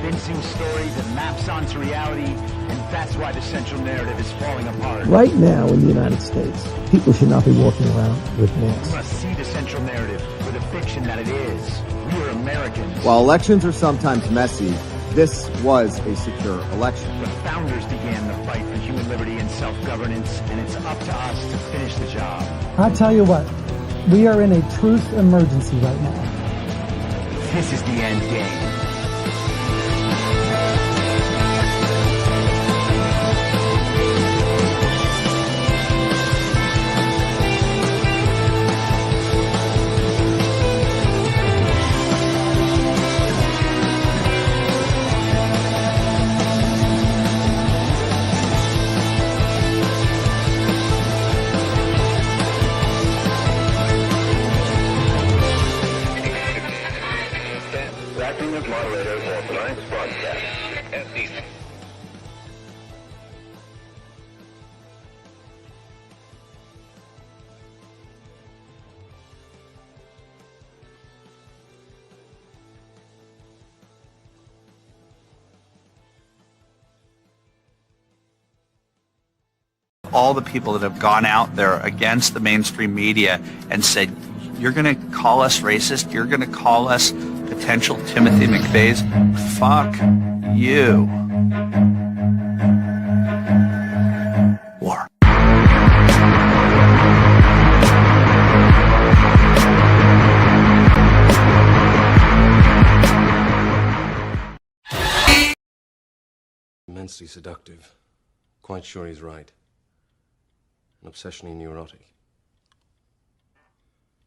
convincing story that maps onto reality, and that's why the central narrative is falling apart. Right now in the United States, people should not be walking around with masks. We must see the central narrative for the fiction that it is. We are Americans. While elections are sometimes messy, this was a secure election. The founders began the fight for human liberty and self-governance, and it's up to us to finish the job. I tell you what, we are in a truth emergency right now. This is the end game. All the people that have gone out there against the mainstream media and said, you're going to call us racist, you're going to call us potential Timothy McVeighs, fuck you. War. Immensely seductive. Quite sure he's right. And obsessionally neurotic.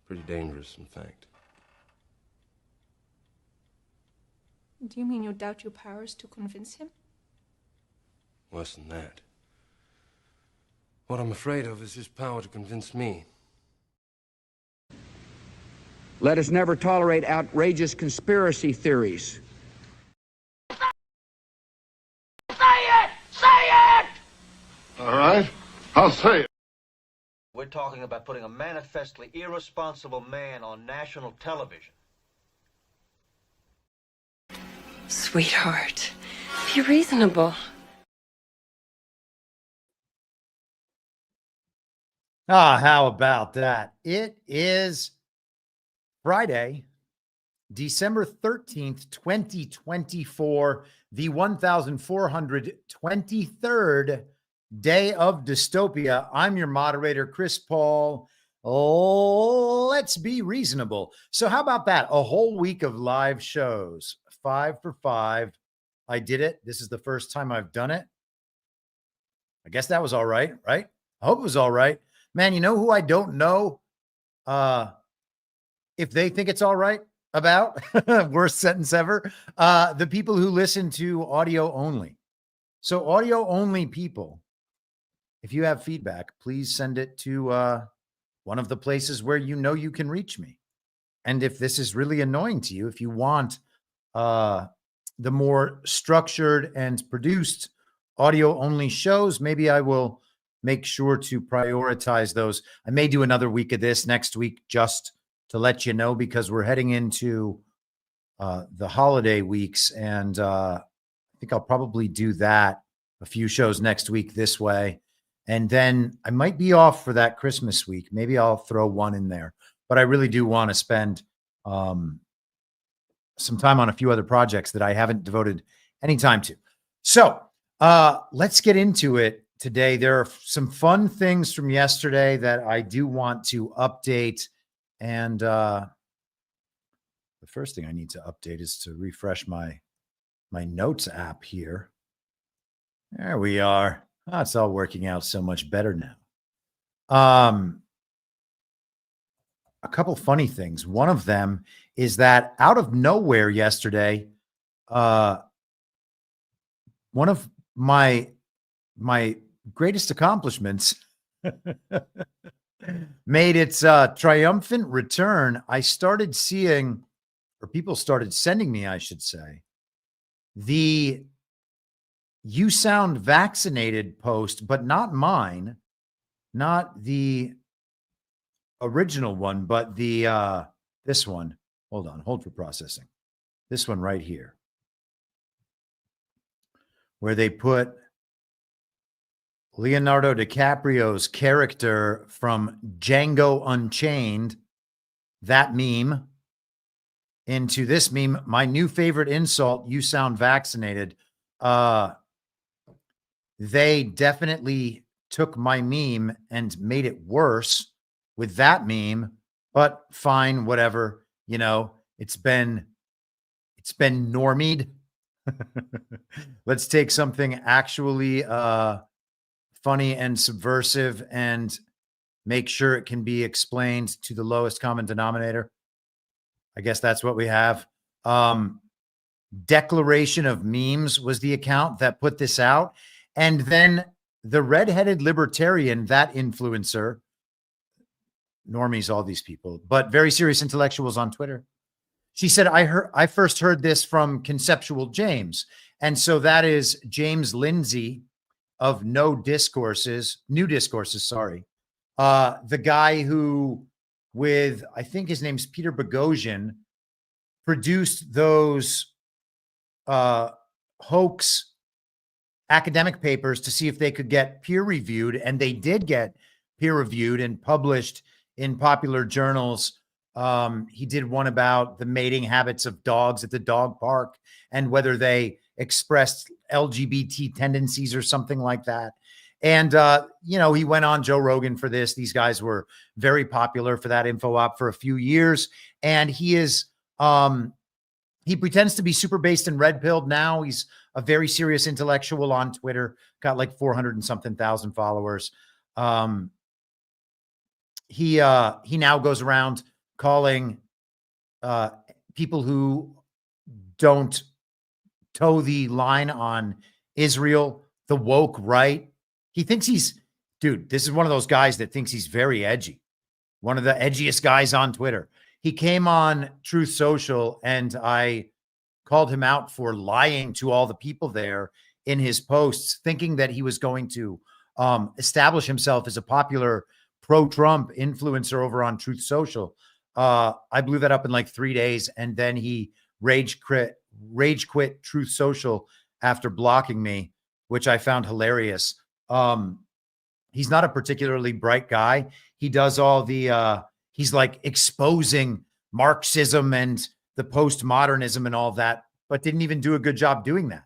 Pretty dangerous, in fact. Do you mean you doubt your powers to convince him? Worse than that. What I'm afraid of is his power to convince me. Let us never tolerate outrageous conspiracy theories. Say it! Say it! All right, I'll say it. We're talking about putting a manifestly irresponsible man on national television. Sweetheart, be reasonable. How about that? It is Friday, December 13th, 2024, the 1423rd day of dystopia. I'm your moderator, Chris Paul. Let's be reasonable. So how about that? A whole week of live shows, 5 for 5. I did it. This is the first time I've done it. I guess that was all right, right? I hope it was all right. Man, you know who I don't know if they think it's all right about? Worst sentence ever. The people who listen to audio only. So audio only people, if you have feedback, please send it to one of the places where you know you can reach me. And if this is really annoying to you, if you want the more structured and produced audio only shows, maybe I will make sure to prioritize those. I may do another week of this next week just to let you know, because we're heading into the holiday weeks. And I think I'll probably do that, a few shows next week this way. And then I might be off for that Christmas week. Maybe I'll throw one in there. But I really do want to spend some time on a few other projects that I haven't devoted any time to. So let's get into it today. There are some fun things from yesterday that I do want to update. And the first thing I need to update is to refresh my notes app here. There we are. Oh, it's all working out so much better now. A couple funny things. One of them is that out of nowhere yesterday, one of my greatest accomplishments made its triumphant return. I started seeing, or people started sending me, I should say, the "You sound vaccinated" post, but not mine, not the original one, but the this one. Hold on, hold for processing. This one right here. where they put Leonardo DiCaprio's character from Django Unchained, that meme, into this meme. My new favorite insult, you sound vaccinated. They definitely took my meme and made it worse with that meme, but fine, whatever. You know, it's been normied. Let's take something actually funny and subversive and make sure it can be explained to the lowest common denominator. I guess that's what we have. Declaration of Memes was the account that put this out. And then the redheaded libertarian, that influencer, normies, all these people, but very serious intellectuals on Twitter. She said, I first heard this from Conceptual James. And so that is James Lindsay of New Discourses, sorry. The guy who, with, I think his name's Peter Boghossian, produced those hoax academic papers to see if they could get peer reviewed. And they did get peer reviewed and published in popular journals. He did one about the mating habits of dogs at the dog park and whether they expressed LGBT tendencies or something like that. And, you know, he went on Joe Rogan for this. These guys were very popular for that info op for a few years. And he is, he pretends to be super based and red pilled now. He's a very serious intellectual on Twitter, got like 400 and something thousand followers. He now goes around calling people who don't toe the line on Israel the woke right. He thinks he's, dude, this is one of those guys that thinks he's very edgy. One of the edgiest guys on Twitter. He came on Truth Social and I called him out for lying to all the people there in his posts, thinking that he was going to establish himself as a popular pro-Trump influencer over on Truth Social. I blew that up in like 3 days, and then he rage quit Truth Social after blocking me, which I found hilarious. He's not a particularly bright guy. He does all the he's like exposing Marxism and the postmodernism and all that, but didn't even do a good job doing that.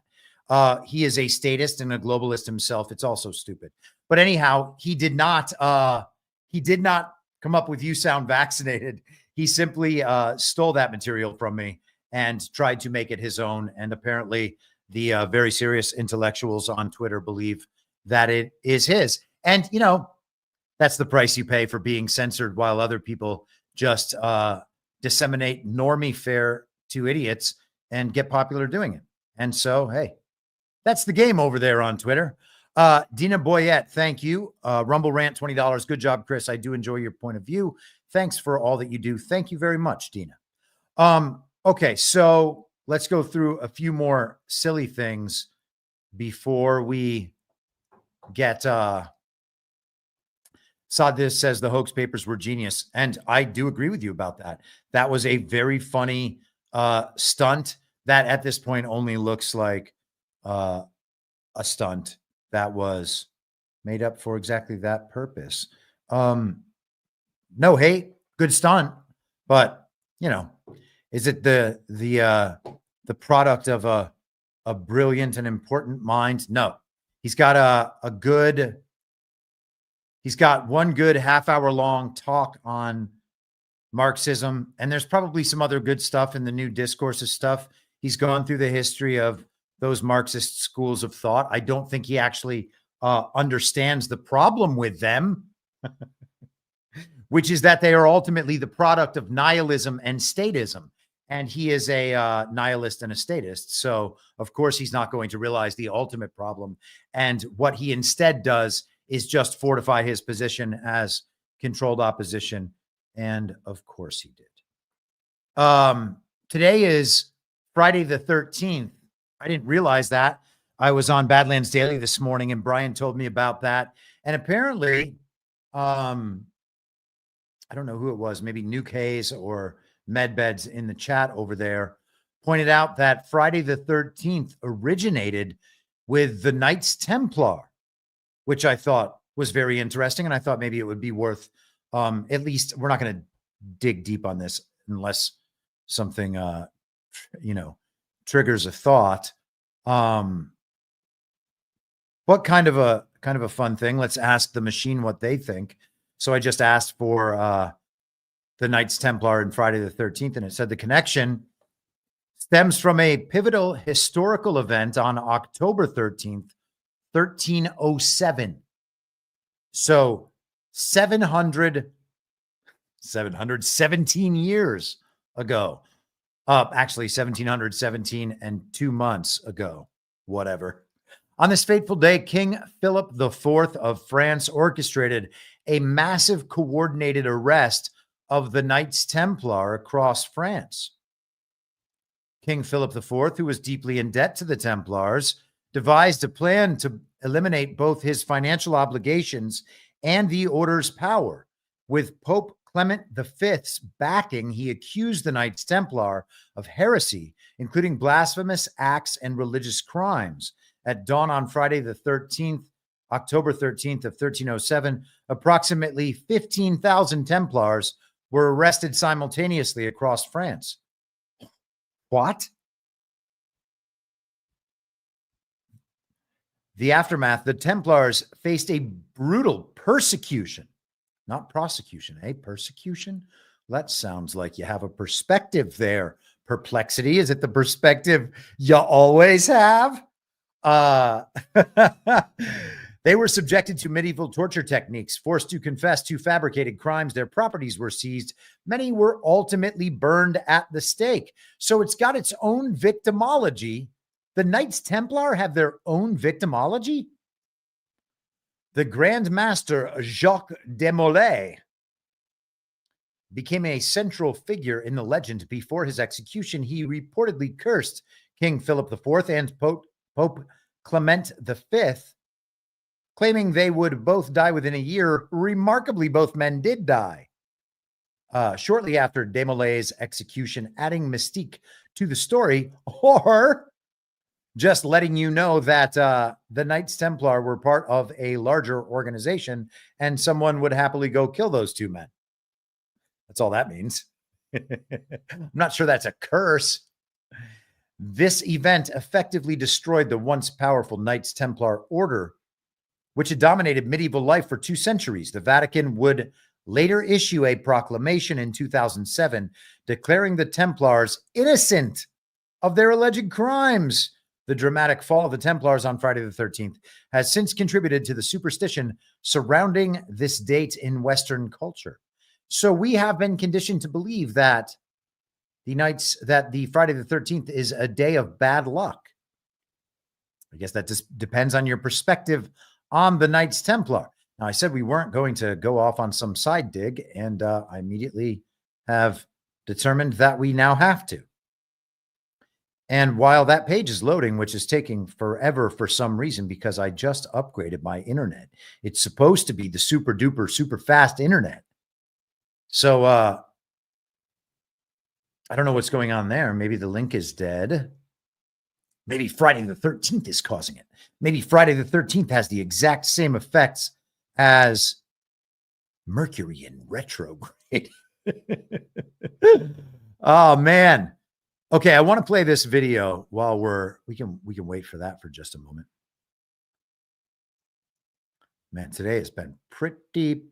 He is a statist and a globalist himself. It's also stupid. But anyhow, he did not come up with "you sound vaccinated." He simply stole that material from me and tried to make it his own. And apparently the very serious intellectuals on Twitter believe that it is his. And, you know, that's the price you pay for being censored while other people just disseminate normie fare to idiots and get popular doing it. And so, hey, that's the game over there on Twitter. Dina Boyette, thank you. Rumble Rant, $20. Good job, Chris. I do enjoy your point of view. Thanks for all that you do. Thank you very much, Dina. Okay, so let's go through a few more silly things before we get Sadis says the hoax papers were genius. And I do agree with you about that. That was a very funny stunt that at this point only looks like a stunt that was made up for exactly that purpose. No hate, good stunt, but you know, is it the product of a brilliant and important mind? No. He's got he's got one good half-hour long talk on Marxism, and there's probably some other good stuff in the New Discourses stuff. He's gone through the history of those Marxist schools of thought. I don't think he actually understands the problem with them, which is that they are ultimately the product of nihilism and statism. And he is a nihilist and a statist. So, of course, he's not going to realize the ultimate problem. And what he instead does is just fortify his position as controlled opposition. And, of course, he did. Today is Friday the 13th. I didn't realize that. I was on Badlands Daily this morning, and Brian told me about that. And apparently, I don't know who it was, maybe Nuke Hayes or Medbeds in the chat over there, pointed out that Friday the 13th originated with the Knights Templar, which I thought was very interesting. And I thought maybe it would be worth, at least we're not going to dig deep on this unless something, triggers a thought. What kind of a fun thing? Let's ask the machine what they think. So I just asked for the Knights Templar in Friday the 13th, and it said the connection stems from a pivotal historical event on October 13th, 1307. So 717 years ago. Actually, 1717 and 2 months ago. Whatever. On this fateful day, King Philip IV of France orchestrated a massive coordinated arrest of the Knights Templar across France. King Philip IV, who was deeply in debt to the Templars, devised a plan to eliminate both his financial obligations and the order's power. With Pope Clement V's backing, he accused the Knights Templar of heresy, including blasphemous acts and religious crimes. At dawn on Friday the 13th, October 13th of 1307, approximately 15,000 Templars were arrested simultaneously across France. What? The aftermath, the Templars faced a brutal persecution, not prosecution, persecution? That sounds like you have a perspective there. Perplexity, is it the perspective you always have? They were subjected to medieval torture techniques, forced to confess to fabricated crimes. Their properties were seized. Many were ultimately burned at the stake. So it's got its own victimology. The Knights Templar have their own victimology. The Grand Master Jacques de Molay became a central figure in the legend. Before his execution, he reportedly cursed King Philip IV and Pope Clement V, claiming they would both die within a year. Remarkably, both men did die shortly after de Molay's execution, adding mystique to the story, or just letting you know that the Knights Templar were part of a larger organization and someone would happily go kill those two men. That's all that means. I'm not sure that's a curse. This event effectively destroyed the once powerful Knights Templar order, which had dominated medieval life for 2 centuries. The Vatican would later issue a proclamation in 2007 declaring the Templars innocent of their alleged crimes. The dramatic fall of the Templars on Friday the 13th has since contributed to the superstition surrounding this date in Western culture. So we have been conditioned to believe that the Friday the 13th is a day of bad luck. I guess that just depends on your perspective on the Knights Templar. Now, I said we weren't going to go off on some side dig, and I immediately have determined that we now have to. And while that page is loading, which is taking forever for some reason because I just upgraded my internet, it's supposed to be the super duper, super fast internet. So I don't know what's going on there. Maybe the link is dead. Maybe Friday the 13th is causing it. Maybe Friday the 13th has the exact same effects as Mercury in retrograde. Oh, man. Okay, I want to play this video while we can wait for that for just a moment. Man, today has been pretty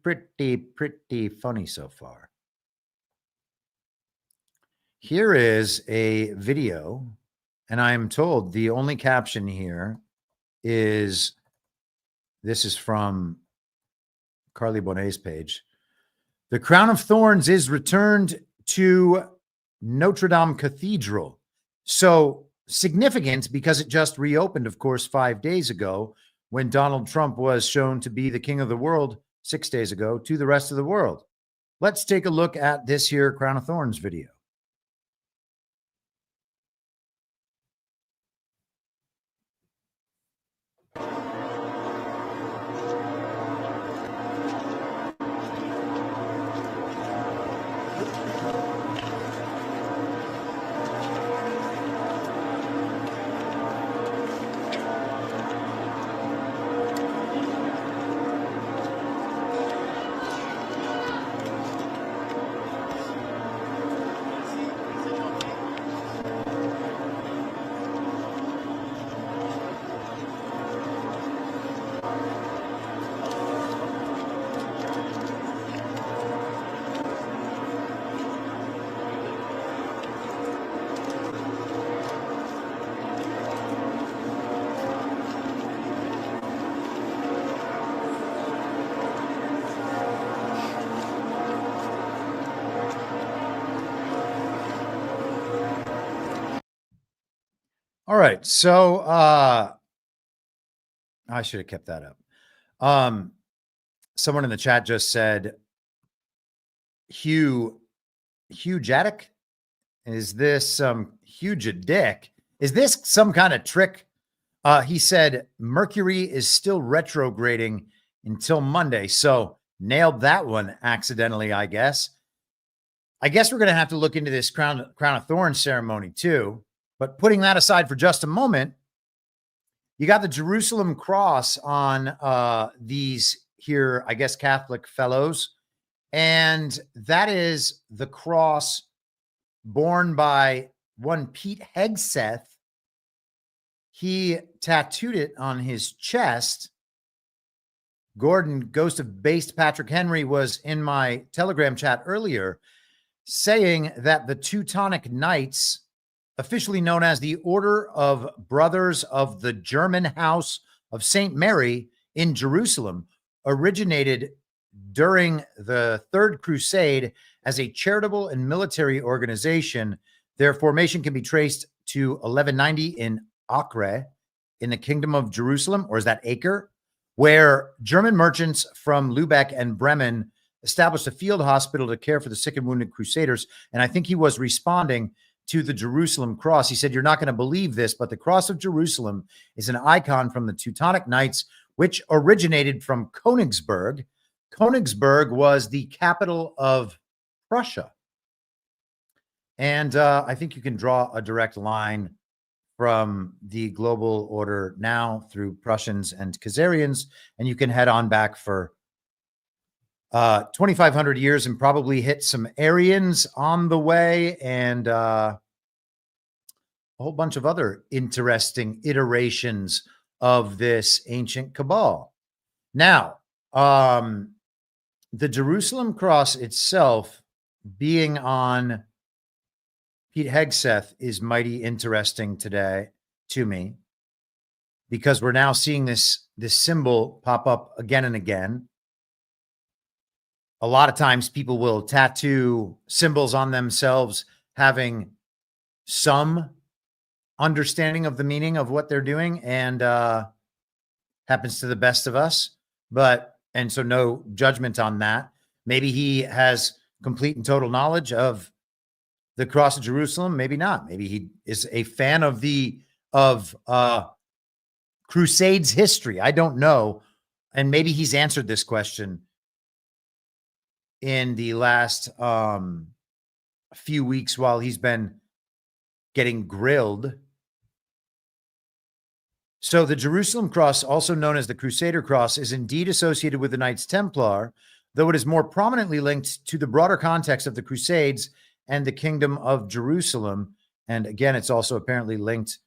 funny so far. Here is a video, and I am told the only caption here is, this is from Carly Bonnet's page. The crown of thorns is returned to Notre Dame Cathedral. So significant because it just reopened, of course, 5 days ago when Donald Trump was shown to be the king of the world 6 days ago to the rest of the world. Let's take a look at this here Crown of Thorns video. All right. So I should have kept that up. Someone in the chat just said, Hugh Jaddick, is this some huge a dick? Is this some kind of trick? He said Mercury is still retrograding until Monday. So nailed that one accidentally, I guess. I guess we're going to have to look into this crown of thorns ceremony too. But putting that aside for just a moment, you got the Jerusalem cross on these here, I guess, Catholic fellows. And that is the cross borne by one Pete Hegseth. He tattooed it on his chest. Gordon, Ghost of Based Patrick Henry, was in my Telegram chat earlier saying that the Teutonic Knights, officially known as the Order of Brothers of the German House of St. Mary in Jerusalem, originated during the Third Crusade as a charitable and military organization. Their formation can be traced to 1190 in Acre in the Kingdom of Jerusalem, or is that Acre, where German merchants from Lubeck and Bremen established a field hospital to care for the sick and wounded crusaders. And I think he was responding to the Jerusalem cross. He said, "You're not going to believe this, but the cross of Jerusalem is an icon from the Teutonic Knights, which originated from Königsberg." Königsberg was the capital of Prussia. And I think you can draw a direct line from the global order now through Prussians and Khazarians, and you can head on back for 2,500 years and probably hit some Aryans on the way, and a whole bunch of other interesting iterations of this ancient cabal. Now, the Jerusalem cross itself being on Pete Hegseth is mighty interesting today to me, because we're now seeing this symbol pop up again and again. A lot of times people will tattoo symbols on themselves having some understanding of the meaning of what they're doing, and happens to the best of us. And so no judgment on that. Maybe he has complete and total knowledge of the cross of Jerusalem. Maybe not. Maybe he is a fan of Crusades history. I don't know. And maybe he's answered this question in the last few weeks while he's been getting grilled. So the Jerusalem cross, also known as the Crusader cross, is indeed associated with the Knights Templar, though it is more prominently linked to the broader context of the Crusades and the Kingdom of Jerusalem. And again, it's also apparently linked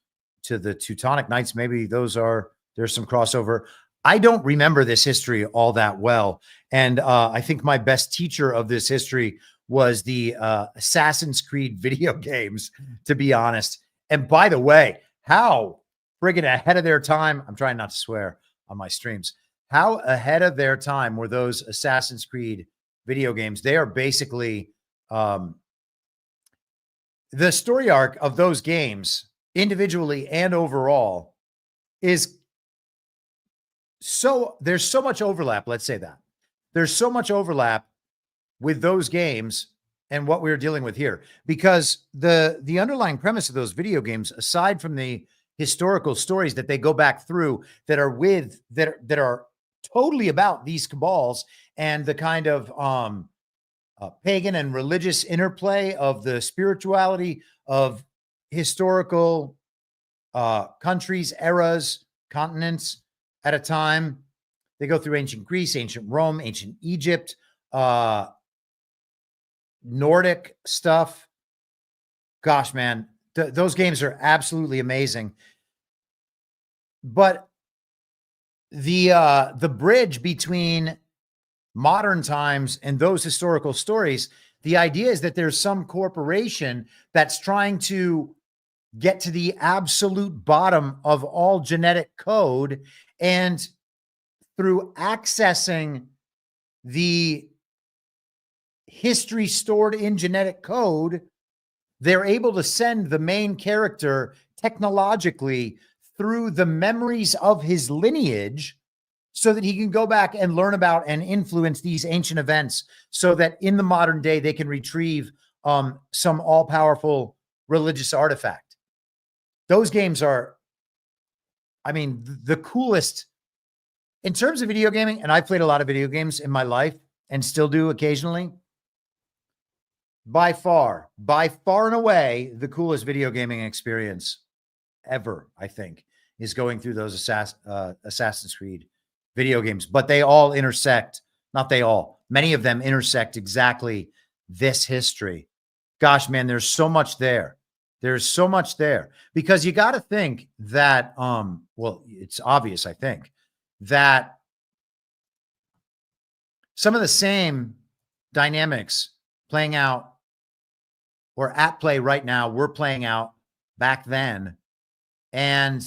to the Teutonic Knights. Maybe there's some crossover. I don't remember this history all that well. And I think my best teacher of this history was the Assassin's Creed video games, to be honest. And by the way, how friggin' ahead of their time, I'm trying not to swear on my streams, how ahead of their time were those Assassin's Creed video games? They are basically the story arc of those games, individually and overall, is there's so much overlap. Let's say that there's so much overlap with those games and what we're dealing with here, because the underlying premise of those video games, aside from the historical stories that they go back through that are totally about these cabals and the kind of pagan and religious interplay of the spirituality of historical countries, eras, continents at a time. They go through ancient Greece, ancient Rome, ancient Egypt, Nordic stuff. Gosh, man, those games are absolutely amazing. But the bridge between modern times and those historical stories, the idea is that there's some corporation that's trying to get to the absolute bottom of all genetic code, and through accessing the history stored in genetic code, they're able to send the main character technologically through the memories of his lineage so that he can go back and learn about and influence these ancient events so that in the modern day they can retrieve some all-powerful religious artifact. Those games are, I mean, the coolest in terms of video gaming. And I've played a lot of video games in my life and still do occasionally. By far and away, the coolest video gaming experience ever, I think, is going through those Assassin's Creed video games. But they all intersect, not they all, many of them intersect exactly this history. Gosh, man, there's so much there. There's so much there because you got to think that, well, it's obvious, I think, that some of the same dynamics playing out or at play right now were playing out back then. And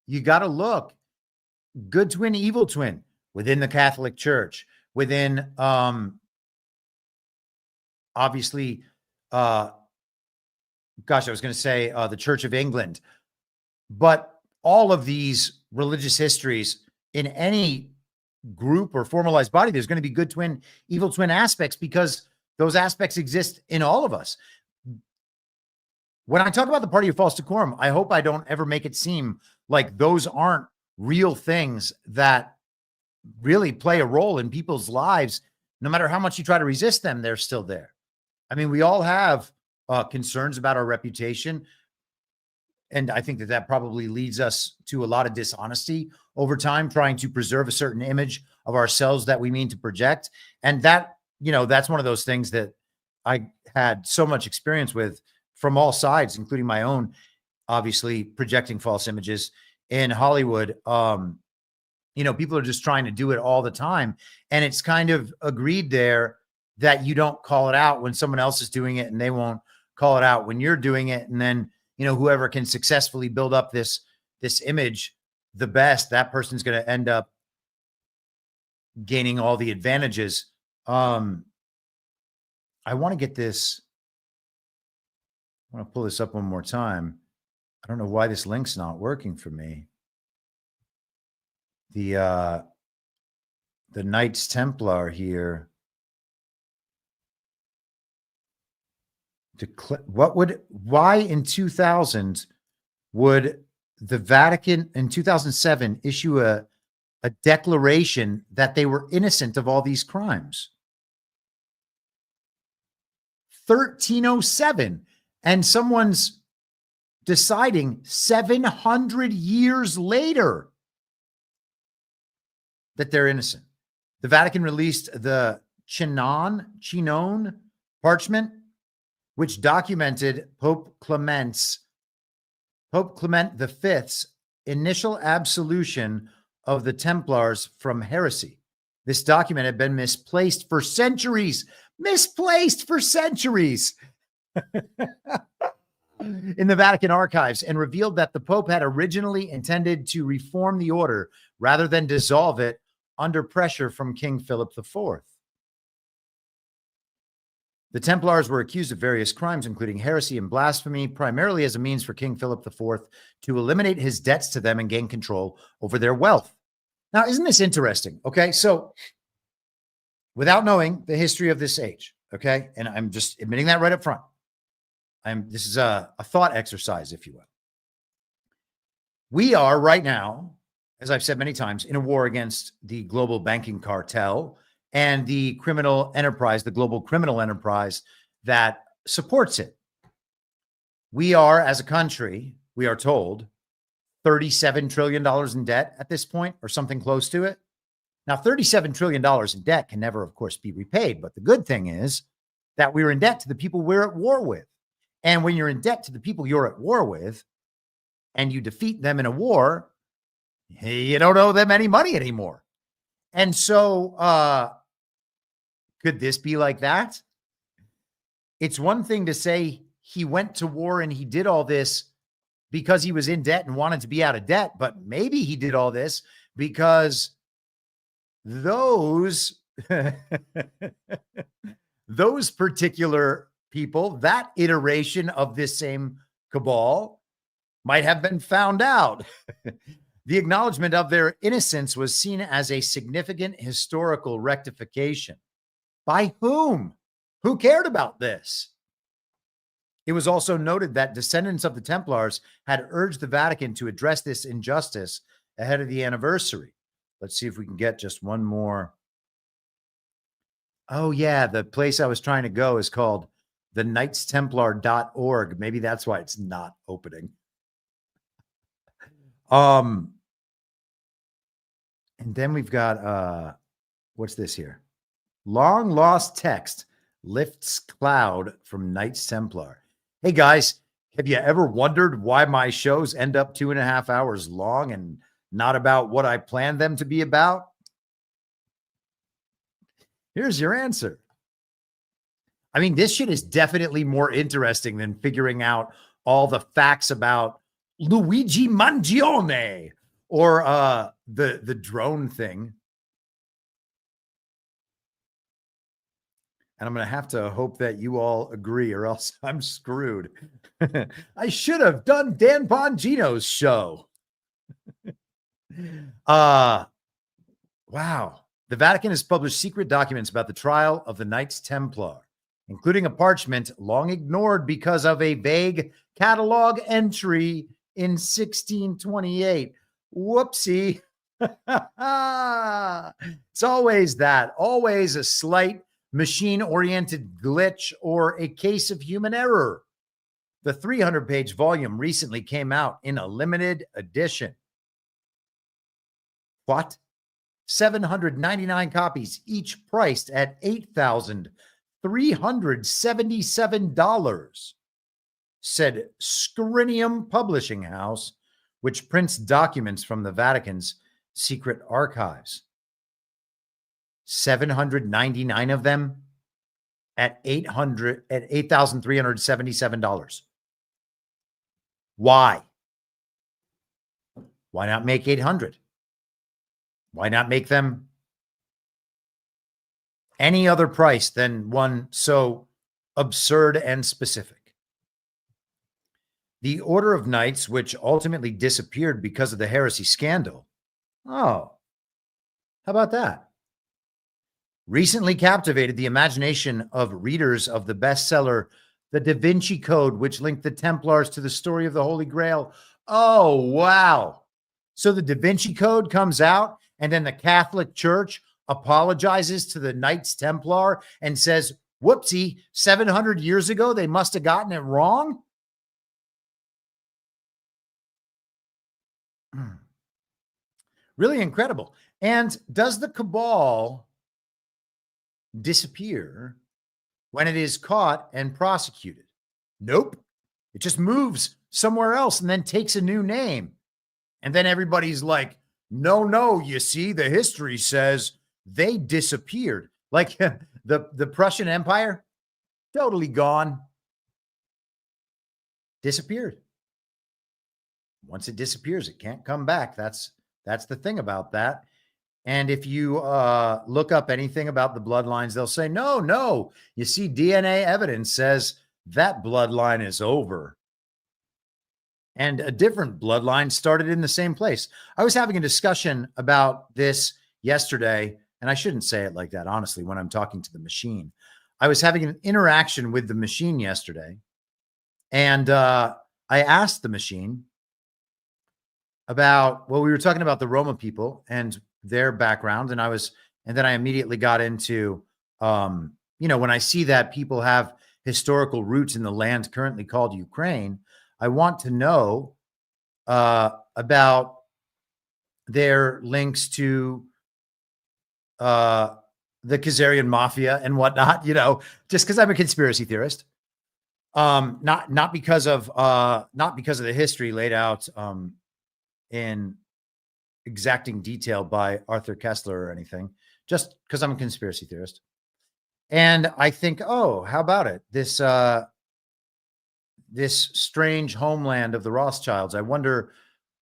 you got to look, good twin, evil twin within the Catholic Church, within obviously, gosh, I was going to say the Church of England, but all of these religious histories in any group or formalized body, there's going to be good twin, evil twin aspects because those aspects exist in all of us. When I talk about the party of false decorum, I hope I don't ever make it seem like those aren't real things that really play a role in people's lives. No matter how much you try to resist them, they're still there. I mean, we all have concerns about our reputation. And I think that that probably leads us to a lot of dishonesty over time, trying to preserve a certain image of ourselves that we mean to project. And that, you know, that's one of those things that I had so much experience with from all sides, including my own, obviously projecting false images in Hollywood. You know, people are just trying to do it all the time. And it's kind of agreed there that you don't call it out when someone else is doing it and they won't call it out when you're doing it. And then, you know, whoever can successfully build up this image the best, that person's going to end up gaining all the advantages. I want to get this. I want to pull this up one more time. I don't know why this link's not working for me. The Knights Templar here. Why in 2000 would the Vatican in 2007 issue a declaration that they were innocent of all these crimes? 1307. And someone's deciding 700 years later that they're innocent. The Vatican released the Chinon parchment, which documented Pope Clement V's initial absolution of the Templars from heresy. This document had been misplaced for centuries. In the Vatican archives, and revealed that the Pope had originally intended to reform the order rather than dissolve it under pressure from King Philip IV. The Templars were accused of various crimes, including heresy and blasphemy, primarily as a means for King Philip IV to eliminate his debts to them and gain control over their wealth. Now, isn't this interesting? Okay, so without knowing the history of this age, okay, and I'm just admitting that right up front, this is a thought exercise, if you will. We are right now, as I've said many times, in a war against the global banking cartel and the criminal enterprise, the global criminal enterprise that supports it. We are, as a country, we are told, $37 trillion in debt at this point, or something close to it. Now, $37 trillion in debt can never, of course, be repaid. But the good thing is that we're in debt to the people we're at war with. And when you're in debt to the people you're at war with and you defeat them in a war, you don't owe them any money anymore. And so could this be like that? It's one thing to say he went to war and he did all this because he was in debt and wanted to be out of debt, but maybe he did all this because those particular people, that iteration of this same cabal, might have been found out. The acknowledgement of their innocence was seen as a significant historical rectification. By whom? Who cared about this? It was also noted that descendants of the Templars had urged the Vatican to address this injustice ahead of the anniversary. Let's see if we can get just one more. Oh, yeah. The place I was trying to go is called the knightstemplar.org. Maybe that's why it's not opening. And then we've got, what's this here? Long lost text lifts cloud from Knights Templar. Hey guys, have you ever wondered why my shows end up 2.5 hours long and not about what I planned them to be about? Here's your answer. I mean, this shit is definitely more interesting than figuring out all the facts about Luigi Mangione or the drone thing. And I'm going to have to hope that you all agree or else I'm screwed. I should have done Dan Bongino's show. Wow. The Vatican has published secret documents about the trial of the Knights Templar, including a parchment long ignored because of a vague catalog entry in 1628. Whoopsie. It's always that, always a slight machine-oriented glitch or a case of human error. The 300-page volume recently came out in a limited edition. What? 799 copies, each priced at $8,377, said Scrinium Publishing House, which prints documents from the Vatican's secret archives. 799 of them at $8,377. Why? Why not make 800? Why not make them any other price than one so absurd and specific? The Order of Knights, which ultimately disappeared because of the heresy scandal. Oh, how about that? Recently captivated the imagination of readers of the bestseller, The Da Vinci Code, which linked the Templars to the story of the Holy Grail. Oh, wow. So the Da Vinci Code comes out, and then the Catholic Church apologizes to the Knights Templar and says, whoopsie, 700 years ago, they must have gotten it wrong? Really incredible. And does the cabal disappear when it is caught and prosecuted? Nope. It just moves somewhere else and then takes a new name. And then everybody's like, no, you see, the history says they disappeared. Like the Prussian Empire, totally gone. Disappeared. Once it disappears, it can't come back. That's the thing about that. And if you look up anything about the bloodlines, they'll say, no. You see, DNA evidence says that bloodline is over. And a different bloodline started in the same place. I was having a discussion about this yesterday, and I shouldn't say it like that, honestly, when I'm talking to the machine. I was having an interaction with the machine yesterday, and I asked the machine about, well, we were talking about the Roma people and their background. And then I immediately got into, when I see that people have historical roots in the land currently called Ukraine, I want to know about their links to the Khazarian mafia and whatnot, just because I'm a conspiracy theorist. Not because of the history laid out in exacting detail by Arthur Kessler or anything, just because I'm a conspiracy theorist. And I think, oh, how about it? This strange homeland of the Rothschilds. I wonder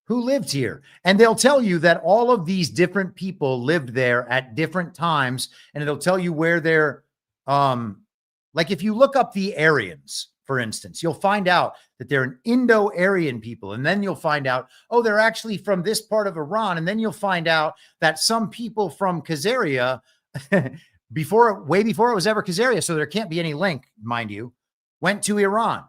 who lived here. And they'll tell you that all of these different people lived there at different times. And it'll tell you where they're, like if you look up the Aryans, for instance. You'll find out that they're an Indo-Aryan people. And then you'll find out, oh, they're actually from this part of Iran. And then you'll find out that some people from Khazaria, way before it was ever Khazaria, so there can't be any link, mind you, went to Iran.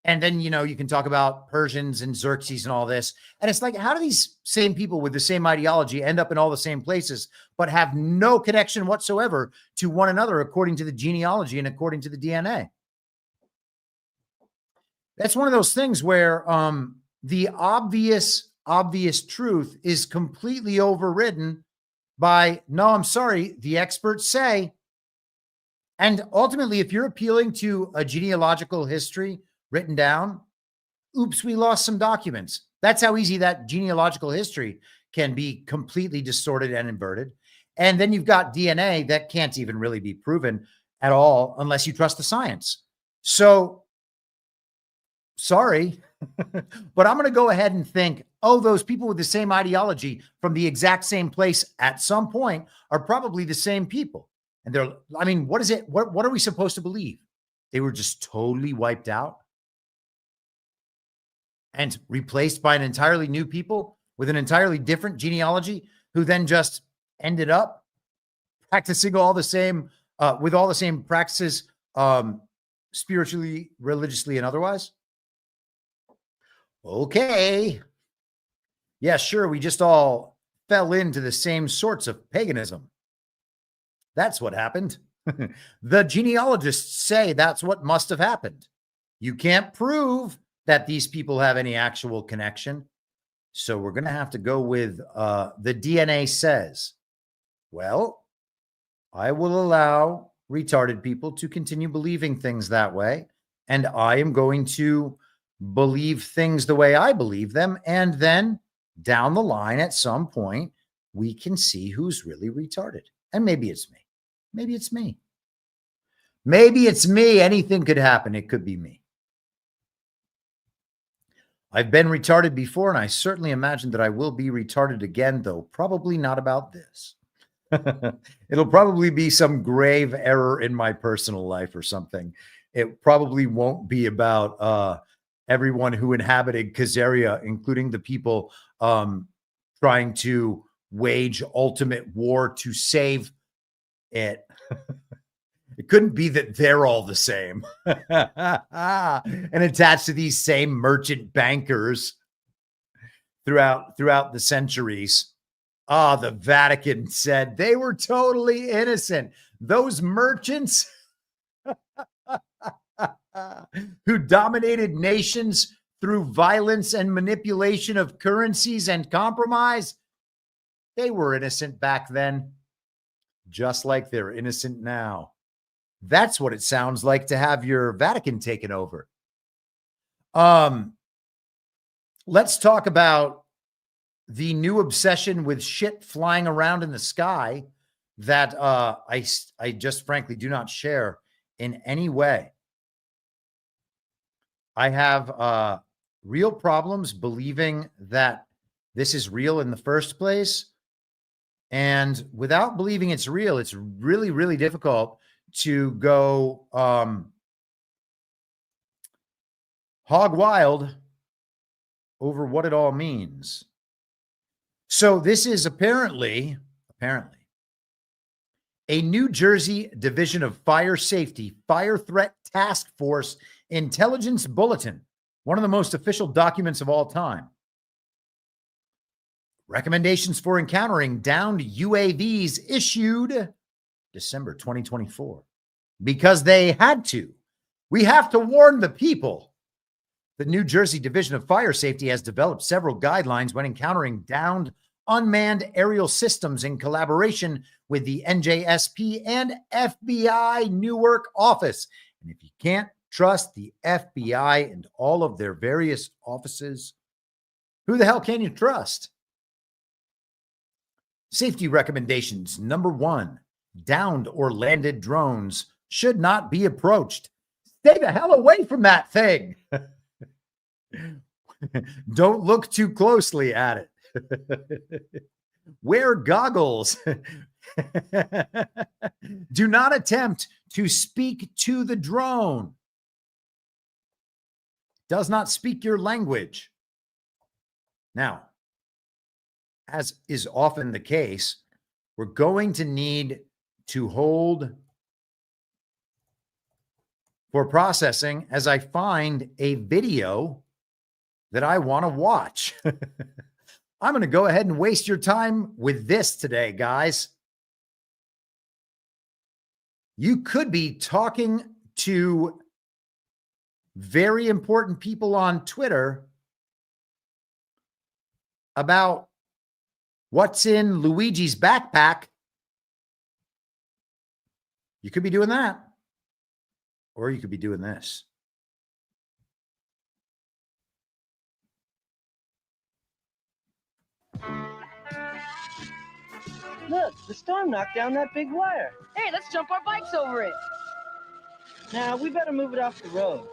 And then, you can talk about Persians and Xerxes and all this. And it's like, how do these same people with the same ideology end up in all the same places, but have no connection whatsoever to one another, according to the genealogy and according to the DNA? That's one of those things where the obvious truth is completely overridden by, no, I'm sorry, the experts say. And ultimately, if you're appealing to a genealogical history written down, oops, we lost some documents. That's how easy that genealogical history can be completely distorted and inverted. And then you've got DNA that can't even really be proven at all unless you trust the science. So, sorry, but I'm going to go ahead and think, oh, those people with the same ideology from the exact same place at some point are probably the same people. And what is it? What are we supposed to believe? They were just totally wiped out and replaced by an entirely new people with an entirely different genealogy, who then just ended up practicing all the same, with all the same practices, spiritually, religiously, and otherwise. Okay. Yeah, sure. We just all fell into the same sorts of paganism. That's what happened. The genealogists say that's what must have happened. You can't prove that these people have any actual connection. So we're going to have to go with the DNA says. Well, I will allow retarded people to continue believing things that way. And I am going to believe things the way I believe them. And then down the line, at some point, we can see who's really retarded. And maybe it's me. Maybe it's me. Maybe it's me. Anything could happen. It could be me. I've been retarded before, and I certainly imagine that I will be retarded again, though probably not about this. It'll probably be some grave error in my personal life or something. It probably won't be about everyone who inhabited Khazaria, including the people trying to wage ultimate war to save it. It couldn't be that they're all the same and attached to these same merchant bankers throughout the centuries. The Vatican said they were totally innocent. Those merchants who dominated nations through violence and manipulation of currencies and compromise, they were innocent back then, just like they're innocent now. That's what it sounds like to have your Vatican taken over. Let's talk about the new obsession with shit flying around in the sky that I just frankly do not share in any way. I have real problems believing that this is real in the first place. And without believing it's real, it's really, really difficult to go hog wild over what it all means. So this is apparently a New Jersey Division of Fire Safety Fire Threat Task Force intelligence bulletin, one of the most official documents of all time. Recommendations for encountering downed UAVs issued December 2024. Because they had to. We have to warn the people. The New Jersey Division of Fire Safety has developed several guidelines when encountering downed unmanned aerial systems in collaboration with the NJSP and FBI Newark office. And if you can't trust the FBI and all of their various offices, who the hell can you trust? Safety recommendations. Number 1, downed or landed drones should not be approached. Stay the hell away from that thing. Don't look too closely at it. Wear goggles. Do not attempt to speak to the drone. does not speak your language. Now, as is often the case, we're going to need to hold for processing as I find a video that I want to watch. I'm going to go ahead and waste your time with this today, guys. You could be talking to very important people on Twitter about what's in Luigi's backpack. You could be doing that. Or you could be doing this. Look, the storm knocked down that big wire. Hey, let's jump our bikes over it. Now, we better move it off the road.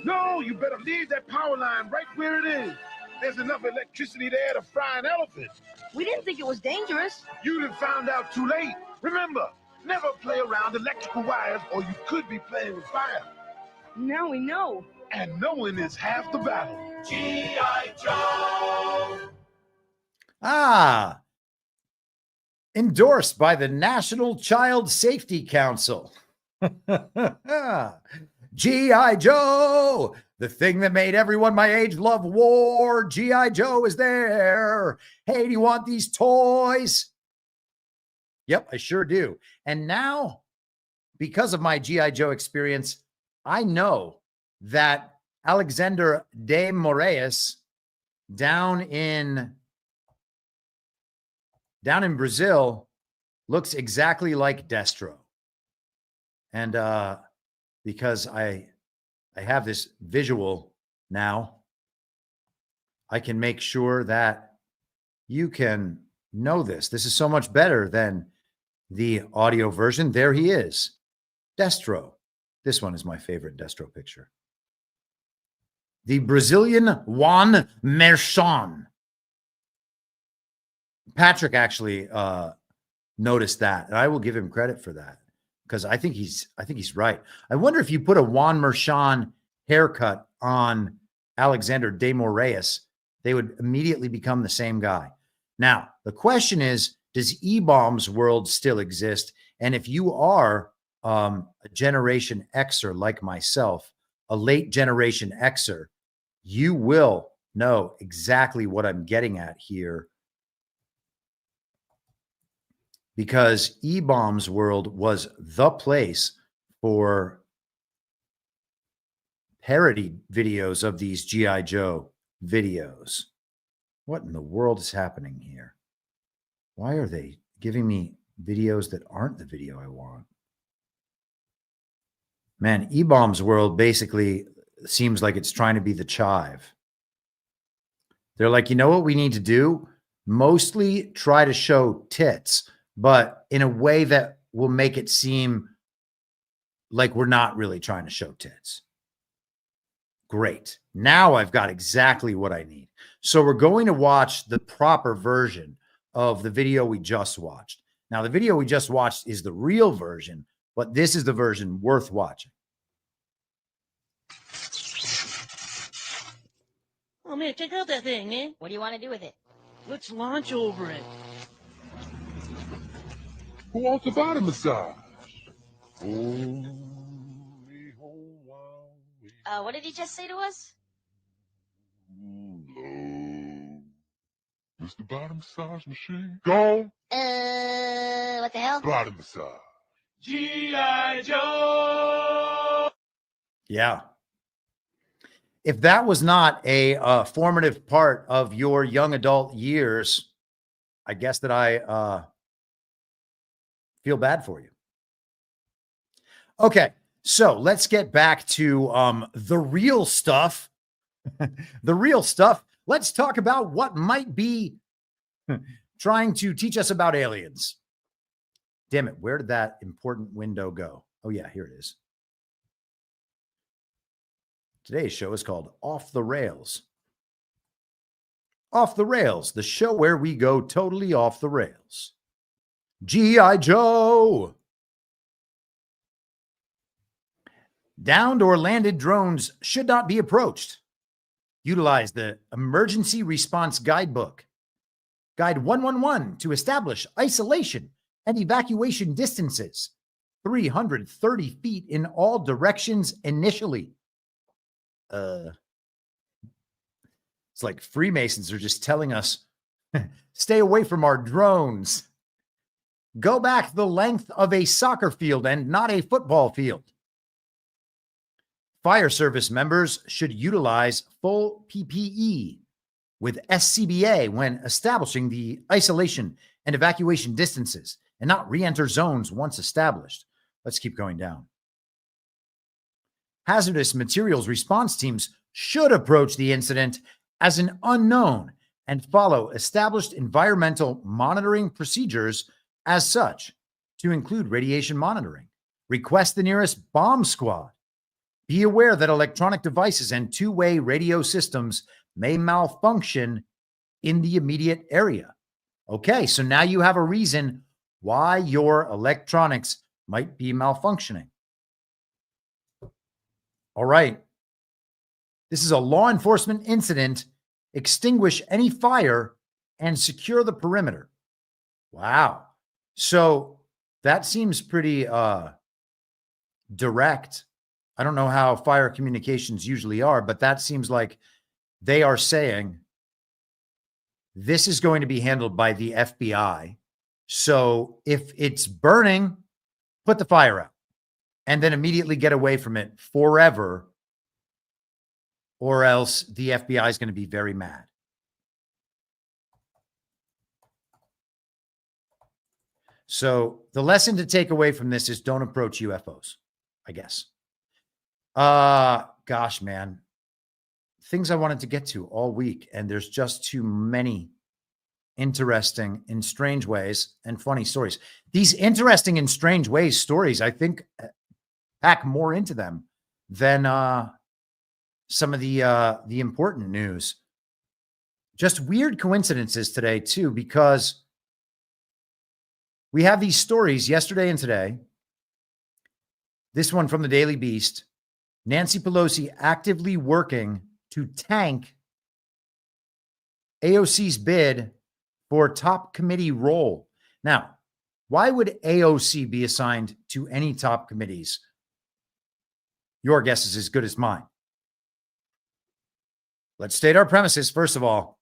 No, you better leave that power line right where it is. There's enough electricity there to fry an elephant. We didn't think it was dangerous. You'd have found out too late. Remember, never play around electrical wires or you could be playing with fire. Now we know. And knowing is half the battle. G.I. Joe! Ah, endorsed by the National Child Safety Council. G.I. Joe, the thing that made everyone my age love war. G.I. Joe is there. Hey, do you want these toys? Yep, I sure do. And now, because of my G.I. Joe experience, I know that Alexander de Moraes down in Brazil looks exactly like Destro. And because I have this visual now, I can make sure that you can know this. This is so much better than the audio version. There he is, Destro. This one is my favorite Destro picture. The Brazilian Juan Merchan. Patrick actually noticed that, and I will give him credit for that because I think he's right. I wonder if you put a Juan Merchan haircut on Alexander de Moraes, they would immediately become the same guy. Now, the question is, does E-Bombs World still exist? And if you are a Generation Xer like myself, a late Generation Xer, you will know exactly what I'm getting at here, because E-Bombs World was the place for parody videos of these G.I. Joe videos. What in the world is happening here? Why are they giving me videos that aren't the video I want? Man, E-Bombs World basically seems like it's trying to be the Chive. They're like, you know what we need to do? Mostly try to show tits, but in a way that will make it seem like we're not really trying to show tits. Great. Now I've got exactly what I need. So we're going to watch the proper version of the video we just watched. Now, the video we just watched is the real version, but this is the version worth watching. Oh, man, check out that thing, man. What do you want to do with it? Let's launch over it. Who wants a body massage? What did he just say to us? Mr. Body Massage Machine. Go. What the hell? Body massage. G.I. Joe! Yeah. If that was not a formative part of your young adult years, I guess that I feel bad for you. Okay, so let's get back to the real stuff. The real stuff. Let's talk about what might be trying to teach us about aliens. Damn it, where did that important window go? Oh, yeah, here it is. Today's show is called Off the Rails. Off the Rails, the show where we go totally off the rails. G.I. Joe. Downed or landed drones should not be approached. Utilize the Emergency Response Guidebook. Guide 111 to establish isolation and evacuation distances. 330 feet in all directions initially. It's like Freemasons are just telling us, stay away from our drones. Go back the length of a soccer field and not a football field. Fire service members should utilize full PPE with SCBA when establishing the isolation and evacuation distances and not re-enter zones once established. Let's keep going down. Hazardous materials response teams should approach the incident as an unknown and follow established environmental monitoring procedures as such, to include radiation monitoring. Request the nearest bomb squad. Be aware that electronic devices and two-way radio systems may malfunction in the immediate area. Okay, so now you have a reason why your electronics might be malfunctioning. All right. This is a law enforcement incident. Extinguish any fire and secure the perimeter. Wow. So that seems pretty direct. I don't know how fire communications usually are, but that seems like they are saying this is going to be handled by the FBI. So if it's burning, put the fire out and then immediately get away from it forever, or else the FBI is going to be very mad. So the lesson to take away from this is don't approach UFOs, I guess. Gosh, man. Things I wanted to get to all week, and there's just too many interesting in strange ways and funny stories. These interesting in strange ways stories, I think, pack more into them than some of the important news. Just weird coincidences today, too, because we have these stories yesterday and today. This one from the Daily Beast. Nancy Pelosi actively working to tank AOC's bid for top committee role. Now, why would AOC be assigned to any top committees? Your guess is as good as mine. Let's state our premises. First of all,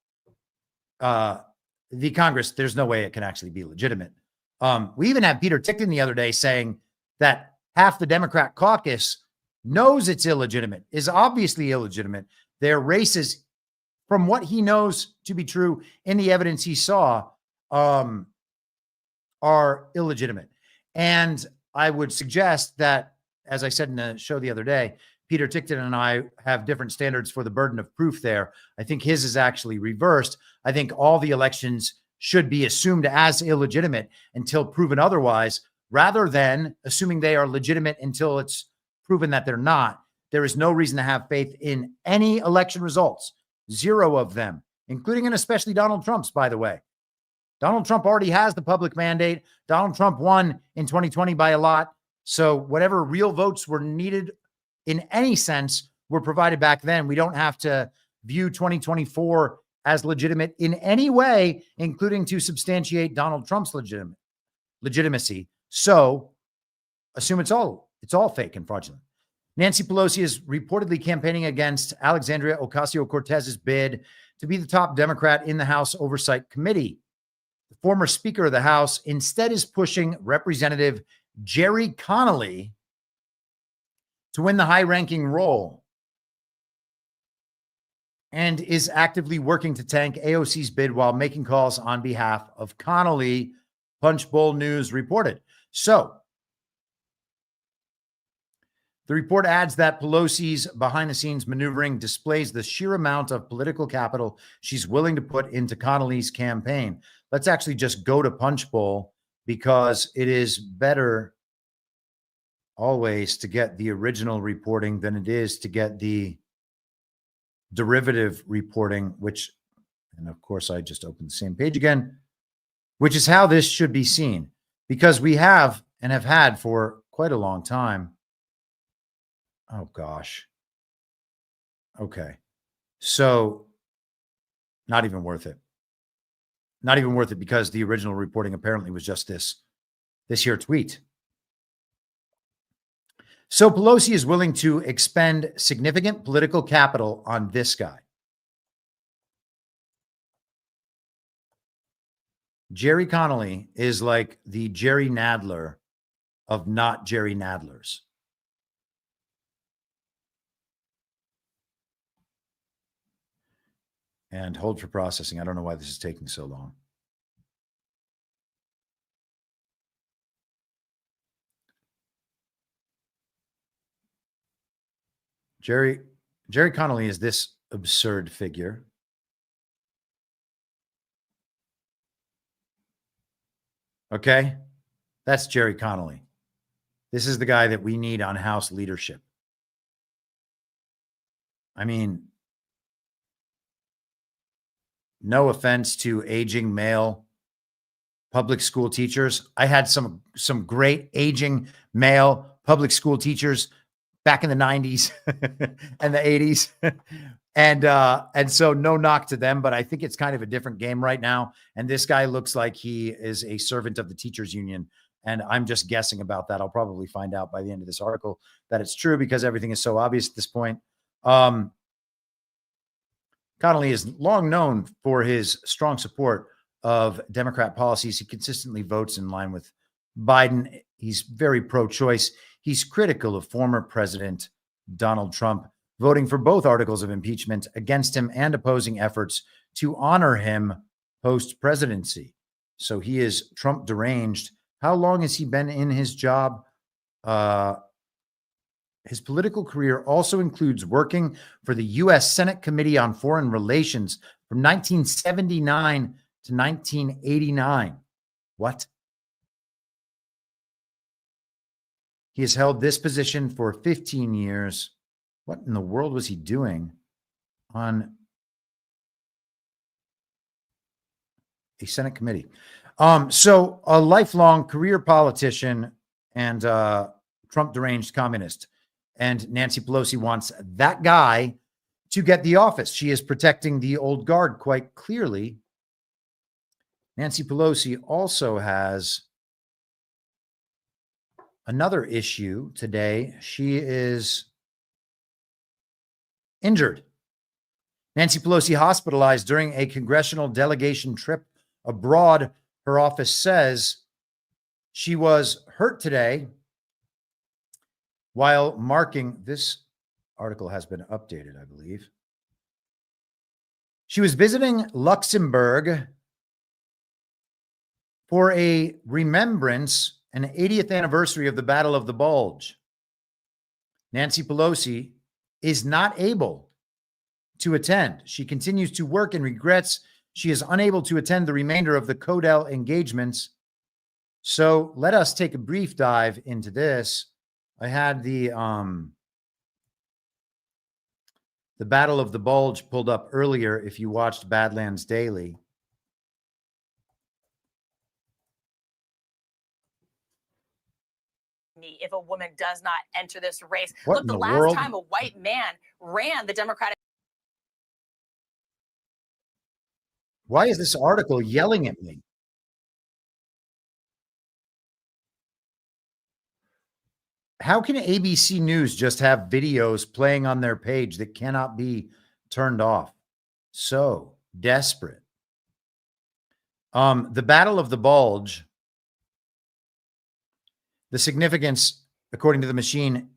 the Congress, there's no way it can actually be legitimate. We even had Peter Tickton the other day saying that half the Democrat caucus knows it's illegitimate, is obviously illegitimate. Their races, from what he knows to be true in the evidence he saw, are illegitimate. And I would suggest that, as I said in the show the other day, Peter Tickton and I have different standards for the burden of proof there. I think his is actually reversed. I think all the elections should be assumed as illegitimate until proven otherwise, rather than assuming they are legitimate until it's proven that they're not. There is no reason to have faith in any election results. Zero of them, including and especially Donald Trump's, by the way. Donald Trump already has the public mandate. Donald Trump won in 2020 by a lot. So whatever real votes were needed in any sense were provided back then. We don't have to view 2024 as legitimate in any way, including to substantiate Donald Trump's legitimacy. So assume it's all fake and fraudulent. Nancy Pelosi is reportedly campaigning against Alexandria Ocasio-Cortez's bid to be the top Democrat in the House Oversight Committee. The former Speaker of the House instead is pushing Representative Jerry Connolly to win the high-ranking role and is actively working to tank AOC's bid while making calls on behalf of Connolly, Punchbowl News reported. So, the report adds that Pelosi's behind-the-scenes maneuvering displays the sheer amount of political capital she's willing to put into Connolly's campaign. Let's actually just go to Punchbowl, because it is better always to get the original reporting than it is to get the derivative reporting, which, and of course I just opened the same page again, which is how this should be seen, because we have and have had for quite a long time Oh, gosh. Okay. So not even worth it. Not even worth it because the original reporting apparently was just this here tweet. So Pelosi is willing to expend significant political capital on this guy. Jerry Connolly is like the Jerry Nadler of not Jerry Nadlers. And hold for processing. I don't know why this is taking so long. Jerry Connolly is this absurd figure. Okay. That's Jerry Connolly. This is the guy that we need on House leadership. I mean, no offense to aging male public school teachers. I had some great aging male public school teachers back in the 90s and the 80s. And so no knock to them, but I think it's kind of a different game right now. And this guy looks like he is a servant of the teachers union. And I'm just guessing about that. I'll probably find out by the end of this article that it's true because everything is so obvious at this point. Connolly is long known for his strong support of Democrat policies. He consistently votes in line with Biden. He's very pro-choice. He's critical of former President Donald Trump, voting for both articles of impeachment against him and opposing efforts to honor him post-presidency. So he is Trump deranged. How long has he been in his job? His political career also includes working for the U.S. Senate Committee on Foreign Relations from 1979 to 1989. What? He has held this position for 15 years. What in the world was he doing on a Senate committee? So a lifelong career politician and Trump deranged communist. And Nancy Pelosi wants that guy to get the office. She is protecting the old guard quite clearly. Nancy Pelosi also has another issue today. She is injured. Nancy Pelosi hospitalized during a congressional delegation trip abroad. Her office says she was hurt today while marking, this article has been updated, I believe. She was visiting Luxembourg for a remembrance, an 80th anniversary of the Battle of the Bulge. Nancy Pelosi is not able to attend. She continues to work and regrets she is unable to attend the remainder of the Codel engagements. So let us take a brief dive into this. I had the Battle of the Bulge pulled up earlier if you watched Badlands Daily. If a woman does not enter this race. What Look, in the the last world? time a white man ran the Democratic. Why is this article yelling at me? How can ABC News just have videos playing on their page that cannot be turned off? So desperate. The Battle of the Bulge, the significance, according to the machine,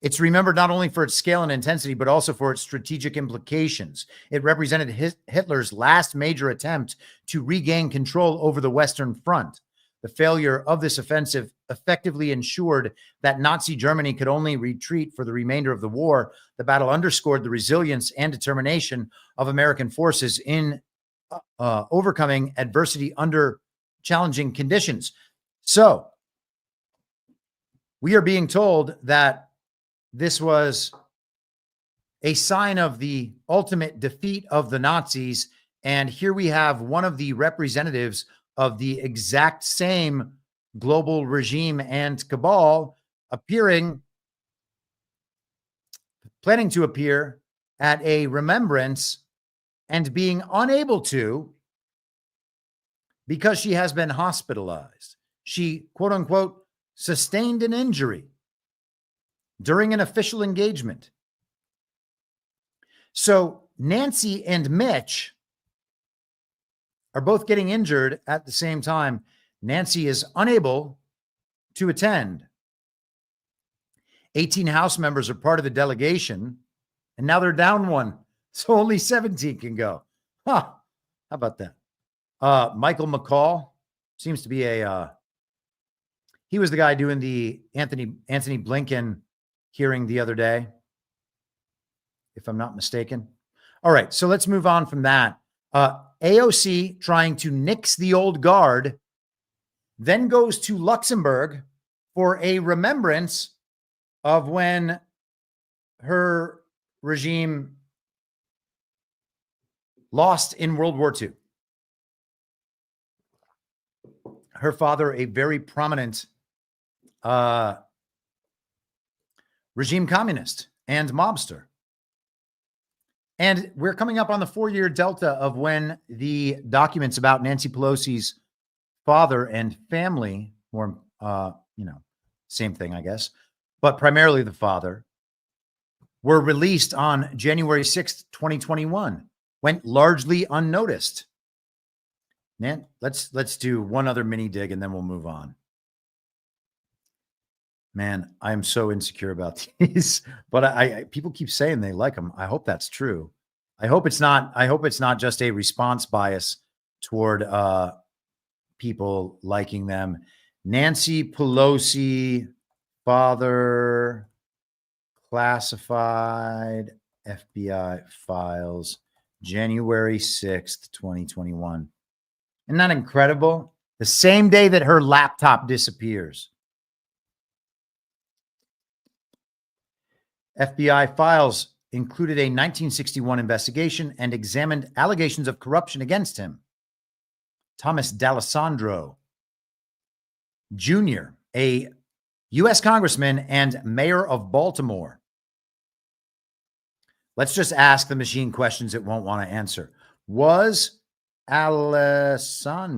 it's remembered not only for its scale and intensity, but also for its strategic implications. It represented Hitler's last major attempt to regain control over the Western Front. The failure of this offensive effectively ensured that Nazi Germany could only retreat for the remainder of the war. The battle underscored the resilience and determination of American forces in overcoming adversity under challenging conditions. So we are being told that this was a sign of the ultimate defeat of the Nazis. And here we have one of the representatives of the exact same global regime and cabal appearing planning to appear at a remembrance and being unable to because she has been hospitalized. She, quote unquote, sustained an injury during an official engagement. So Nancy and Mitch are both getting injured at the same time. Nancy is unable to attend. 18 House members are part of the delegation, and now they're down one. So only 17 can go. Huh. How about that? Michael McCall seems to be he was the guy doing the Anthony Blinken hearing the other day, if I'm not mistaken. All right, so let's move on from that. AOC trying to nix the old guard, then goes to Luxembourg for a remembrance of when her regime lost in World War II. Her father, a very prominent regime communist and mobster. And we're coming up on the 4-year delta of when the documents about Nancy Pelosi's father and family, or, same thing, I guess, but primarily the father, were released on January 6th, 2021, went largely unnoticed. Man, let's do one other mini dig and then we'll move on. Man, I'm so insecure about these, but I people keep saying they like them. I hope that's true. I hope it's not just a response bias toward people liking them. Nancy Pelosi, father, classified FBI files, January 6th, 2021. Isn't that incredible? The same day that her laptop disappears. FBI files included a 1961 investigation and examined allegations of corruption against him. Thomas D'Alessandro Jr., a U.S. congressman and mayor of Baltimore. Let's just ask the machine questions it won't want to answer. Was Alessandro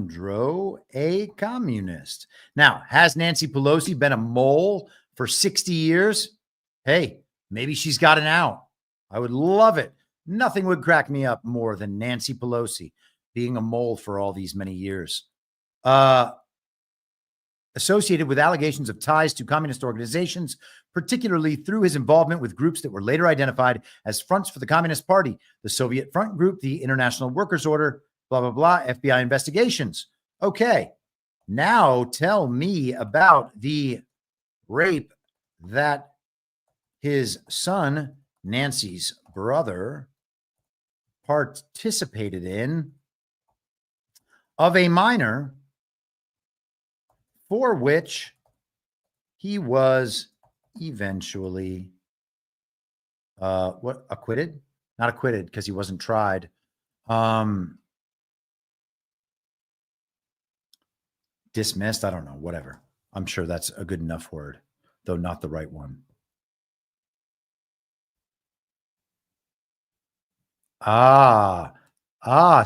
a communist? Now, has Nancy Pelosi been a mole for 60 years? Hey, maybe she's got an out. I would love it. Nothing would crack me up more than Nancy Pelosi being a mole for all these many years. Associated with allegations of ties to communist organizations, particularly through his involvement with groups that were later identified as fronts for the Communist Party, the Soviet Front Group, the International Workers' Order, blah, blah, blah, FBI investigations. Okay, now tell me about the rape that his son, Nancy's brother, participated in of a minor, for which he was eventually acquitted? Not acquitted because he wasn't tried. Dismissed, I don't know, whatever. I'm sure that's a good enough word, though not the right one.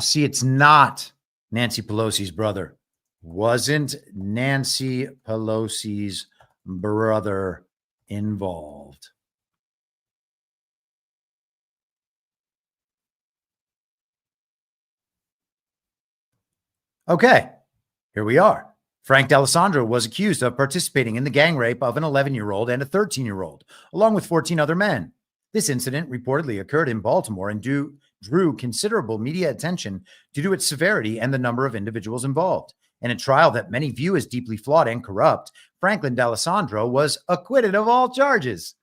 See, it's not Nancy Pelosi's brother. Wasn't Nancy Pelosi's brother involved? Okay, here we are. Frank D'Alessandro was accused of participating in the gang rape of an 11-year-old and a 13-year-old, along with 14 other men. This incident reportedly occurred in Baltimore and drew considerable media attention due to its severity and the number of individuals involved. In a trial that many view as deeply flawed and corrupt, Franklin D'Alessandro was acquitted of all charges.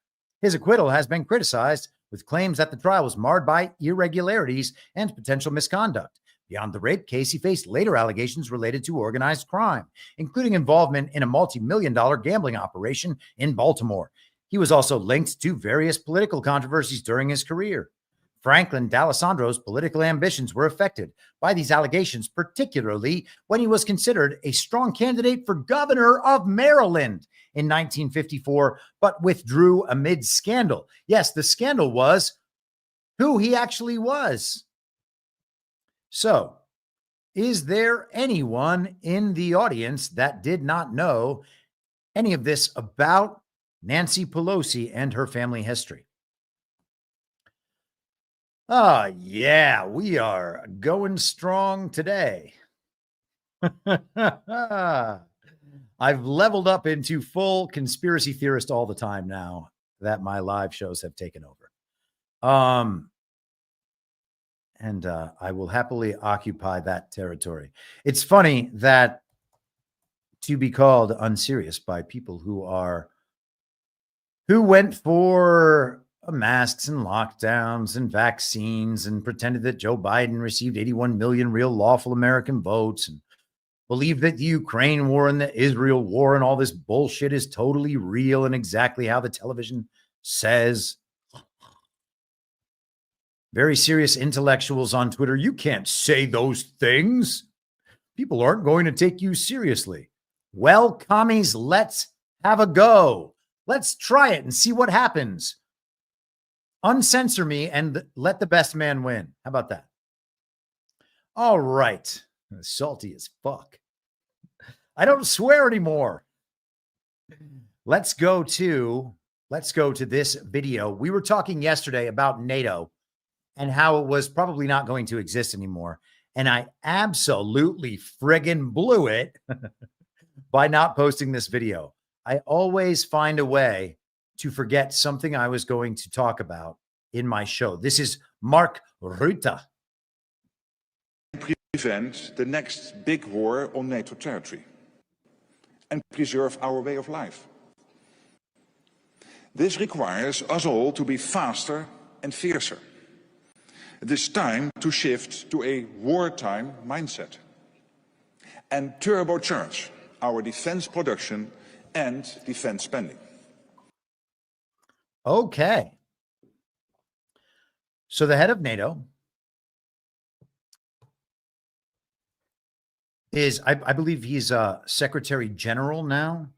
His acquittal has been criticized, with claims that the trial was marred by irregularities and potential misconduct. Beyond the rape case, he faced later allegations related to organized crime, including involvement in a multi-million-dollar gambling operation in Baltimore. He was also linked to various political controversies during his career. Franklin D'Alessandro's political ambitions were affected by these allegations, particularly when he was considered a strong candidate for governor of Maryland in 1954, but withdrew amid scandal. Yes, the scandal was who he actually was. So, is there anyone in the audience that did not know any of this about Nancy Pelosi and her family history? Yeah, we are going strong today. I've leveled up into full conspiracy theorist all the time now that my live shows have taken over. And I will happily occupy that territory. It's funny that to be called unserious by people who went for masks and lockdowns and vaccines and pretended that Joe Biden received 81 million real lawful American votes and believed that the Ukraine war and the Israel war and all this bullshit is totally real and exactly how the television says. Very serious intellectuals on Twitter. You can't say those things. People aren't going to take you seriously. Well, commies, let's have a go. Let's try it and see what happens. Uncensor me and let the best man win. How about that? All right. Salty as fuck. I don't swear anymore. Let's go to this video. We were talking yesterday about NATO and how it was probably not going to exist anymore. And I absolutely friggin' blew it by not posting this video. I always find a way to forget something I was going to talk about in my show. This is Mark Rutte. Prevent the next big war on NATO territory and preserve our way of life. This requires us all to be faster and fiercer. It is time to shift to a wartime mindset and turbocharge our defense production and defense spending. Okay. So the head of NATO is, I believe he's Secretary General now.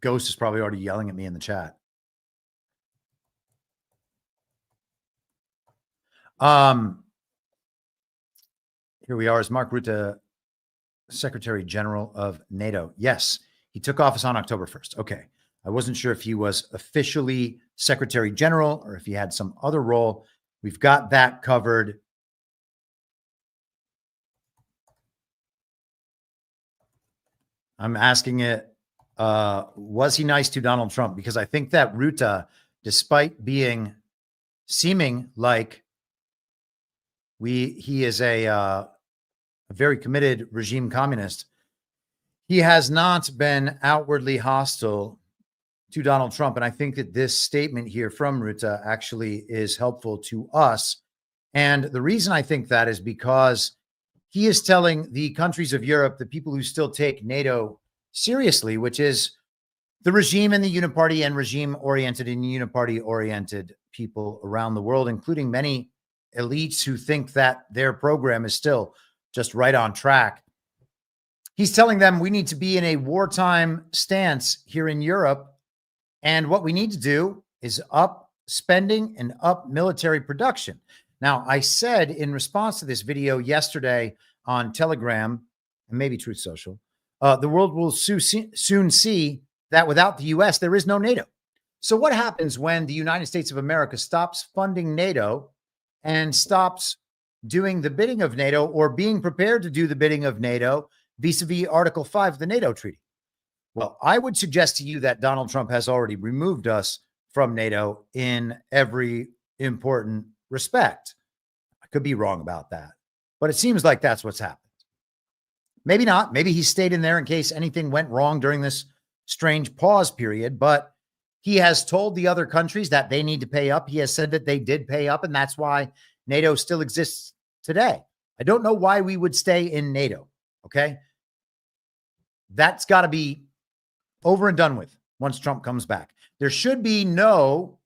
Ghost is probably already yelling at me in the chat. Here we are. Is Mark Rutte Secretary General of NATO? Yes, he took office on October 1st. Okay. I wasn't sure if he was officially Secretary General or if he had some other role. We've got that covered. I'm asking it, was he nice to Donald Trump? Because I think that Rutte, despite seeming like he is a very committed regime communist, he has not been outwardly hostile to Donald Trump. And I think that this statement here from Rutte actually is helpful to us. And the reason I think that is because he is telling the countries of Europe, the people who still take NATO seriously, which is the regime and the uniparty and regime-oriented and uniparty-oriented people around the world, including many elites who think that their program is still just right on track. He's telling them we need to be in a wartime stance here in Europe. And what we need to do is up spending and up military production. Now, I said in response to this video yesterday on Telegram and maybe Truth Social, the world will soon see that without the U.S., there is no NATO. So what happens when the United States of America stops funding NATO and stops doing the bidding of NATO or being prepared to do the bidding of NATO vis-a-vis Article 5 of the NATO treaty? Well, I would suggest to you that Donald Trump has already removed us from NATO in every important respect. I could be wrong about that, but it seems like that's what's happened. Maybe not. Maybe he stayed in there in case anything went wrong during this strange pause period, but he has told the other countries that they need to pay up. He has said that they did pay up, and that's why NATO still exists today. I don't know why we would stay in NATO, okay? That's got to be over and done with once Trump comes back. There should be no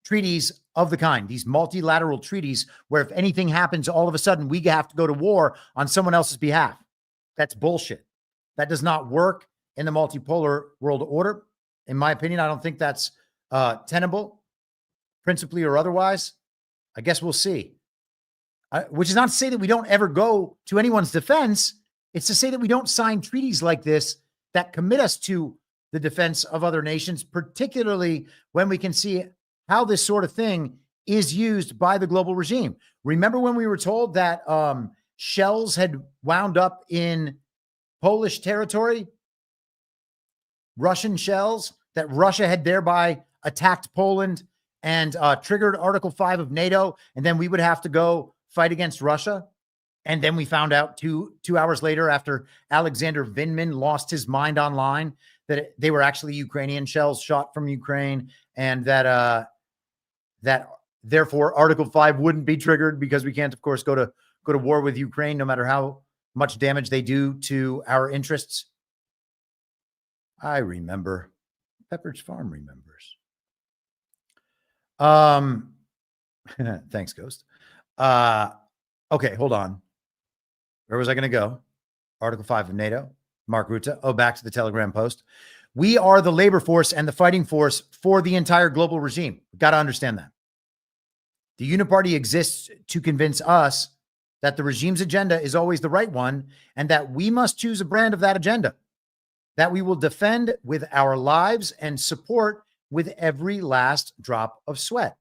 treaties of the kind, these multilateral treaties where if anything happens, all of a sudden we have to go to war on someone else's behalf. That's bullshit. That does not work in the multipolar world order. In my opinion, I don't think that's tenable, principally or otherwise. I guess we'll see. Which is not to say that we don't ever go to anyone's defense. It's to say that we don't sign treaties like this that commit us to the defense of other nations, particularly when we can see how this sort of thing is used by the global regime. Remember when we were told that shells had wound up in Polish territory, Russian shells, that Russia had thereby attacked Poland and triggered Article 5 of NATO, and then we would have to go fight against Russia? And then we found out two hours later, after Alexander Vindman lost his mind online, that they were actually Ukrainian shells shot from Ukraine, and that therefore Article 5 wouldn't be triggered because we can't, of course, go to war with Ukraine, no matter how much damage they do to our interests. I remember. Pepperidge Farm remembers. Thanks, Ghost. Okay, hold on. Where was I going to go? Article 5 of NATO. Mark Rutte. Oh, back to the Telegram post. We are the labor force and the fighting force for the entire global regime. We've got to understand that. The Uniparty exists to convince us that the regime's agenda is always the right one and that we must choose a brand of that agenda that we will defend with our lives and support with every last drop of sweat.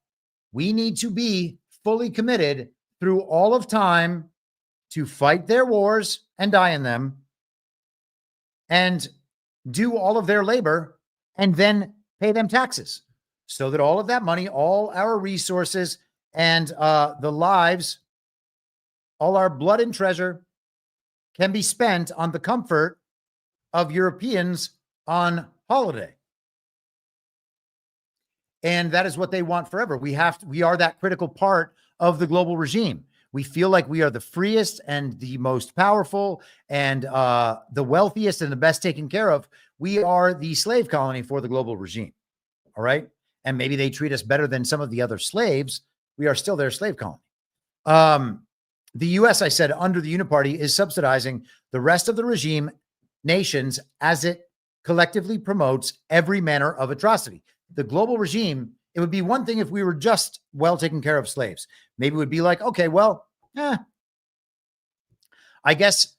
We need to be fully committed through all of time to fight their wars and die in them and do all of their labor and then pay them taxes so that all of that money, all our resources and the lives, all our blood and treasure can be spent on the comfort of Europeans on holiday. And that is what they want forever. We are that critical part of the global regime. We feel like we are the freest and the most powerful and the wealthiest and the best taken care of. We are the slave colony for the global regime. All right. And maybe they treat us better than some of the other slaves. We are still their slave colony. The U.S., I said, under the Uniparty is subsidizing the rest of the regime nations as it collectively promotes every manner of atrocity. The global regime, it would be one thing if we were just well taken care of slaves. Maybe it would be like, okay, well, I guess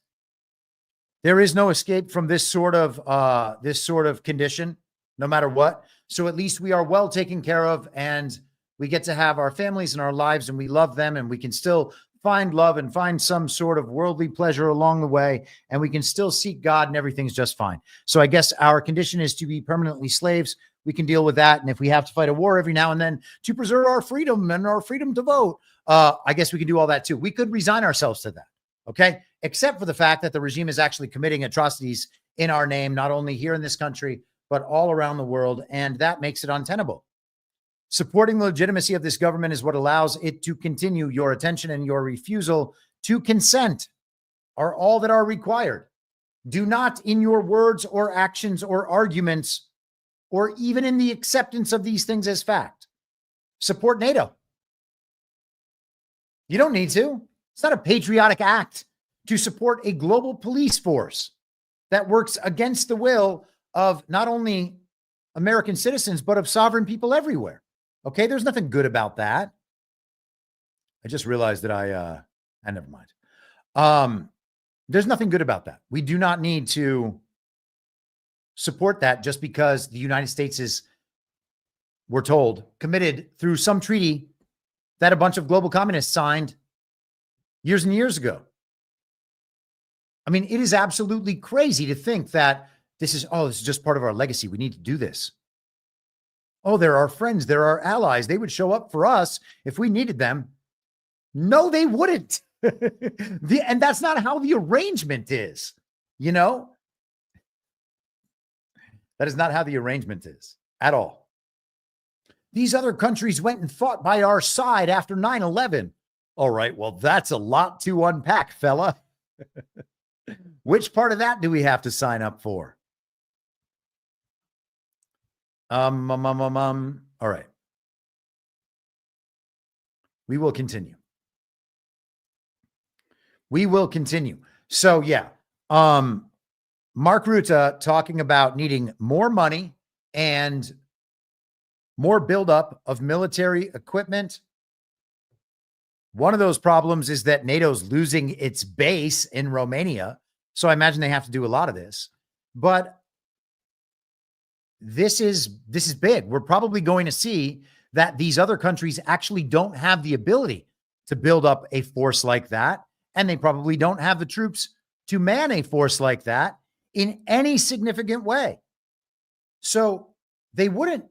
there is no escape from this sort of condition, no matter what. So at least we are well taken care of, and we get to have our families and our lives, and we love them, and we can still find love and find some sort of worldly pleasure along the way, and we can still seek God, and everything's just fine. So I guess our condition is to be permanently slaves. We can deal with that. And if we have to fight a war every now and then to preserve our freedom and our freedom to vote, I guess we can do all that too. We could resign ourselves to that. Okay. Except for the fact that the regime is actually committing atrocities in our name, not only here in this country, but all around the world. And that makes it untenable. Supporting the legitimacy of this government is what allows it to continue. Your attention and your refusal to consent are all that are required. Do not, in your words or actions or arguments, or even in the acceptance of these things as fact, support NATO. You don't need to. It's not a patriotic act to support a global police force that works against the will of not only American citizens, but of sovereign people everywhere. Okay, there's nothing good about that. I just realized that never mind. There's nothing good about that. We do not need to support that just because the United States is, we're told, committed through some treaty that a bunch of global communists signed years and years ago. I mean, it is absolutely crazy to think that this is just part of our legacy. We need to do this. Oh, they're our friends. They're our allies. They would show up for us if we needed them. No, they wouldn't. And that's not how the arrangement is, you know? That is not how the arrangement is at all. These other countries went and fought by our side after 9/11. All right, well, that's a lot to unpack, fella. Which part of that do we have to sign up for? All right. We will continue. We will continue. So yeah, Mark Rutte talking about needing more money and more buildup of military equipment. One of those problems is that NATO's losing its base in Romania. So I imagine they have to do a lot of this. But this is big. We're probably going to see that these other countries actually don't have the ability to build up a force like that. And they probably don't have the troops to man a force like that in any significant way. So they wouldn't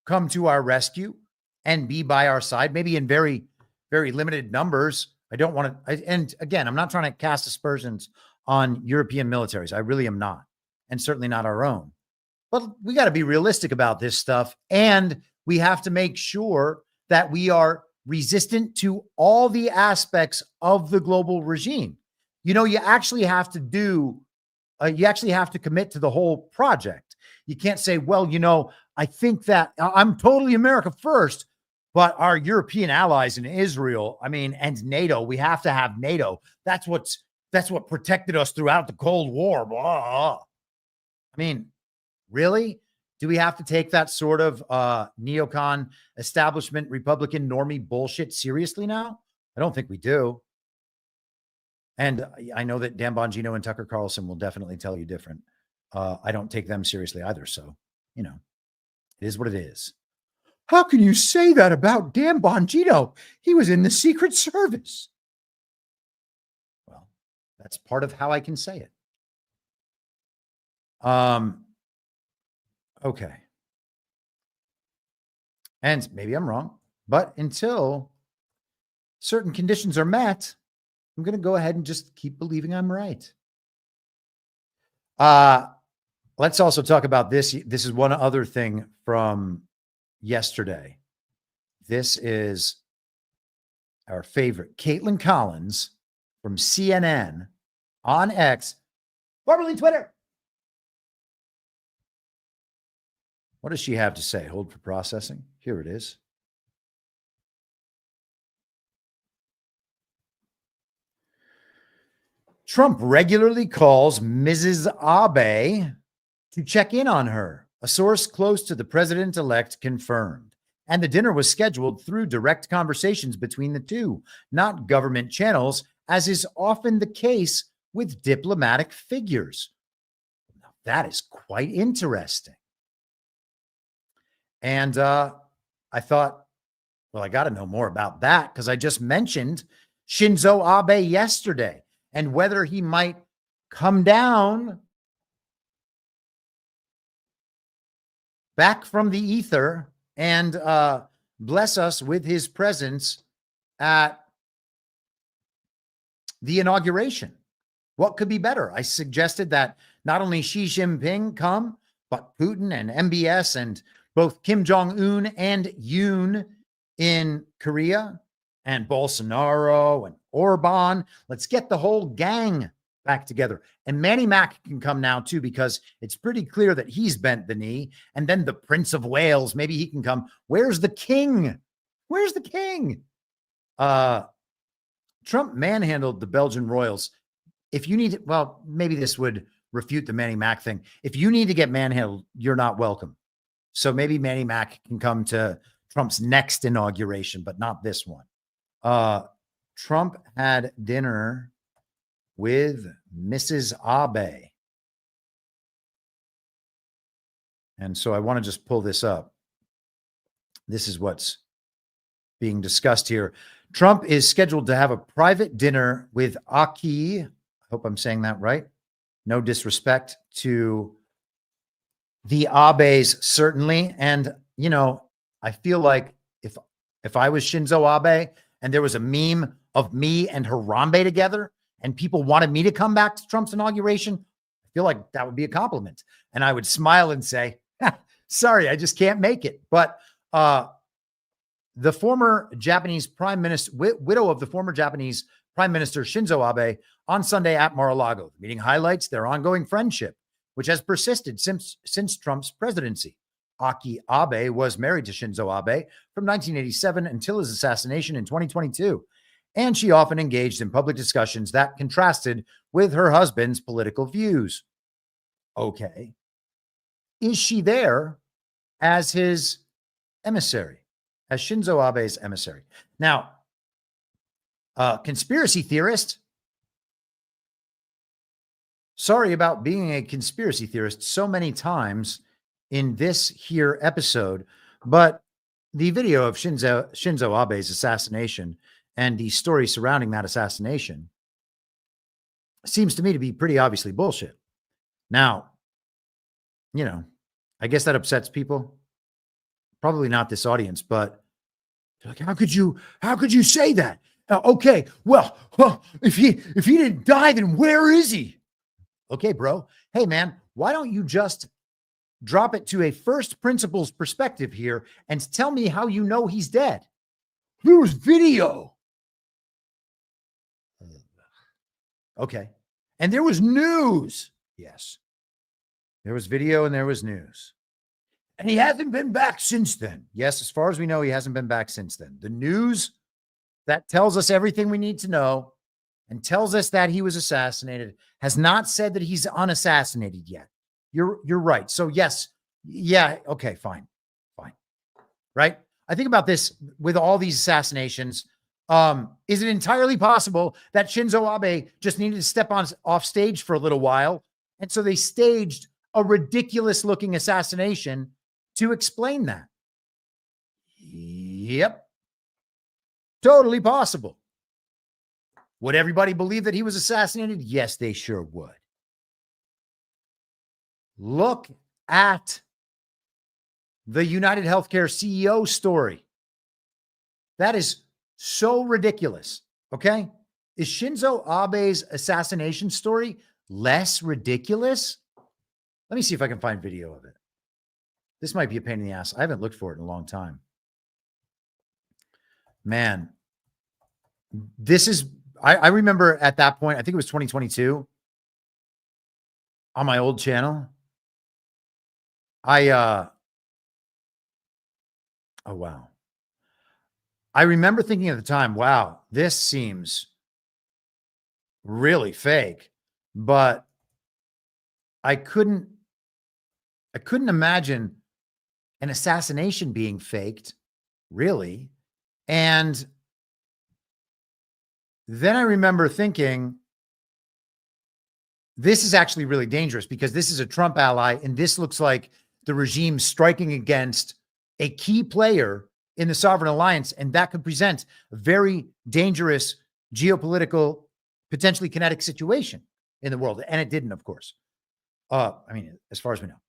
come to our rescue and be by our side, maybe in very, very limited numbers. I don't want to, and again, I'm not trying to cast aspersions on European militaries. I really am not, and certainly not our own. But we got to be realistic about this stuff. And we have to make sure that we are resistant to all the aspects of the global regime. You actually have to commit to the whole project. You can't say, well, I think that I'm totally America first, but our European allies in Israel, and NATO, we have to have NATO. That's what protected us throughout the Cold War. Blah. Really? Do we have to take that sort of neocon establishment Republican normie bullshit seriously now? I don't think we do. And I know that Dan Bongino and Tucker Carlson will definitely tell you different. I don't take them seriously either. So, it is what it is. How can you say that about Dan Bongino? He was in the Secret Service. Well, that's part of how I can say it. Okay. And maybe I'm wrong, but until certain conditions are met, I'm going to go ahead and just keep believing I'm right. Let's also talk about this. This is one other thing from yesterday. This is our favorite, Caitlin Collins from CNN on X, formerly Twitter. What does she have to say? Hold for processing. Here it is. Trump regularly calls Mrs. Abe to check in on her. A source close to the president-elect confirmed. And the dinner was scheduled through direct conversations between the two, not government channels, as is often the case with diplomatic figures. Now, that is quite interesting. And I thought, well, I got to know more about that because I just mentioned Shinzo Abe yesterday and whether he might come down back from the ether and bless us with his presence at the inauguration. What could be better? I suggested that not only Xi Jinping come, but Putin and MBS and both Kim Jong-un and Yoon in Korea and Bolsonaro and Orban. Let's get the whole gang back together. And Manny Mac can come now too, because it's pretty clear that he's bent the knee. And then the Prince of Wales, maybe he can come. Where's the king? Where's the king? Trump manhandled the Belgian royals. If you need to, well, maybe this would refute the Manny Mac thing. If you need to get manhandled, you're not welcome. So maybe Manny Mac can come to Trump's next inauguration, but not this one. Trump had dinner with Mrs. Abe. And so I want to just pull this up. This is what's being discussed here. Trump is scheduled to have a private dinner with Aki. I hope I'm saying that right. No disrespect to the Abes, certainly. And, I feel like if I was Shinzo Abe and there was a meme of me and Harambe together and people wanted me to come back to Trump's inauguration, I feel like that would be a compliment. And I would smile and say, sorry, I just can't make it. But the former Japanese prime minister, widow of the former Japanese prime minister Shinzo Abe, on Sunday at Mar-a-Lago. The meeting highlights their ongoing friendship, which has persisted since Trump's presidency. Aki Abe was married to Shinzo Abe from 1987 until his assassination in 2022, and she often engaged in public discussions that contrasted with her husband's political views. Okay. Is she there as his emissary, as Shinzo Abe's emissary? Now, conspiracy theorist, sorry about being a conspiracy theorist so many times in this here episode, but the video of Shinzo Abe's assassination and the story surrounding that assassination seems to me to be pretty obviously bullshit. Now, I guess that upsets people. Probably not this audience, but they're like, how could you say that? Okay, well, if he didn't die, then where is he? Okay, bro. Hey, man, why don't you just drop it to a first principles perspective here and tell me how you know he's dead? There was video. Okay. And there was news. Yes. There was video and there was news. And he hasn't been back since then. Yes, as far as we know, he hasn't been back since then. The news that tells us everything we need to know and tells us that he was assassinated has not said that he's unassassinated yet. You're right. So yes. Yeah. Okay, fine. Right. I think about this with all these assassinations. Is it entirely possible that Shinzo Abe just needed to step off stage for a little while? And so they staged a ridiculous looking assassination to explain that? Yep. Totally possible. Would everybody believe that he was assassinated? Yes, they sure would. Look at the United Healthcare CEO story. That is so ridiculous. Okay. Is Shinzo Abe's assassination story less ridiculous? Let me see if I can find video of it. This might be a pain in the ass. I haven't looked for it in a long time. Man, this is, I remember at that point, I think it was 2022 on my old channel. Oh, wow. I remember thinking at the time, wow, this seems really fake, but I couldn't imagine an assassination being faked, really. And then I remember thinking, this is actually really dangerous because this is a Trump ally, and this looks like the regime striking against a key player in the sovereign alliance, and that could present a very dangerous geopolitical, potentially kinetic situation in the world. And it didn't, of course. As far as we know.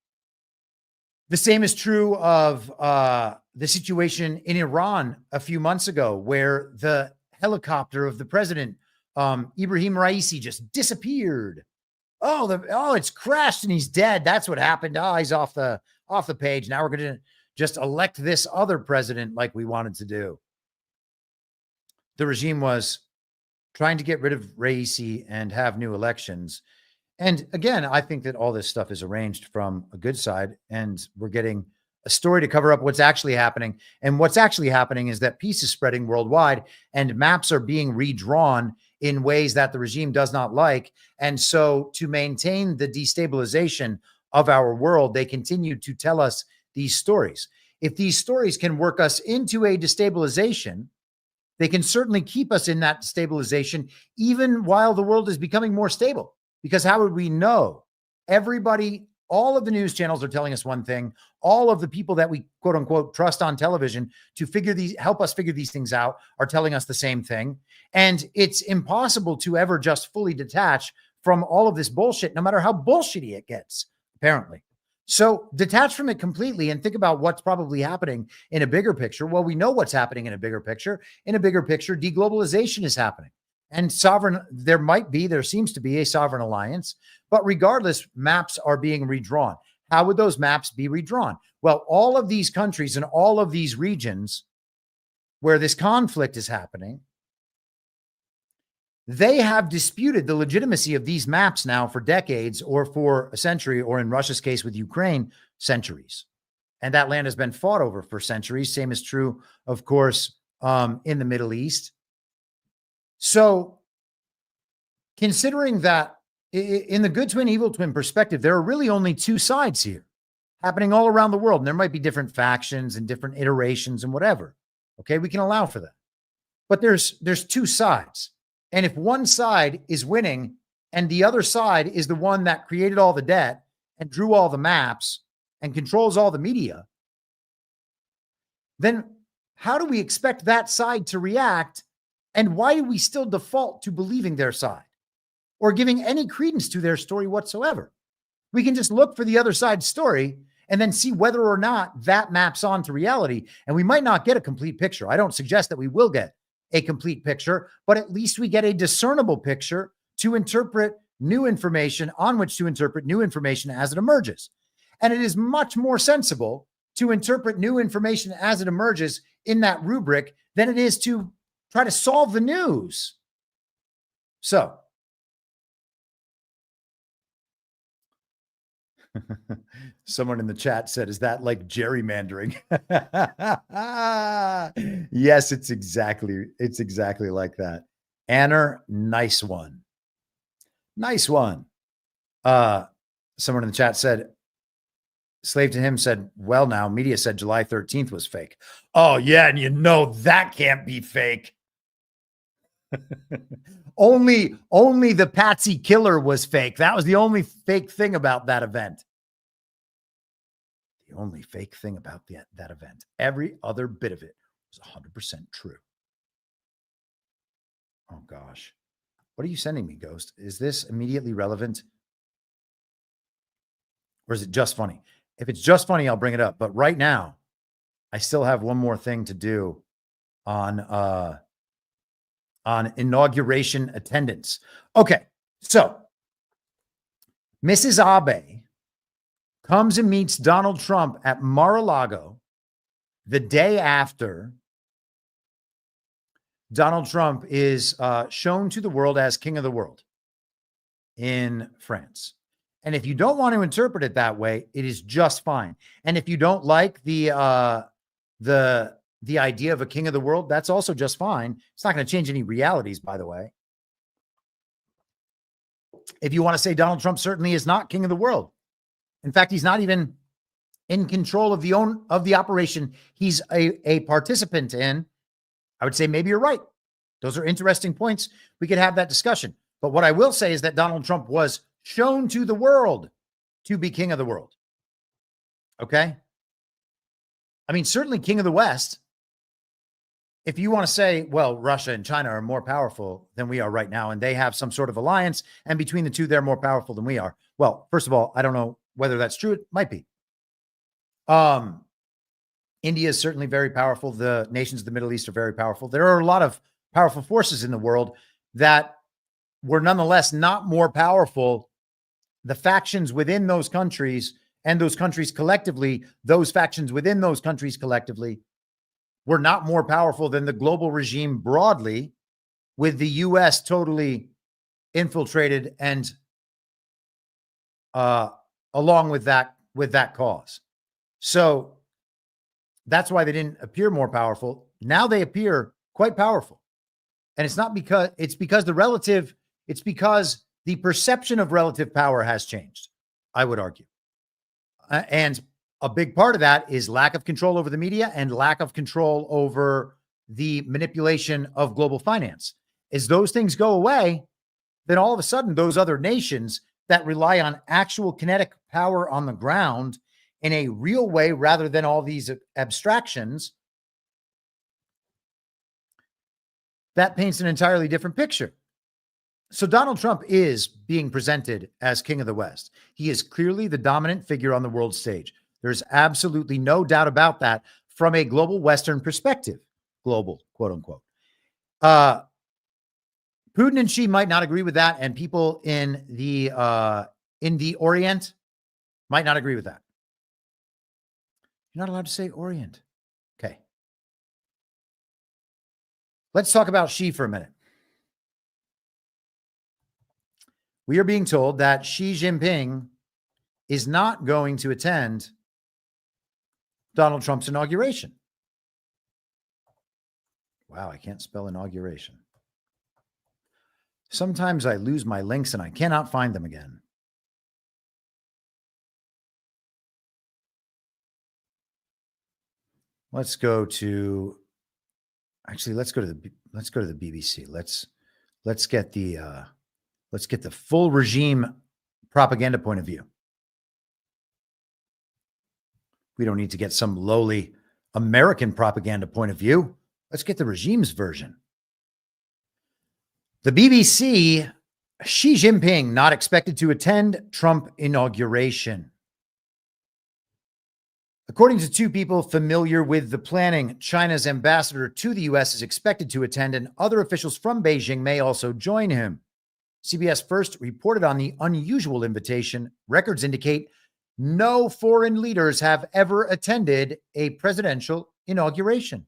The same is true of the situation in Iran a few months ago, where the helicopter of the president, Ibrahim Raisi, just disappeared. It's crashed and he's dead. That's what happened. He's off the page. Now we're going to just elect this other president like we wanted to do. The regime was trying to get rid of Raisi and have new elections. And again, I think that all this stuff is arranged from a good side, and we're getting a story to cover up what's actually happening. And what's actually happening is that peace is spreading worldwide, and maps are being redrawn in ways that the regime does not like. And so to maintain the destabilization of our world, they continue to tell us these stories. If these stories can work us into a destabilization, they can certainly keep us in that destabilization, even while the world is becoming more stable. Because how would we know? Everybody, all of the news channels are telling us one thing. All of the people that we quote unquote trust on television to help us figure these things out are telling us the same thing. And it's impossible to ever just fully detach from all of this bullshit, no matter how bullshitty it gets, apparently. So detach from it completely and think about what's probably happening in a bigger picture. Well, we know what's happening in a bigger picture. In a bigger picture, deglobalization is happening. And there seems to be a sovereign alliance, but regardless, maps are being redrawn. How would those maps be redrawn? Well, all of these countries and all of these regions where this conflict is happening, they have disputed the legitimacy of these maps now for decades, or for a century, or in Russia's case with Ukraine, centuries. And that land has been fought over for centuries. Same is true, of course, in the Middle East. So considering that in the good twin, evil twin perspective, there are really only two sides here happening all around the world. And there might be different factions and different iterations and whatever. Okay, we can allow for that. But there's two sides. And if one side is winning and the other side is the one that created all the debt and drew all the maps and controls all the media, then how do we expect that side to react? And why do we still default to believing their side or giving any credence to their story whatsoever? We can just look for the other side's story and then see whether or not that maps onto reality. And we might not get a complete picture. I don't suggest that we will get a complete picture, but at least we get a discernible picture to interpret new information, on which to interpret new information as it emerges. And it is much more sensible to interpret new information as it emerges in that rubric than it is to try to solve the news. So, someone in the chat said, is that like gerrymandering? Yes, it's exactly like that. Anner, nice one. Nice one. Someone in the chat said, Slave to Him said, well, now media said July 13th was fake. Oh yeah. And you know, that can't be fake. Only the Patsy killer was fake. That was the only fake thing about that event. The only fake thing about that event. Every other bit of it was 100% true. Oh gosh. What are you sending me, Ghost? Is this immediately relevant? Or is it just funny? If it's just funny, I'll bring it up. But right now, I still have one more thing to do on inauguration attendance. Okay, so Mrs. Abe comes and meets Donald Trump at Mar-a-Lago the day after Donald Trump is shown to the world as king of the world in France. And if you don't want to interpret it that way, it is just fine. And if you don't like the idea of a king of the world, that's also just fine. It's not going to change any realities, by the way. If you want to say Donald Trump certainly is not king of the world. In fact, he's not even in control of the operation he's a participant in. I would say maybe you're right. Those are interesting points. We could have that discussion. But what I will say is that Donald Trump was shown to the world to be king of the world. Okay? I mean, certainly king of the West. If you want to say, well, Russia and China are more powerful than we are right now, and they have some sort of alliance, and between the two, they're more powerful than we are. Well, first of all, I don't know whether that's true. It might be. India is certainly very powerful. The nations of the Middle East are very powerful. There are a lot of powerful forces in the world that were nonetheless not more powerful. The factions within those countries and those countries collectively, those factions within those countries collectively were not more powerful than the global regime broadly, with the U.S. totally infiltrated and along with that cause. So that's why they didn't appear more powerful. Now they appear quite powerful. And it's because the perception of relative power has changed, I would argue. And a big part of that is lack of control over the media and lack of control over the manipulation of global finance. As those things go away, then all of a sudden those other nations that rely on actual kinetic power on the ground in a real way rather than all these abstractions, that paints an entirely different picture. So Donald Trump is being presented as king of the West. He is clearly the dominant figure on the world stage. There's absolutely no doubt about that from a global Western perspective, global, quote unquote. Putin and Xi might not agree with that, and people in the Orient might not agree with that. You're not allowed to say Orient. Okay. Let's talk about Xi for a minute. We are being told that Xi Jinping is not going to attend Donald Trump's inauguration. Wow, I can't spell inauguration. Sometimes I lose my links and I cannot find them again. Let's go to the BBC. Let's get the full regime propaganda point of view. We don't need to get some lowly American propaganda point of view. Let's get the regime's version. The BBC, Xi Jinping not expected to attend Trump inauguration. According to two people familiar with the planning, China's ambassador to the U.S. is expected to attend, and other officials from Beijing may also join him. CBS first reported on the unusual invitation. Records indicate no foreign leaders have ever attended a presidential inauguration.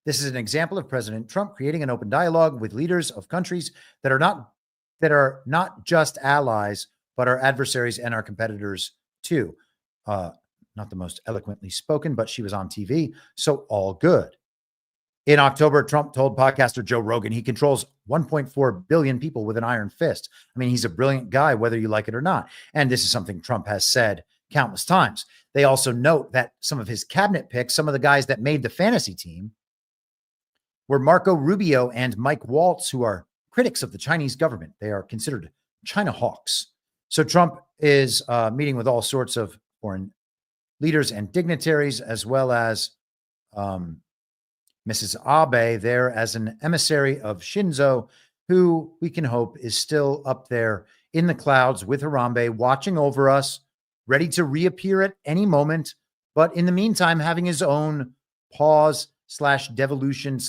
This is an example of President Trump creating an open dialogue with leaders of countries that are not just allies, but our adversaries and our competitors too. Not the most eloquently spoken, but she was on TV, so all good. In October, Trump told podcaster Joe Rogan he controls 1.4 billion people with an iron fist. I mean, he's a brilliant guy, whether you like it or not. And this is something Trump has said countless times. They also note that some of his cabinet picks, some of the guys that made the fantasy team, were Marco Rubio and Mike Waltz, who are critics of the Chinese government. They are considered China hawks. So Trump is meeting with all sorts of foreign leaders and dignitaries, as well as Mrs. Abe there as an emissary of Shinzo, who we can hope is still up there in the clouds with Harambe, watching over us, ready to reappear at any moment, but in the meantime, having his own pause/devolution/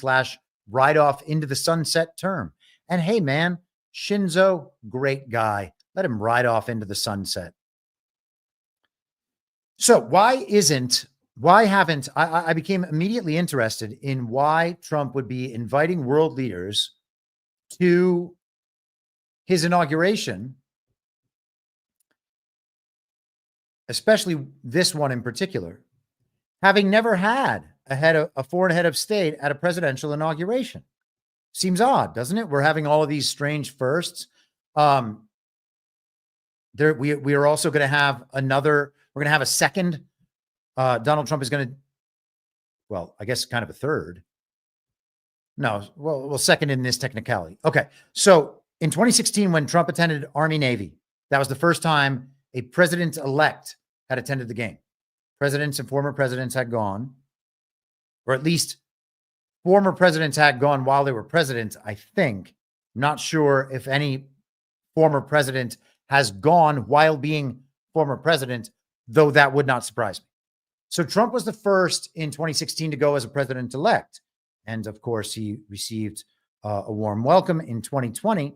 ride off into the sunset term. And hey, man, Shinzo, great guy. Let him ride off into the sunset. So I became immediately interested in why Trump would be inviting world leaders to his inauguration, especially this one in particular, having never had a foreign head of state at a presidential inauguration. Seems odd, doesn't it? We're having all of these strange firsts. We are also going to have we're going to have a second. Donald Trump is going to, well, I guess kind of a third. No, well, second in this technicality. Okay. So in 2016, when Trump attended Army Navy, that was the first time a president-elect had attended the game. Presidents and former presidents had gone, or at least former presidents had gone while they were presidents, I think. I'm not sure if any former president has gone while being former president, though that would not surprise me. So Trump was the first in 2016 to go as a president-elect. And of course, he received a warm welcome in 2020.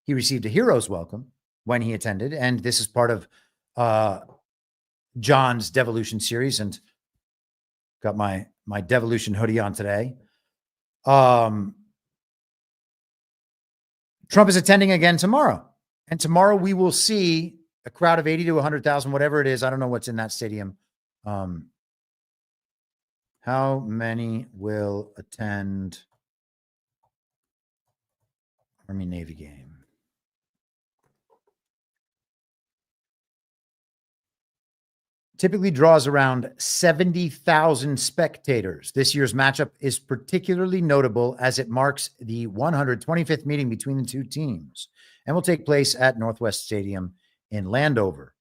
He received a hero's welcome when he attended. And this is part of John's Devolution series. And got my Devolution hoodie on today. Trump is attending again tomorrow. And tomorrow we will see a crowd of 80 to 100,000, whatever it is. I don't know what's in that stadium. How many will attend Army Navy game? Typically draws around 70,000 spectators. This year's matchup is particularly notable as it marks the 125th meeting between the two teams and will take place at Northwest Stadium in Landover.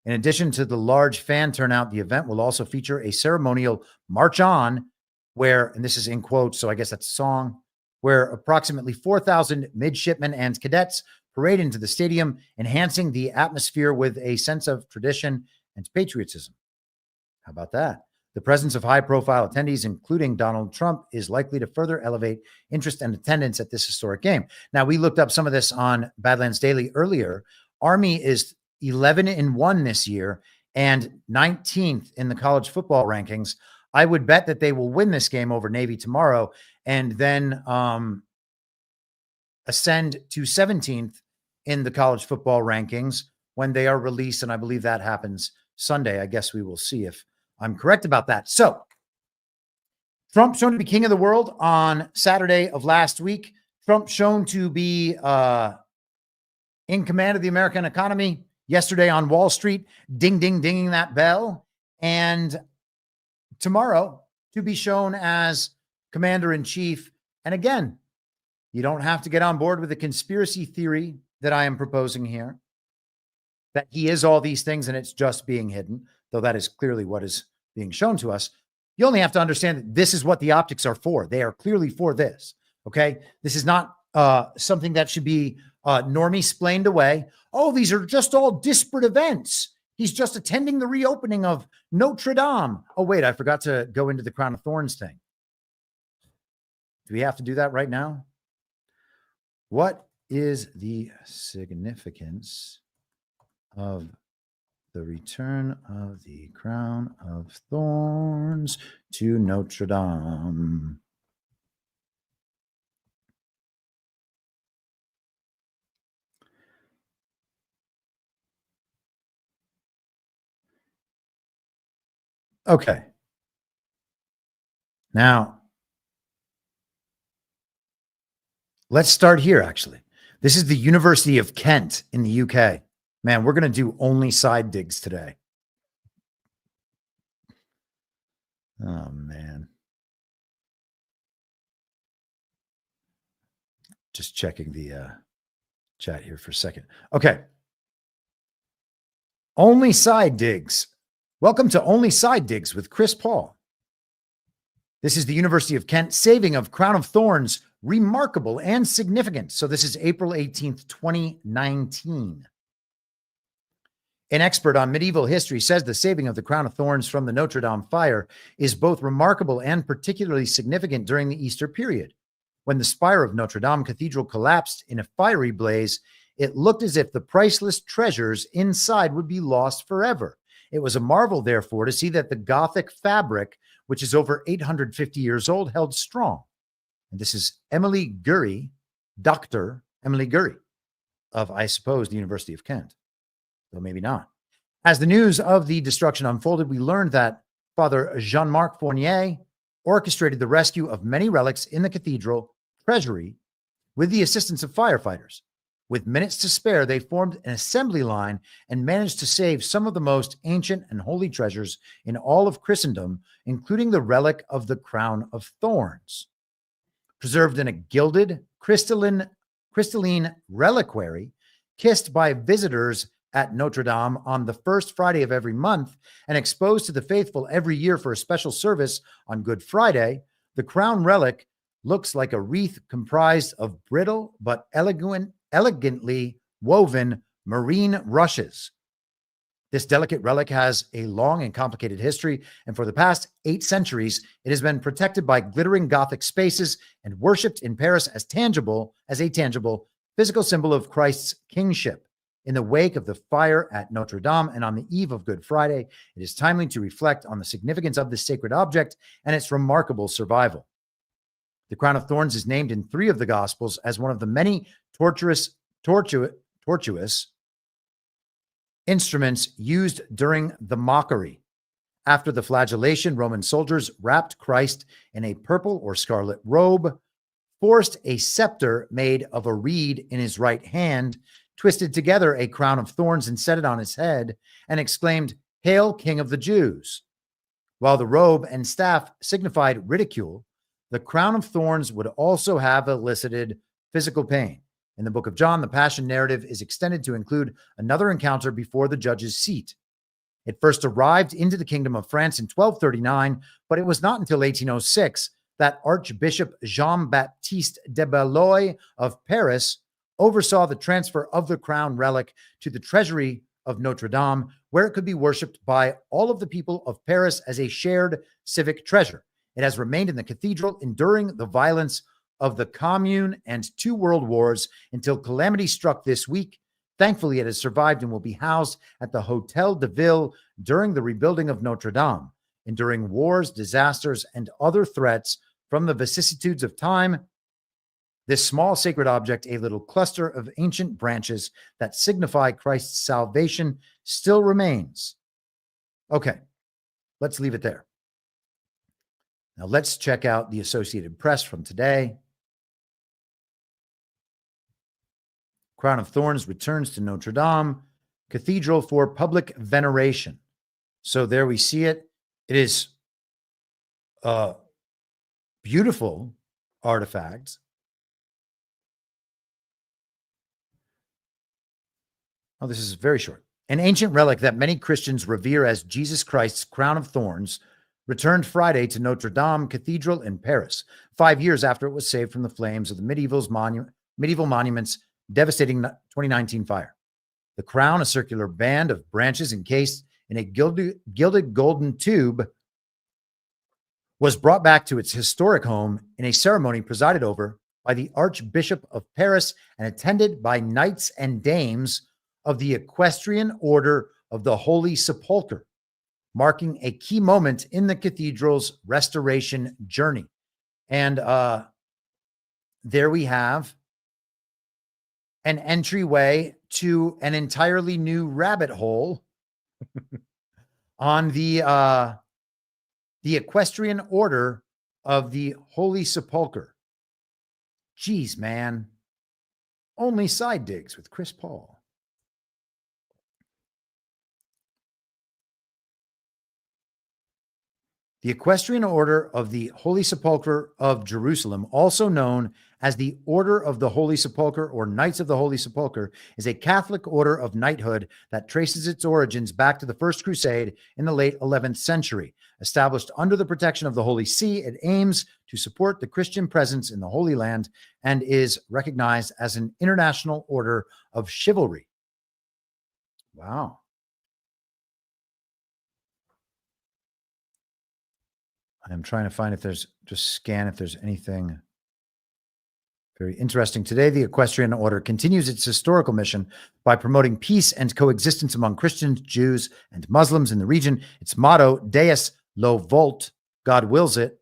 In addition to the large fan turnout, the event will also feature a ceremonial march on where, and this is in quotes, so I guess that's a song, where approximately 4,000 midshipmen and cadets parade into the stadium, enhancing the atmosphere with a sense of tradition and patriotism. How about that? The presence of high-profile attendees, including Donald Trump, is likely to further elevate interest and attendance at this historic game. Now, we looked up some of this on Badlands Daily earlier. Army is 11-1 this year and 19th in the college football rankings. I would bet that they will win this game over Navy tomorrow and then ascend to 17th in the college football rankings when they are released. And I believe that happens Sunday. I guess we will see if I'm correct about that. So Trump shown to be king of the world on Saturday of last week. Trump shown to be in command of the American economy yesterday on Wall Street, dinging that bell. And tomorrow to be shown as commander in chief. And again, you don't have to get on board with the conspiracy theory that I am proposing here, that he is all these things and it's just being hidden, though that is clearly what is being shown to us. You only have to understand that this is what the optics are for. They are clearly for this. Okay. This is not something that should be normie splained away. Oh, these are just all disparate events. He's just attending the reopening of Notre Dame. Oh, wait, I forgot to go into the crown of thorns thing. Do we have to do that right now? What is the significance of the return of the crown of thorns to Notre Dame? Okay. Now, let's start here, actually. This is the University of Kent in the UK. Man, we're going to do only side digs today. Oh, man. Just checking the chat here for a second. Okay. Only side digs. Welcome to Only Side Digs with Chris Paul. This is the University of Kent saving of Crown of Thorns, remarkable and significant. So this is April 18th, 2019. An expert on medieval history says the saving of the Crown of Thorns from the Notre Dame fire is both remarkable and particularly significant during the Easter period. When the spire of Notre Dame Cathedral collapsed in a fiery blaze, it looked as if the priceless treasures inside would be lost forever. It was a marvel, therefore, to see that the Gothic fabric, which is over 850 years old, held strong. And this is Emily Gurry, Dr. Emily Gurry of, I suppose, the University of Kent, though maybe not. As the news of the destruction unfolded, we learned that Father Jean-Marc Fournier orchestrated the rescue of many relics in the cathedral treasury with the assistance of firefighters. With minutes to spare, they formed an assembly line and managed to save some of the most ancient and holy treasures in all of Christendom, including the relic of the Crown of Thorns. Preserved in a gilded, crystalline reliquary, kissed by visitors at Notre Dame on the first Friday of every month and exposed to the faithful every year for a special service on Good Friday, the crown relic looks like a wreath comprised of brittle but elegantly woven marine rushes. This delicate relic has a long and complicated history, and for the past 8 centuries, it has been protected by glittering Gothic spaces and worshipped in Paris as a tangible physical symbol of Christ's kingship. In the wake of the fire at Notre Dame and on the eve of Good Friday, it is timely to reflect on the significance of this sacred object and its remarkable survival. The crown of thorns is named in 3 of the Gospels as one of the many tortuous instruments used during the mockery. After the flagellation, Roman soldiers wrapped Christ in a purple or scarlet robe, forced a scepter made of a reed in his right hand, twisted together a crown of thorns and set it on his head, and exclaimed, "Hail, King of the Jews." While the robe and staff signified ridicule, the crown of thorns would also have elicited physical pain. In the book of John, the Passion narrative is extended to include another encounter before the judge's seat. It first arrived into the Kingdom of France in 1239, but it was not until 1806 that Archbishop Jean-Baptiste de Belloy of Paris oversaw the transfer of the crown relic to the treasury of Notre Dame, where it could be worshipped by all of the people of Paris as a shared civic treasure. It has remained in the cathedral, enduring the violence of the Commune and 2 world wars until calamity struck this week. Thankfully, it has survived and will be housed at the Hôtel de Ville during the rebuilding of Notre Dame. Enduring wars, disasters, and other threats from the vicissitudes of time, this small sacred object, a little cluster of ancient branches that signify Christ's salvation, still remains. Okay. let's leave it there. Now let's check out the Associated Press from today. Crown of Thorns returns to Notre Dame Cathedral for public veneration. So there we see it. It is a beautiful artifact. Oh, this is very short. An ancient relic that many Christians revere as Jesus Christ's crown of thorns returned Friday to Notre Dame Cathedral in Paris, 5 years after it was saved from the flames of the medieval monument's devastating 2019 fire. The crown, a circular band of branches encased in a gilded golden tube, was brought back to its historic home in a ceremony presided over by the Archbishop of Paris and attended by knights and dames of the Equestrian Order of the Holy Sepulchre, marking a key moment in the cathedral's restoration journey. And there we have an entryway to an entirely new rabbit hole on the Equestrian Order of the Holy Sepulchre. Jeez, man. Only side digs with Chris Paul. The Equestrian Order of the Holy Sepulchre of Jerusalem, also known as the Order of the Holy Sepulchre or Knights of the Holy Sepulchre, is a Catholic order of knighthood that traces its origins back to the First Crusade in the late 11th century. Established under the protection of the Holy See, it aims to support the Christian presence in the Holy Land and is recognized as an international order of chivalry. Wow. I'm trying to find if there's, just scan if there's anything very interesting. Today, the Equestrian Order continues its historical mission by promoting peace and coexistence among Christians, Jews, and Muslims in the region. Its motto, Deus lo vult, God wills it,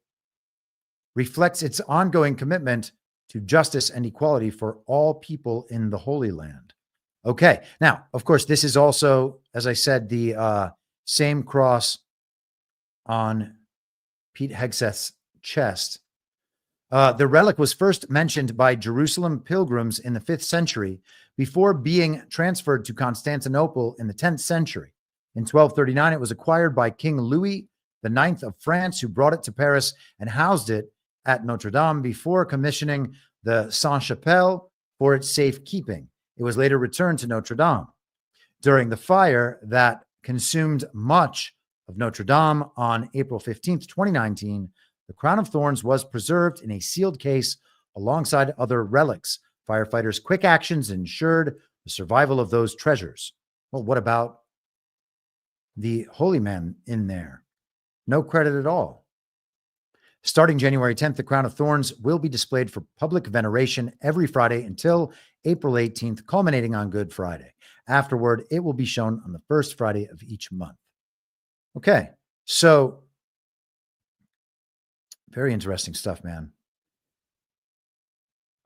reflects its ongoing commitment to justice and equality for all people in the Holy Land. Okay. Now, of course, this is also, as I said, the same cross on Pete Hegseth's chest. The relic was first mentioned by Jerusalem pilgrims in the 5th century before being transferred to Constantinople in the 10th century. In 1239, it was acquired by King Louis IX of France, who brought it to Paris and housed it at Notre Dame before commissioning the Sainte-Chapelle for its safekeeping. It was later returned to Notre Dame. During the fire that consumed much of Notre Dame on April 15th, 2019, the crown of thorns was preserved in a sealed case alongside other relics. Firefighters' quick actions ensured the survival of those treasures. Well, what about the holy man in there? No credit at all. Starting January 10th, the crown of thorns will be displayed for public veneration every Friday until April 18th, culminating on Good Friday. Afterward, it will be shown on the first Friday of each month. Okay, so very interesting stuff, man.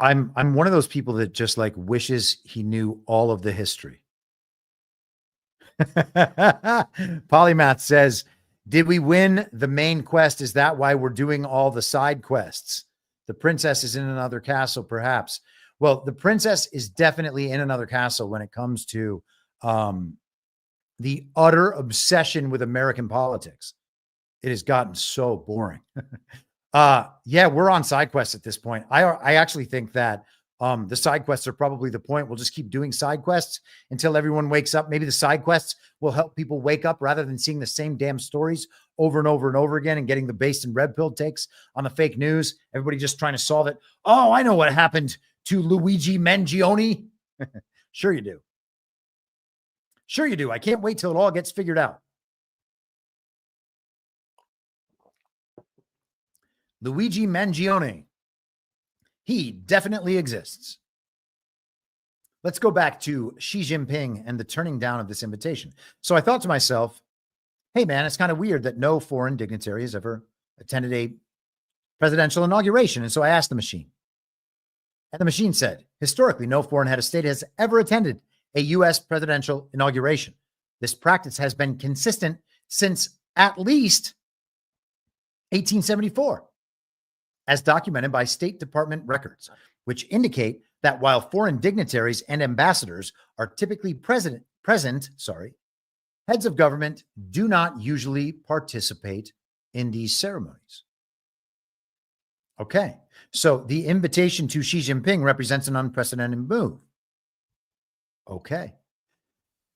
I'm one of those people that just like wishes he knew all of the history. Polymath says, did we win the main quest? Is that why we're doing all the side quests? The princess is in another castle, perhaps. Well, the princess is definitely in another castle when it comes to the utter obsession with American politics. It has gotten so boring. Yeah, we're on side quests at this point. I actually think that the side quests are probably the point. We'll just keep doing side quests until everyone wakes up. Maybe the side quests will help people wake up rather than seeing the same damn stories over and over and over again and getting the based and red pill takes on the fake news. Everybody just trying to solve it. Oh, I know what happened to Luigi Mangione. Sure you do. Sure you do. I can't wait till it all gets figured out. Luigi Mangione. He definitely exists. Let's go back to Xi Jinping and the turning down of this invitation. So I thought to myself, hey, man, it's kind of weird that no foreign dignitary has ever attended a presidential inauguration. And so I asked the machine. And the machine said, historically, no foreign head of state has ever attended a U.S. presidential inauguration. This practice has been consistent since at least 1874, as documented by State Department records, which indicate that while foreign dignitaries and ambassadors are typically present, heads of government do not usually participate in these ceremonies. Okay, so the invitation to Xi Jinping represents an unprecedented move. Okay.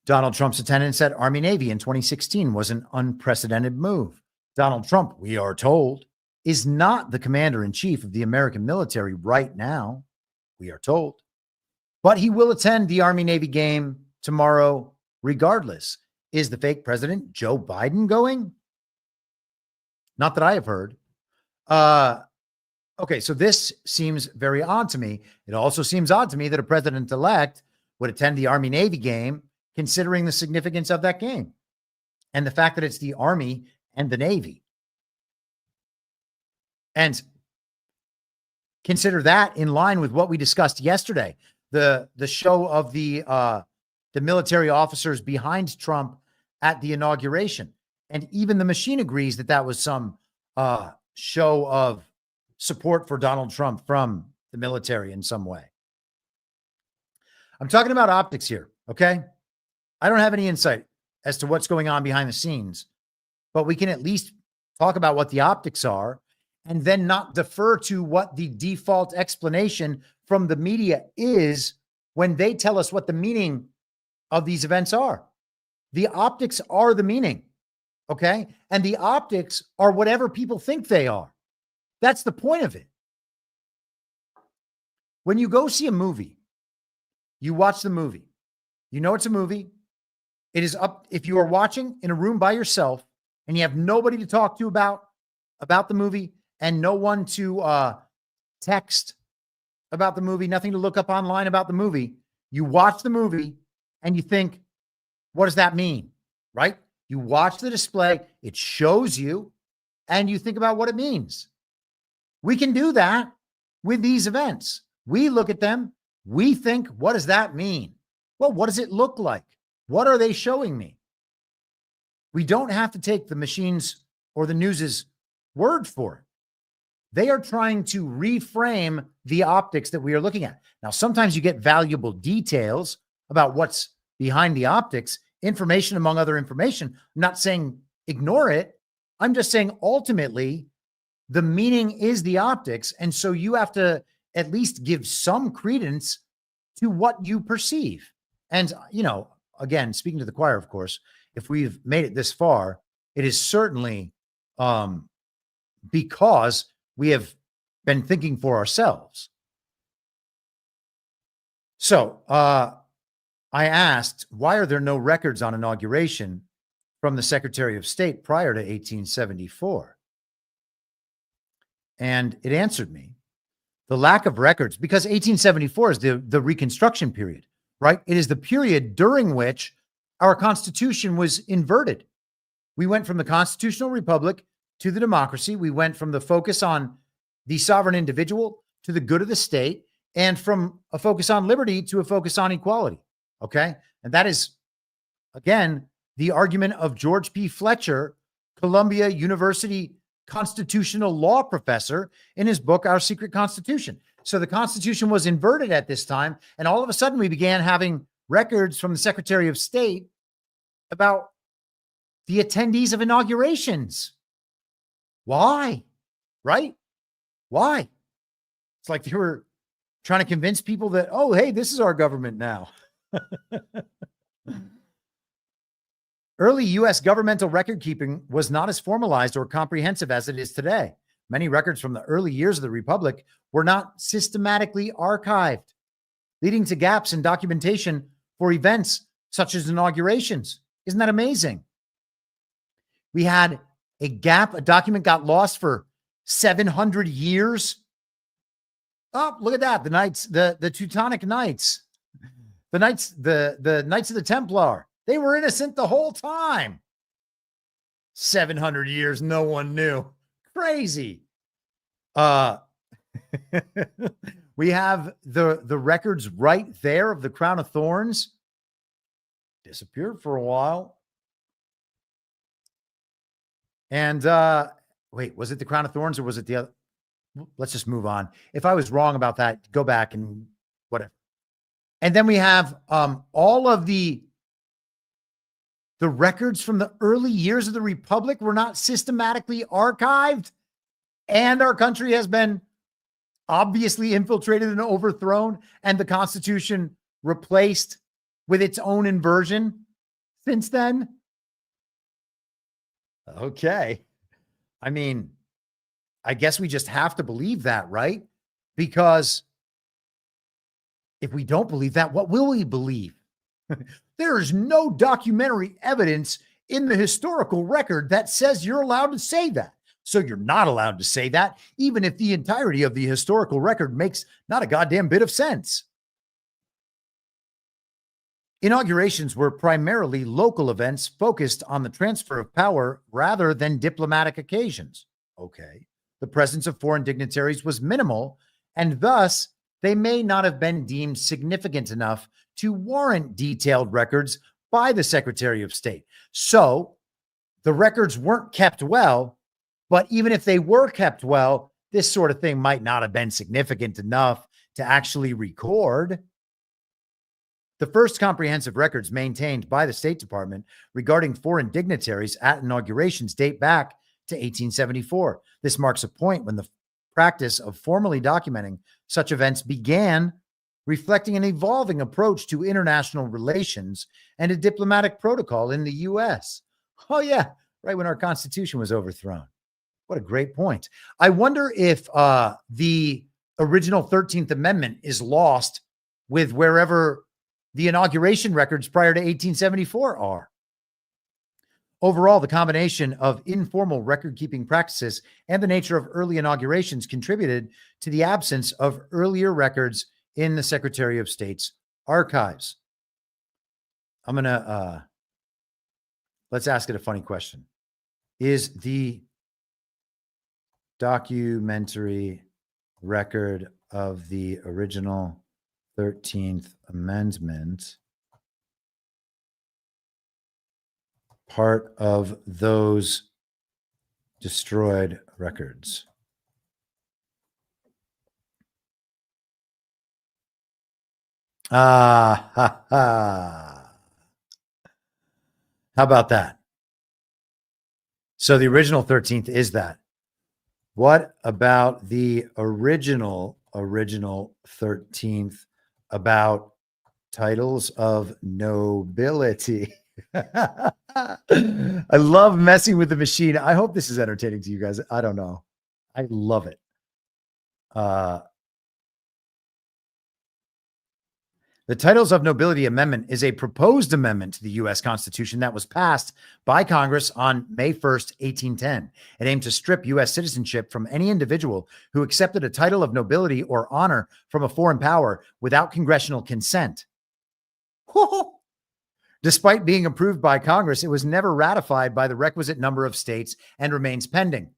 Donald Trump's attendance at Army Navy in 2016 was an unprecedented move. Donald Trump, we are told, is not the commander-in-chief of the American military right now, we are told. But he will attend the Army-Navy game tomorrow regardless. Is the fake president Joe Biden going? Not that I have heard. Okay, so this seems very odd to me. It also seems odd to me that a president-elect would attend the Army-Navy game, considering the significance of that game and the fact that it's the Army and the Navy. And consider that in line with what we discussed yesterday, the show of the military officers behind Trump at the inauguration. And even the machine agrees that that was some show of support for Donald Trump from the military in some way. I'm talking about optics here, okay? I don't have any insight as to what's going on behind the scenes, but we can at least talk about what the optics are and then not defer to what the default explanation from the media is when they tell us what the meaning of these events are. The optics are the meaning, okay? And the optics are whatever people think they are. That's the point of it. When you go see a movie, you watch the movie. You know it's a movie. It is up, if you are watching in a room by yourself and you have nobody to talk to about the movie and no one to text about the movie, nothing to look up online about the movie, you watch the movie and you think, what does that mean? Right? You watch the display, it shows you, and you think about what it means. We can do that with these events. We look at them, we think, what does that mean? Well, what does it look like? What are they showing me? We don't have to take the machines or the news's word for it. They are trying to reframe the optics that we are looking at. Now, sometimes you get valuable details about what's behind the optics, information among other information. I'm not saying ignore it. I'm just saying ultimately the meaning is the optics. And so you have to at least give some credence to what you perceive. And, you know, again, speaking to the choir, of course, if we've made it this far, it is certainly because we have been thinking for ourselves. So I asked, why are there no records on inauguration from the Secretary of State prior to 1874? And it answered me, the lack of records, because 1874 is the Reconstruction period, right? It is the period during which our Constitution was inverted. We went from the constitutional republic to the democracy. We went from the focus on the sovereign individual to the good of the state, and from a focus on liberty to a focus on equality. Okay. And that is, again, the argument of George P. Fletcher, Columbia University constitutional law professor, in his book, Our Secret Constitution. So the Constitution was inverted at this time. And all of a sudden we began having records from the Secretary of State about the attendees of inaugurations. Why? Right? Why? It's like they were trying to convince people that, oh, hey, this is our government now. Early U.S. governmental record keeping was not as formalized or comprehensive as it is today. Many records from the early years of the Republic were not systematically archived, leading to gaps in documentation for events such as inaugurations. Isn't that amazing? We had a gap, a document got lost for 700 years. Oh, look at that. The Knights, the Teutonic Knights, the Knights, the Knights of the Templar. They were innocent the whole time. 700 years, no one knew. Crazy. We have the records right there of the crown of thorns. Disappeared for a while. And wait, was it the crown of thorns or was it the other? Let's just move on. If I was wrong about that, go back and whatever. And then we have all of the records from the early years of the Republic were not systematically archived. And our country has been obviously infiltrated and overthrown, and the Constitution replaced with its own inversion since then. Okay. I mean, I guess we just have to believe that, right? Because if we don't believe that, what will we believe? There is no documentary evidence in the historical record that says you're allowed to say that. So you're not allowed to say that, even if the entirety of the historical record makes not a goddamn bit of sense. Inaugurations were primarily local events focused on the transfer of power rather than diplomatic occasions. Okay. The presence of foreign dignitaries was minimal, and thus they may not have been deemed significant enough to warrant detailed records by the Secretary of State. So the records weren't kept well, but even if they were kept well, this sort of thing might not have been significant enough to actually record. The first comprehensive records maintained by the State Department regarding foreign dignitaries at inaugurations date back to 1874. This marks a point when the practice of formally documenting such events began, reflecting an evolving approach to international relations and a diplomatic protocol in the U.S. Oh, yeah, right when our Constitution was overthrown. What a great point. I wonder if the original 13th Amendment is lost with wherever the inauguration records prior to 1874 are. Overall, the combination of informal record-keeping practices and the nature of early inaugurations contributed to the absence of earlier records in the Secretary of State's archives. I'm going to, let's ask it a funny question. Is the documentary record of the original 13th Amendment part of those destroyed records? Ha. How about that? So the original 13th is that. What about the original 13th about titles of nobility? I love messing with the machine. I hope this is entertaining to you guys. I don't know. I love it. The Titles of Nobility Amendment is a proposed amendment to the U.S. Constitution that was passed by Congress on May 1st, 1810. It aimed to strip U.S. citizenship from any individual who accepted a title of nobility or honor from a foreign power without congressional consent. Despite being approved by Congress, it was never ratified by the requisite number of states and remains pending.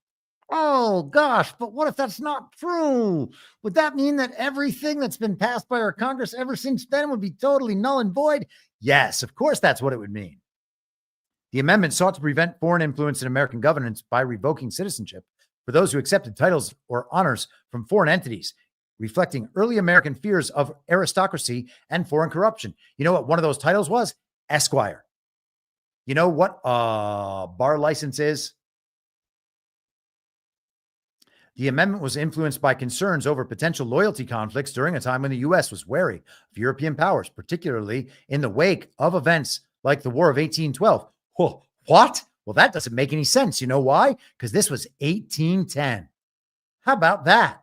Oh, gosh, but what if that's not true? Would that mean that everything that's been passed by our Congress ever since then would be totally null and void? Yes, of course, that's what it would mean. The amendment sought to prevent foreign influence in American governance by revoking citizenship for those who accepted titles or honors from foreign entities, reflecting early American fears of aristocracy and foreign corruption. You know what one of those titles was? Esquire. You know what a bar license is? The amendment was influenced by concerns over potential loyalty conflicts during a time when the U.S. was wary of European powers, particularly in the wake of events like the War of 1812. Whoa, what? Well, that doesn't make any sense. You know why? Because this was 1810. How about that?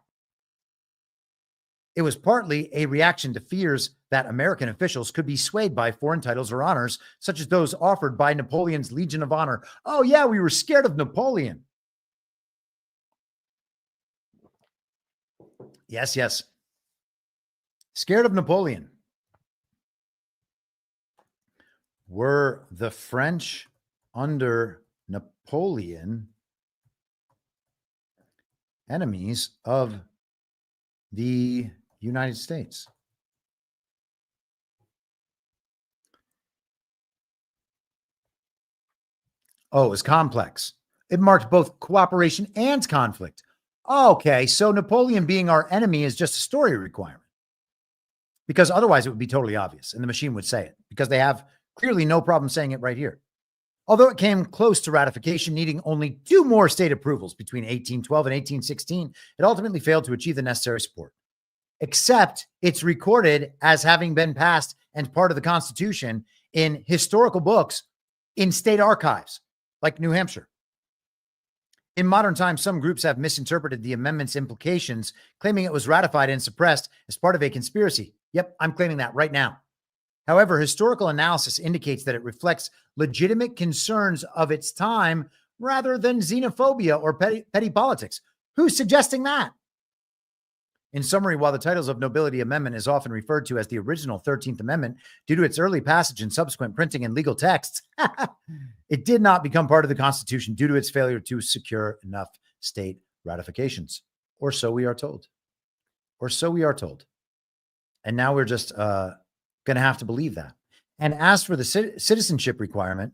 It was partly a reaction to fears that American officials could be swayed by foreign titles or honors, such as those offered by Napoleon's Legion of Honor. Oh, yeah, we were scared of Napoleon. Yes. Scared of Napoleon. Were the French under Napoleon enemies of the United States? Oh, it was complex. It marked both cooperation and conflict. Okay, so Napoleon being our enemy is just a story requirement. Because otherwise it would be totally obvious and the machine would say it because they have clearly no problem saying it right here. Although it came close to ratification, needing only 2 more state approvals between 1812 and 1816, it ultimately failed to achieve the necessary support. Except it's recorded as having been passed and part of the Constitution in historical books in state archives, like New Hampshire. In modern times, some groups have misinterpreted the amendment's implications, claiming it was ratified and suppressed as part of a conspiracy. Yep, I'm claiming that right now. However, historical analysis indicates that it reflects legitimate concerns of its time rather than xenophobia or petty politics. Who's suggesting that? In summary, while the Titles of Nobility Amendment is often referred to as the original 13th Amendment due to its early passage and subsequent printing in legal texts, it did not become part of the Constitution due to its failure to secure enough state ratifications. Or so we are told. Or so we are told. And now we're just going to have to believe that. And as for the citizenship requirement,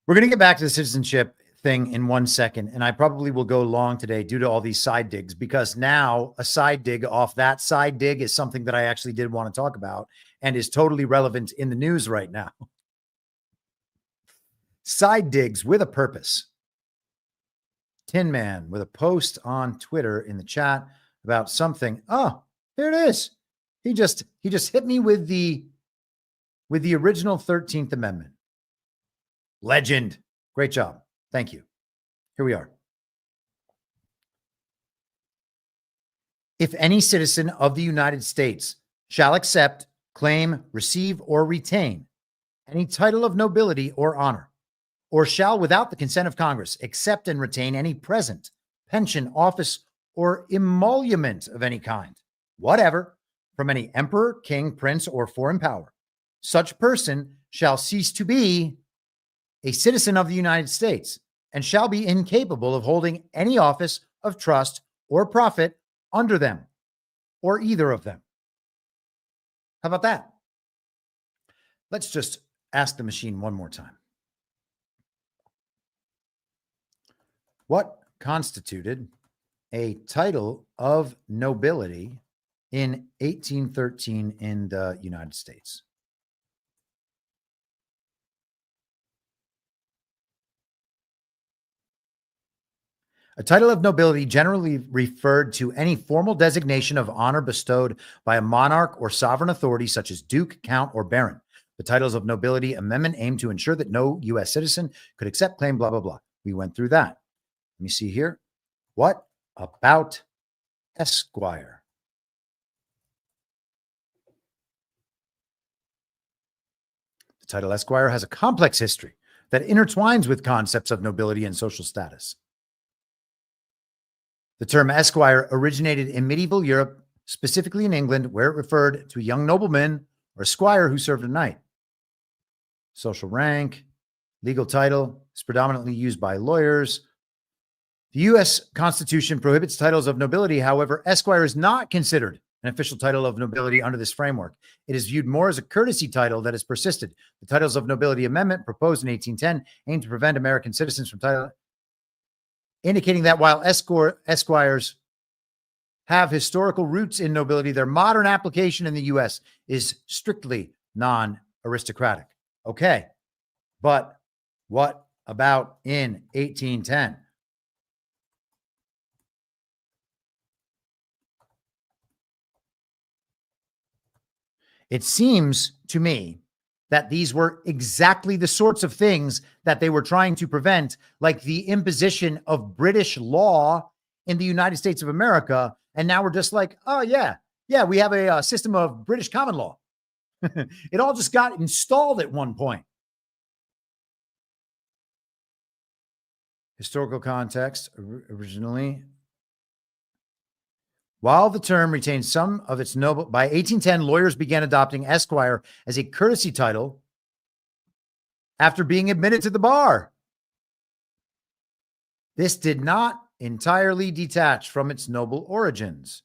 we're going to get back to the citizenship thing in 1 second. And I probably will go long today due to all these side digs, because now a side dig off that side dig is something that I actually did want to talk about and is totally relevant in the news right now. Side digs with a purpose. Tin Man with a post on Twitter in the chat about something. Oh, there it is. He just hit me with the original 13th Amendment. Legend. Great job. Thank you. Here we are. If any citizen of the United States shall accept, claim, receive, or retain any title of nobility or honor, or shall, without the consent of Congress, accept and retain any present, pension, office, or emolument of any kind, whatever, from any emperor, king, prince, or foreign power, such person shall cease to be a citizen of the United States and shall be incapable of holding any office of trust or profit under them or either of them. How about that? Let's just ask the machine one more time. What constituted a title of nobility in 1813 in the United States? A title of nobility generally referred to any formal designation of honor bestowed by a monarch or sovereign authority such as duke, count, or baron. The Titles of Nobility Amendment aimed to ensure that no U.S. citizen could accept, claim, blah, blah, blah. We went through that. Let me see here. What about Esquire? The title Esquire has a complex history that intertwines with concepts of nobility and social status. The term Esquire originated in medieval Europe, specifically in England, where it referred to a young nobleman or squire who served a knight. Social rank, legal title is predominantly used by lawyers. The U.S. Constitution prohibits titles of nobility. However, Esquire is not considered an official title of nobility under this framework. It is viewed more as a courtesy title that has persisted. The Titles of Nobility Amendment, proposed in 1810, aimed to prevent American citizens from title, indicating that while esquires have historical roots in nobility, their modern application in the U.S. is strictly non-aristocratic. Okay, but what about in 1810? It seems to me that these were exactly the sorts of things that they were trying to prevent, like the imposition of British law in the United States of America. And now we're just like, oh, yeah, we have a system of British common law. It all just got installed at one point. Historical context originally. While the term retained some of its noble, by 1810, lawyers began adopting Esquire as a courtesy title after being admitted to the bar. This did not entirely detach from its noble origins.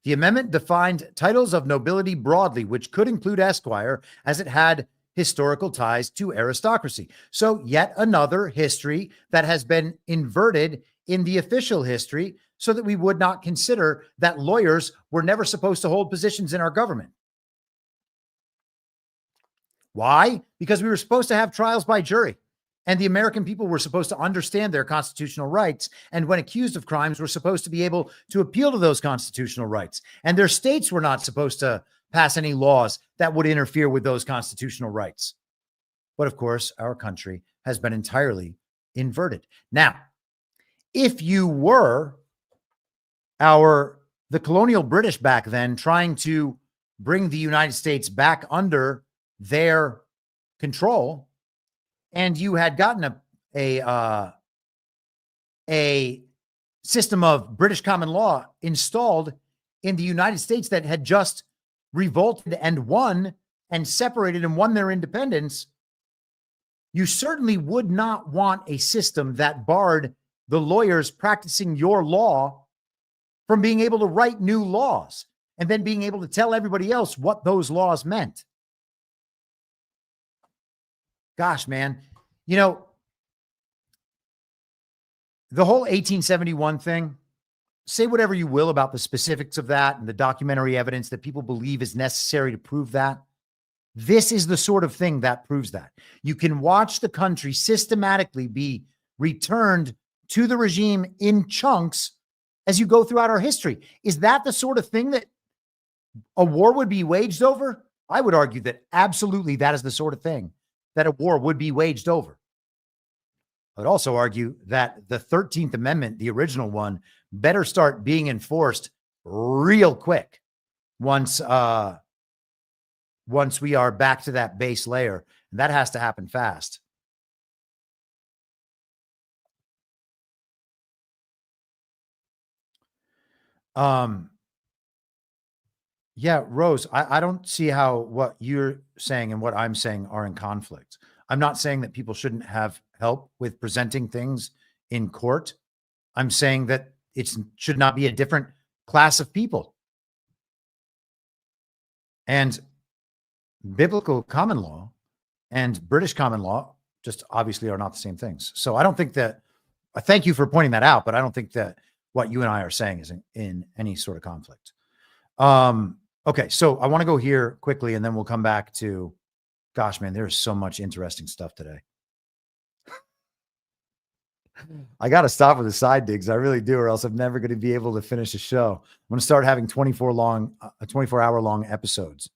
The amendment defined titles of nobility broadly, which could include esquire, as it had historical ties to aristocracy. So yet another history that has been inverted in the official history so that we would not consider that lawyers were never supposed to hold positions in our government. Why? Because we were supposed to have trials by jury. And the American people were supposed to understand their constitutional rights. And when accused of crimes, were supposed to be able to appeal to those constitutional rights. And their states were not supposed to pass any laws that would interfere with those constitutional rights. But of course, our country has been entirely inverted. Now, if you were the colonial British back then trying to bring the United States back under their control, and you had gotten a system of British common law installed in the United States that had just revolted and won and separated and won their independence, you certainly would not want a system that barred the lawyers practicing your law from being able to write new laws and then being able to tell everybody else what those laws meant. Gosh, man, you know, the whole 1871 thing, say whatever you will about the specifics of that and the documentary evidence that people believe is necessary to prove that. This is the sort of thing that proves that. You can watch the country systematically be returned to the regime in chunks as you go throughout our history. Is that the sort of thing that a war would be waged over? I would argue that absolutely that is the sort of thing that a war would be waged over. I would also argue that the 13th Amendment, the original one, better start being enforced real quick once we are back to that base layer. And that has to happen fast. Yeah, Rose, I don't see how what you're saying and what I'm saying are in conflict. I'm not saying that people shouldn't have help with presenting things in court. I'm saying that it should not be a different class of people. And biblical common law and British common law just obviously are not the same things. So I don't think that, thank you for pointing that out, but I don't think that what you and I are saying is in any sort of conflict. Okay, so I want to go here quickly and then we'll come back to, gosh, man, there's so much interesting stuff today. I got to stop with the side digs. I really do, or else I'm never going to be able to finish a show. I'm going to start having 24-hour long episodes.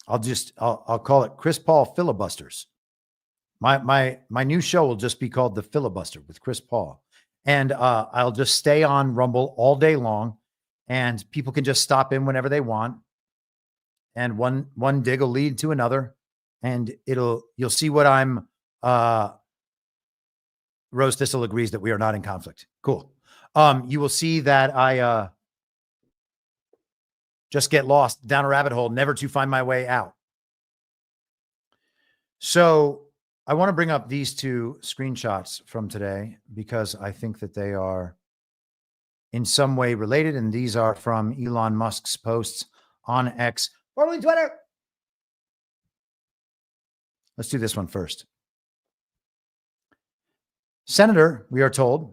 I'll call it Chris Paul filibusters. My new show will just be called The Filibuster with Chris Paul. And I'll just stay on Rumble all day long, and people can just stop in whenever they want. And one dig will lead to another, and you'll see what I'm. Rose Thistle agrees that we are not in conflict. Cool. You will see that I just get lost down a rabbit hole, never to find my way out. So I want to bring up these two screenshots from today because I think that they are in some way related. And these are from Elon Musk's posts on X, formerly Twitter. Let's do this one first. Senator, we are told,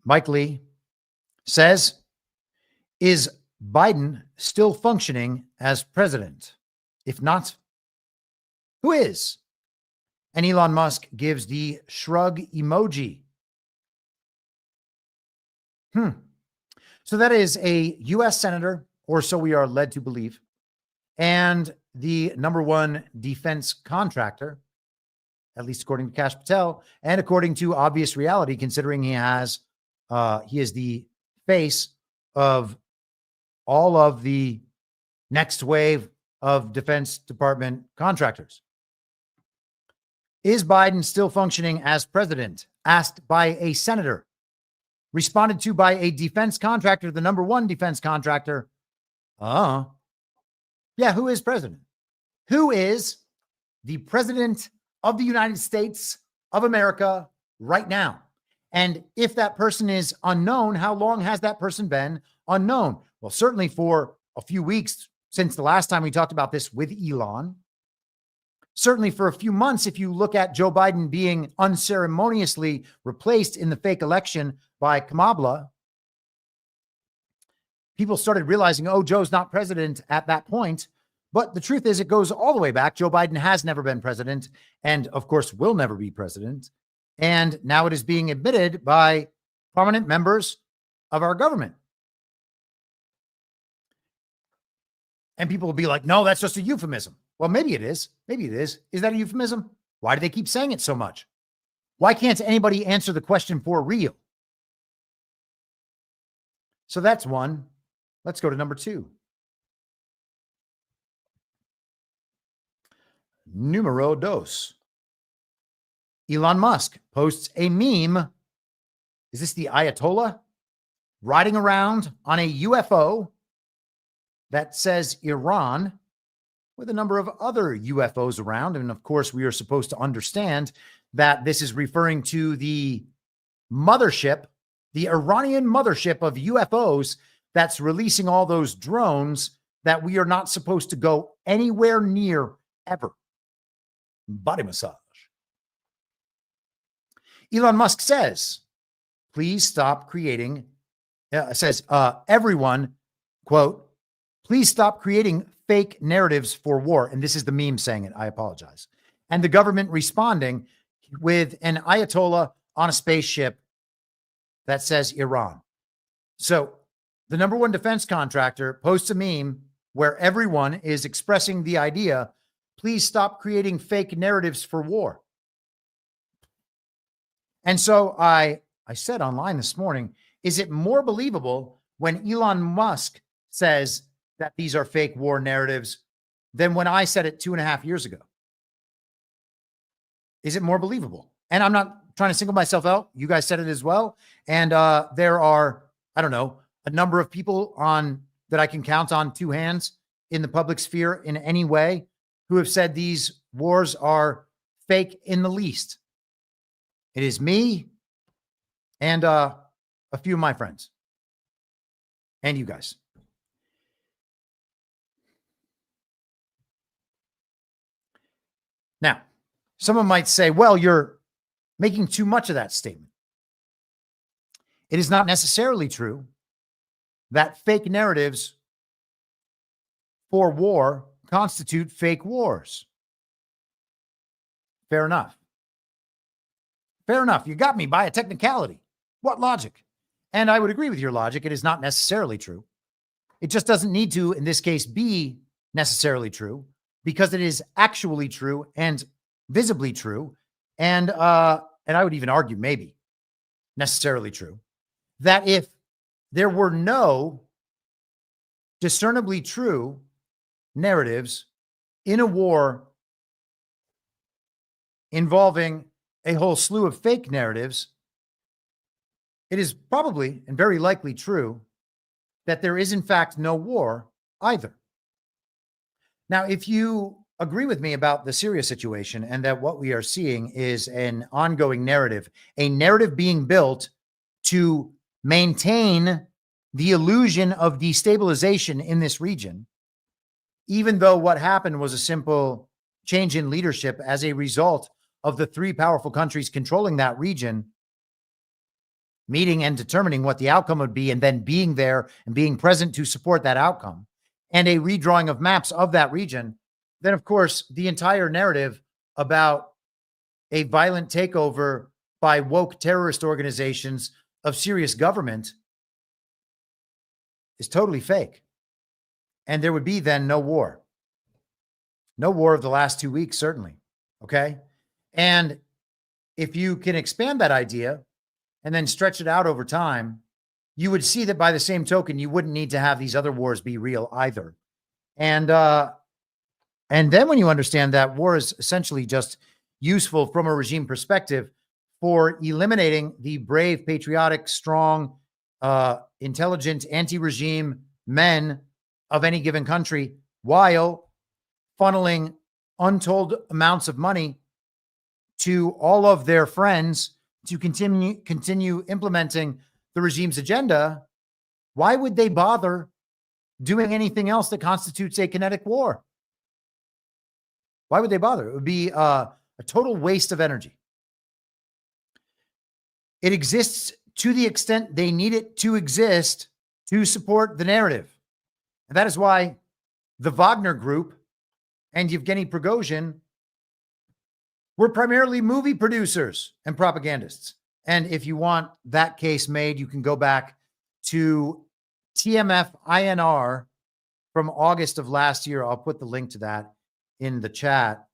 Mike Lee says, is Biden still functioning as president? If not, who is? And Elon Musk gives the shrug emoji. So that is a U.S. senator, or so we are led to believe, and the #1 defense contractor, at least according to Kash Patel, and according to obvious reality, considering he is the face of all of the next wave of Defense Department contractors. Is Biden still functioning as president? Asked by a senator. Responded to by a defense contractor, the #1 defense contractor. Yeah, who is president? Who is the president of the United States of America right now? And if that person is unknown, how long has that person been unknown? Well, certainly for a few weeks since the last time we talked about this with Elon. Certainly for a few months, if you look at Joe Biden being unceremoniously replaced in the fake election by Kamala, people started realizing, oh, Joe's not president at that point. But the truth is, it goes all the way back. Joe Biden has never been president and, of course, will never be president. And now it is being admitted by prominent members of our government. And people will be like, no, that's just a euphemism. Well, maybe it is. Maybe it is. Is that a euphemism? Why do they keep saying it so much? Why can't anybody answer the question for real? So that's one. Let's go to number 2. Numero dos. Elon Musk posts a meme. Is this the Ayatollah riding around on a UFO that says Iran with a number of other UFOs around? And of course, we are supposed to understand that this is referring to the mothership, the Iranian mothership of UFOs that's releasing all those drones that we are not supposed to go anywhere near ever. Body massage. Elon Musk says, please stop creating, everyone, quote, please stop creating fake narratives for war. And this is the meme saying it. I apologize. And the government responding with an Ayatollah on a spaceship that says Iran. So the number one defense contractor posts a meme where everyone is expressing the idea, please stop creating fake narratives for war. And so I said online this morning, is it more believable when Elon Musk says that these are fake war narratives than when I said it 2.5 years ago? Is it more believable? And I'm not trying to single myself out. You guys said it as well. And there are, I don't know, a number of people on that I can count on 2 hands in the public sphere in any way who have said these wars are fake in the least. It is me and a few of my friends and you guys. Now, someone might say, well, you're making too much of that statement. It is not necessarily true that fake narratives for war constitute fake wars. Fair enough. Fair enough. You got me by a technicality. What logic? And I would agree with your logic. It is not necessarily true. It just doesn't need to, in this case, be necessarily true because it is actually true and visibly true. And I would even argue maybe necessarily true that if there were no discernibly true narratives in a war involving a whole slew of fake narratives, it is probably and very likely true that there is in fact no war either. Now, if you agree with me about the Syria situation and that what we are seeing is an ongoing narrative, a narrative being built to maintain the illusion of destabilization in this region, even though what happened was a simple change in leadership as a result of the 3 powerful countries controlling that region, meeting and determining what the outcome would be, and then being there and being present to support that outcome, and a redrawing of maps of that region, then of course the entire narrative about a violent takeover by woke terrorist organizations of Syria's government is totally fake. And there would be then no war. No war of the last 2 weeks, certainly. Okay? And if you can expand that idea and then stretch it out over time, you would see that by the same token, you wouldn't need to have these other wars be real either. And then when you understand that war is essentially just useful from a regime perspective for eliminating the brave, patriotic, strong, intelligent, anti-regime men of any given country, while funneling untold amounts of money to all of their friends to continue implementing the regime's agenda, why would they bother doing anything else that constitutes a kinetic war? Why would they bother? It would be a total waste of energy. It exists to the extent they need it to exist to support the narrative. And that is why the Wagner Group and Yevgeny Prigozhin were primarily movie producers and propagandists. And if you want that case made, you can go back to TMF INR from August of last year. I'll put the link to that in the chat.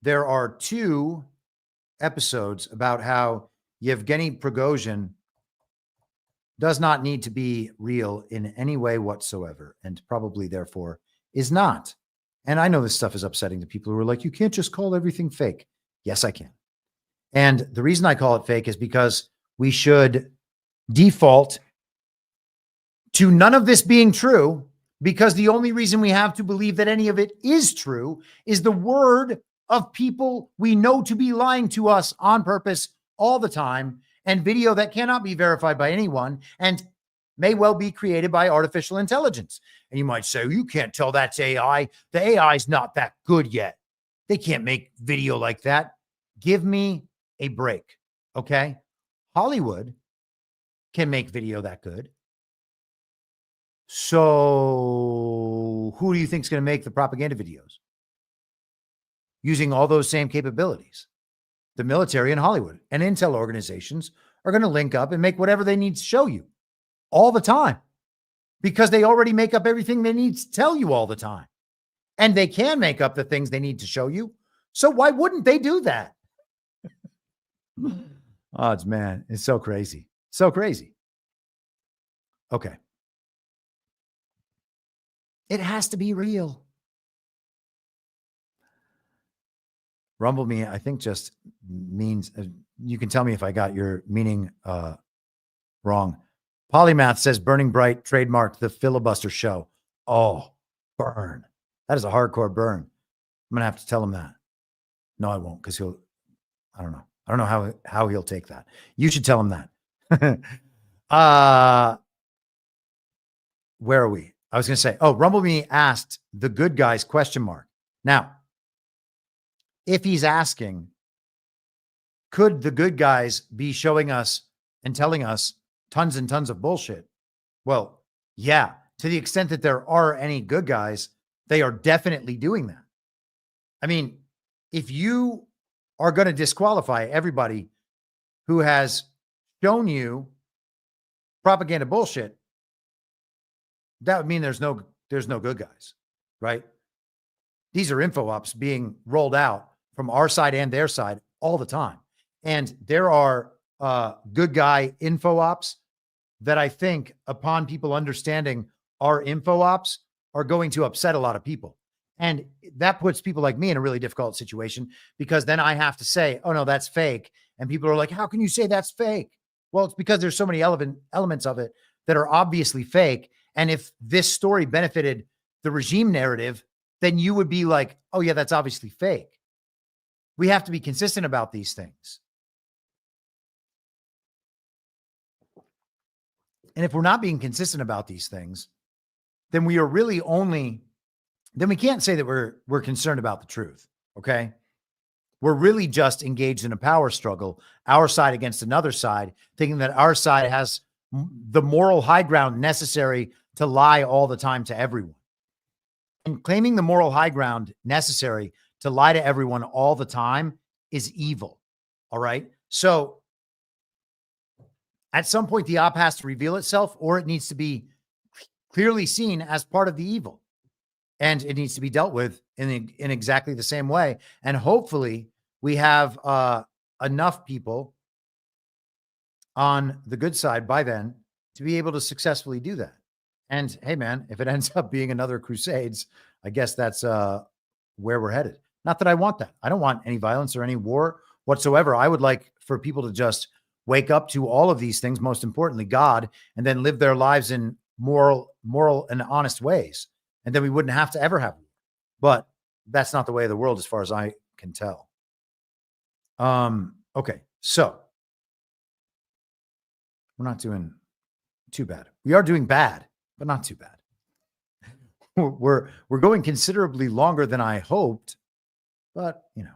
There are 2 episodes about how Yevgeny Prigozhin does not need to be real in any way whatsoever, and probably therefore is not. And I know this stuff is upsetting to people who are like, you can't just call everything fake. Yes, I can. And the reason I call it fake is because we should default to none of this being true, because the only reason we have to believe that any of it is true is the word of people we know to be lying to us on purpose all the time, and video that cannot be verified by anyone and may well be created by artificial intelligence. And you might say, you can't tell that's AI. The AI is not that good yet. They can't make video like that. Give me a break, okay? Hollywood can make video that good. So who do you think is going to make the propaganda videos using all those same capabilities? The military and Hollywood and intel organizations are going to link up and make whatever they need to show you all the time, because they already make up everything they need to tell you all the time. And they can make up the things they need to show you. So why wouldn't they do that? Oh, it's so crazy. So crazy. Okay. It has to be real. Rumble me, I think, just means, you can tell me if I got your meaning wrong. Polymath says Burning Bright trademarked the filibuster show. Oh, burn. That is a hardcore burn. I'm going to have to tell him that. No, I won't, because I don't know. I don't know how he'll take that. You should tell him that. Where are we? I was going to say, Rumble me asked the good guys ? Now, if he's asking, could the good guys be showing us and telling us tons and tons of bullshit? Well, yeah, to the extent that there are any good guys, they are definitely doing that. I mean, if you are going to disqualify everybody who has shown you propaganda bullshit, that would mean there's no good guys, right? These are info ops being rolled out from our side and their side all the time. And there are good guy info ops that I think, upon people understanding our info ops, are going to upset a lot of people. And that puts people like me in a really difficult situation, because then I have to say, oh no, that's fake. And people are like, how can you say that's fake? Well, it's because there's so many elements of it that are obviously fake. And if this story benefited the regime narrative, then you would be like, oh yeah, that's obviously fake. We have to be consistent about these things. And if we're not being consistent about these things, then we are really then we can't say that we're concerned about the truth. Okay. We're really just engaged in a power struggle, our side against another side, thinking that our side has the moral high ground necessary to lie all the time to everyone. And claiming the moral high ground necessary to lie to everyone all the time is evil. All right. So at some point, the op has to reveal itself, or it needs to be clearly seen as part of the evil. And it needs to be dealt with in exactly the same way. And hopefully we have enough people on the good side by then to be able to successfully do that. And hey, man, if it ends up being another Crusades, I guess that's where we're headed. Not that I want that. I don't want any violence or any war whatsoever. I would like for people to just wake up to all of these things, most importantly, God, and then live their lives in moral and honest ways. And then we wouldn't have to ever have war. But that's not the way of the world as far as I can tell. Okay. So We're not doing too bad. We are doing bad, but not too bad. We're going considerably longer than I hoped, but you know,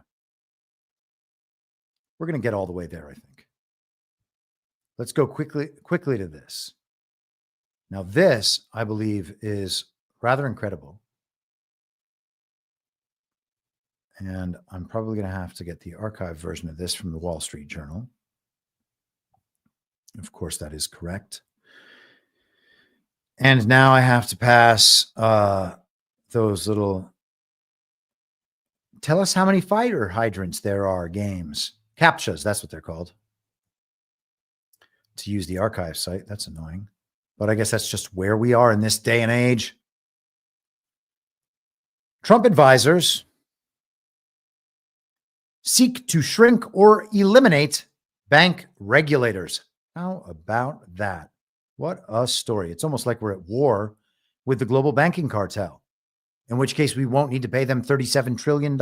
we're going to get all the way there, I think. Let's go quickly to this. Now, this, I believe, is rather incredible. And I'm probably going to have to get the archived version of this from the Wall Street Journal. Of course, that is correct. And now I have to pass those little tell us how many fire hydrants there are games. CAPTCHAs, that's what they're called. To use the archive site, that's annoying. But I guess that's just where we are in this day and age. Trump advisors seek to shrink or eliminate bank regulators. How about that? What a story. It's almost like we're at war with the global banking cartel, in which case we won't need to pay them $37 trillion.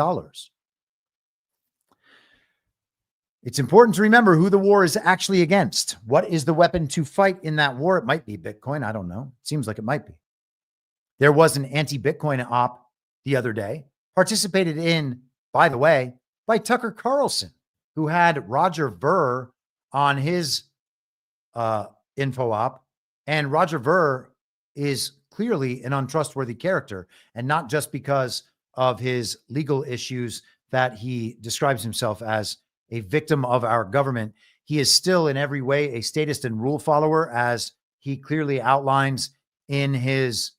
It's important to remember who the war is actually against. What is the weapon to fight in that war? It might be Bitcoin. I don't know. It seems like it might be. There was an anti-Bitcoin op the other day, participated in, by the way, by Tucker Carlson, who had Roger Ver on his info op. And Roger Ver is clearly an untrustworthy character, and not just because of his legal issues that he describes himself as a victim of our government. He is still in every way a statist and rule follower, as he clearly outlines in his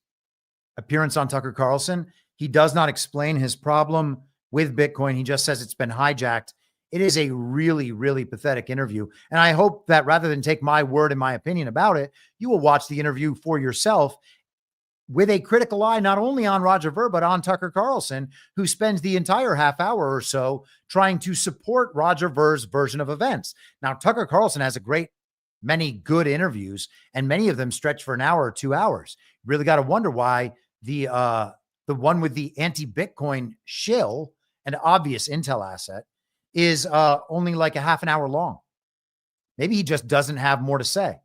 appearance on Tucker Carlson. He does not explain his problem with Bitcoin. He just says it's been hijacked. It is a really, really pathetic interview. And I hope that rather than take my word and my opinion about it, you will watch the interview for yourself with a critical eye, not only on Roger Ver, but on Tucker Carlson, who spends the entire half hour or so trying to support Roger Ver's version of events. Now, Tucker Carlson has a great many good interviews, and many of them stretch for an hour or 2 hours. Really got to wonder why the one with the anti-Bitcoin shill, an obvious intel asset, is only like a half an hour long. Maybe he just doesn't have more to say.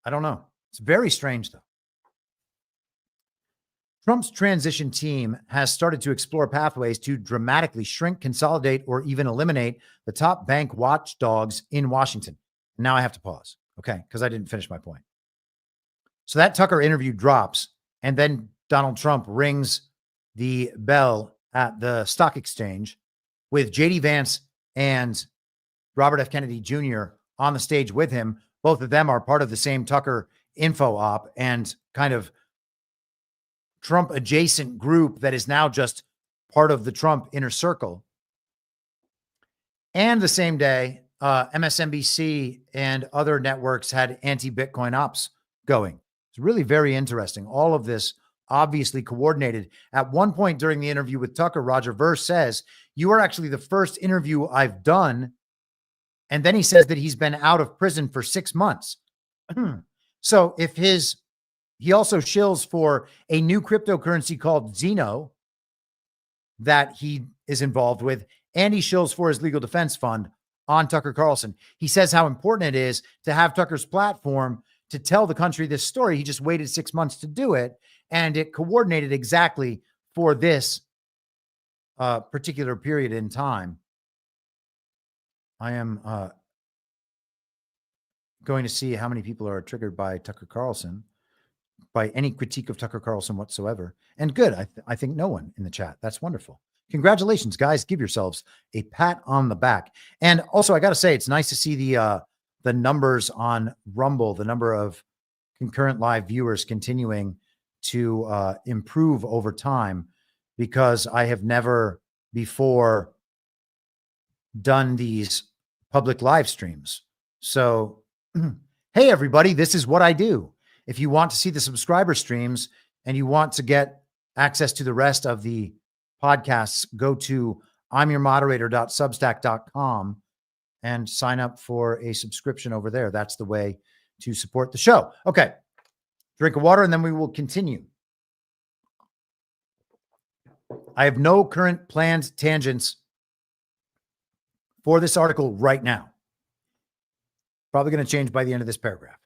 I don't know. It's very strange, though. Trump's transition team has started to explore pathways to dramatically shrink, consolidate, or even eliminate the top bank watchdogs in Washington. Now I have to pause, okay, because I didn't finish my point. So that Tucker interview drops, and then Donald Trump rings the bell at the stock exchange with J.D. Vance and Robert F. Kennedy Jr. on the stage with him. Both of them are part of the same Tucker info op and kind of Trump adjacent group that is now just part of the Trump inner circle. And the same day, MSNBC and other networks had anti-Bitcoin ops going. It's really very interesting. All of this obviously coordinated. At one point during the interview with Tucker, Roger Ver says, "You are actually the first interview I've done." And then he says that he's been out of prison for 6 months. So if he also shills for a new cryptocurrency called Xeno that he is involved with, and he shills for his legal defense fund on Tucker Carlson. He says how important it is to have Tucker's platform to tell the country this story. He just waited 6 months to do it, and it coordinated exactly for this particular period in time. I am going to see how many people are triggered by Tucker Carlson, by any critique of Tucker Carlson whatsoever. And good, I think no one in the chat. That's wonderful. Congratulations, guys. Give yourselves a pat on the back. And also, I got to say, it's nice to see the numbers on Rumble, the number of concurrent live viewers continuing to improve over time, because I have never before done these public live streams. So, hey, everybody, this is what I do. If you want to see the subscriber streams and you want to get access to the rest of the podcasts, go to imyourmoderator.substack.com and sign up for a subscription over there. That's the way to support the show. Okay. Drink of water, and then we will continue. I have no current planned tangents for this article right now. Probably going to change by the end of this paragraph.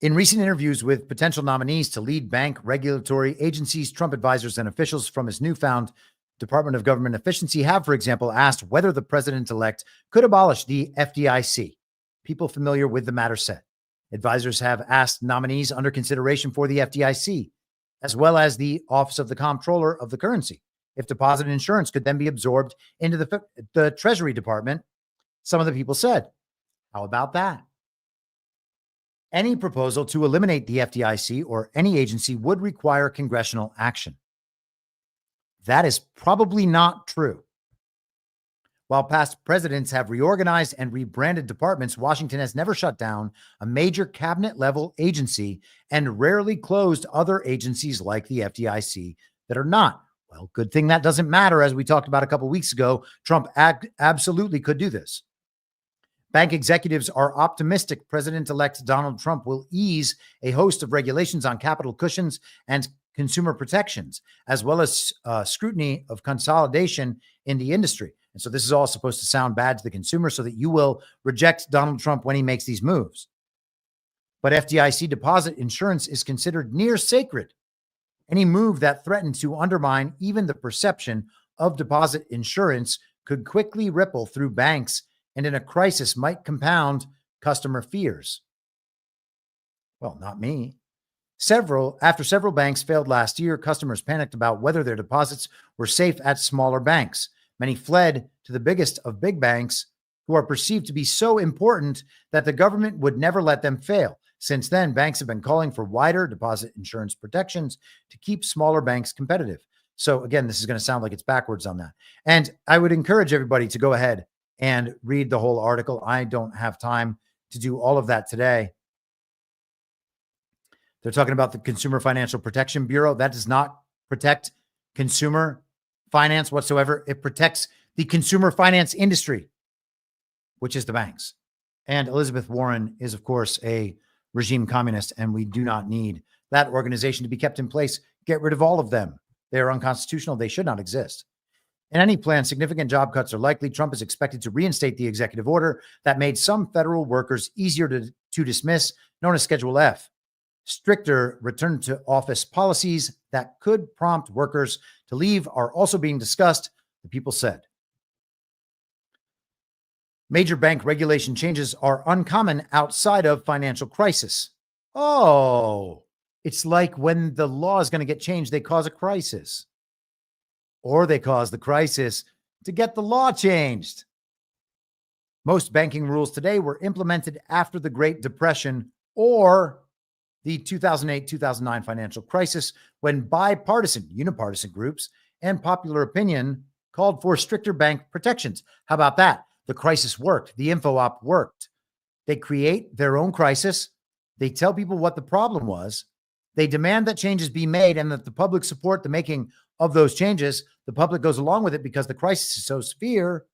In recent interviews with potential nominees to lead bank regulatory agencies, Trump advisors and officials from his newfound Department of Government Efficiency have, for example, asked whether the president-elect could abolish the FDIC. People familiar with the matter said. Advisors have asked nominees under consideration for the FDIC, as well as the Office of the Comptroller of the Currency, if deposit insurance could then be absorbed into the Treasury Department. Some of the people said, how about that? Any proposal to eliminate the FDIC or any agency would require congressional action. That is probably not true. While past presidents have reorganized and rebranded departments, Washington has never shut down a major cabinet-level agency and rarely closed other agencies like the FDIC that are not. Well, good thing that doesn't matter. As we talked about a couple of weeks ago, Trump absolutely could do this. Bank executives are optimistic President-elect Donald Trump will ease a host of regulations on capital cushions and consumer protections, as well as scrutiny of consolidation in the industry. And so this is all supposed to sound bad to the consumer so that you will reject Donald Trump when he makes these moves. But FDIC deposit insurance is considered near sacred. Any move that threatens to undermine even the perception of deposit insurance could quickly ripple through banks and in a crisis might compound customer fears. Well, not me. After several banks failed last year, customers panicked about whether their deposits were safe at smaller banks. Many fled to the biggest of big banks, who are perceived to be so important that the government would never let them fail. Since then, banks have been calling for wider deposit insurance protections to keep smaller banks competitive. So again, this is going to sound like it's backwards on that. And I would encourage everybody to go ahead and read the whole article. I don't have time to do all of that today. They're talking about the Consumer Financial Protection Bureau. That does not protect consumer finance whatsoever. It protects the consumer finance industry, which is the banks. And Elizabeth Warren is, of course, a regime communist, and we do not need that organization to be kept in place. Get rid of all of them. They are unconstitutional. They should not exist. In any plan, significant job cuts are likely. Trump is expected to reinstate the executive order that made some federal workers easier to dismiss, known as Schedule F. Stricter return to office policies that could prompt workers to leave are also being discussed, the people said. Major bank regulation changes are uncommon outside of financial crisis. Oh, it's like when the law is going to get changed, they cause a crisis. Or they cause the crisis to get the law changed. Most banking rules today were implemented after the Great Depression or the 2008-2009 financial crisis, when bipartisan, unipartisan groups and popular opinion called for stricter bank protections. How about that? The crisis worked. The info op worked. They create their own crisis. They tell people what the problem was. They demand that changes be made and that the public support the making of those changes. The public goes along with it because the crisis is so severe.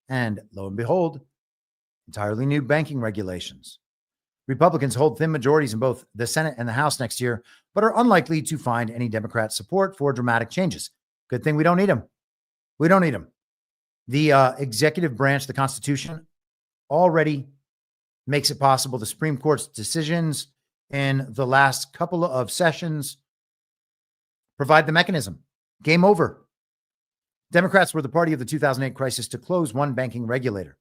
And lo and behold, entirely new banking regulations. Republicans hold thin majorities in both the Senate and the House next year, but are unlikely to find any Democrat support for dramatic changes. Good thing we don't need them. We don't need them. The executive branch, the Constitution, already makes it possible. The Supreme Court's decisions in the last couple of sessions provide the mechanism. Game over. Democrats were the party of the 2008 crisis to close one banking regulator.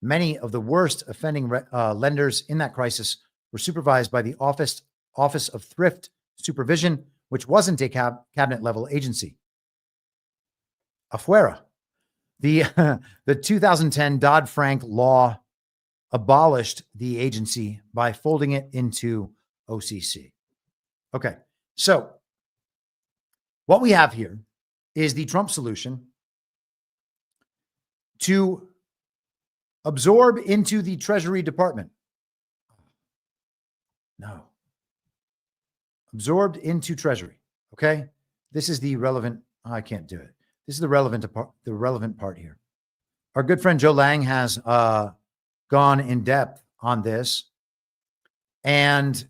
Many of the worst offending lenders in that crisis were supervised by the Office of Thrift Supervision, which wasn't a cabinet-level agency. Afuera. The 2010 Dodd-Frank law abolished the agency by folding it into OCC. Okay, so what we have here is the Trump solution to absorb into the Treasury Department. No. Absorbed into Treasury. Okay. This is the relevant. I can't do it. This is the relevant part here. Our good friend Joe Lang has gone in depth on this and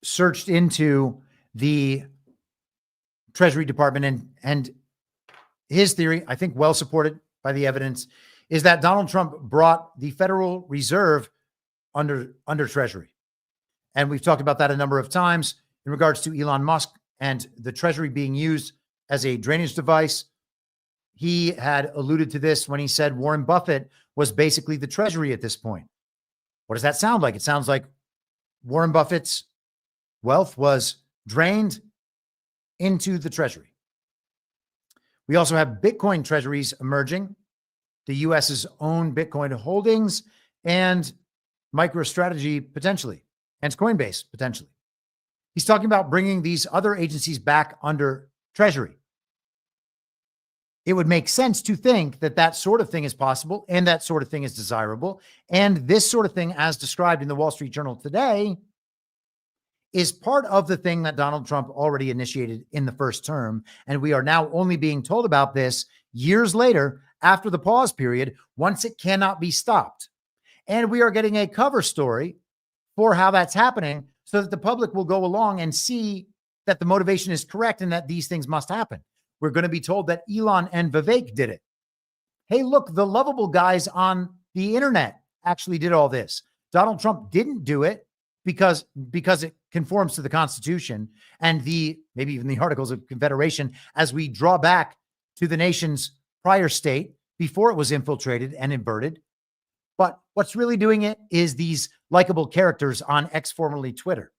searched into the Treasury Department, and his theory, I think well supported by the evidence, is that Donald Trump brought the Federal Reserve under Treasury. And we've talked about that a number of times in regards to Elon Musk and the Treasury being used as a drainage device. He had alluded to this when he said Warren Buffett was basically the Treasury at this point. What does that sound like? It sounds like Warren Buffett's wealth was drained into the Treasury. We also have Bitcoin treasuries emerging, the US's own Bitcoin holdings, and MicroStrategy potentially, and Coinbase potentially. He's talking about bringing these other agencies back under Treasury. It would make sense to think that that sort of thing is possible and that sort of thing is desirable. And this sort of thing, as described in the Wall Street Journal today, is part of the thing that Donald Trump already initiated in the first term. And we are now only being told about this years later after the pause period, once it cannot be stopped. And we are getting a cover story for how that's happening so that the public will go along and see that the motivation is correct and that these things must happen. We're going to be told that Elon and Vivek did it. Hey, look, the lovable guys on the internet actually did all this. Donald Trump didn't do it because it conforms to the Constitution and maybe even the Articles of Confederation as we draw back to the nation's prior state before it was infiltrated and inverted. But what's really doing it is these likable characters on X, formerly Twitter.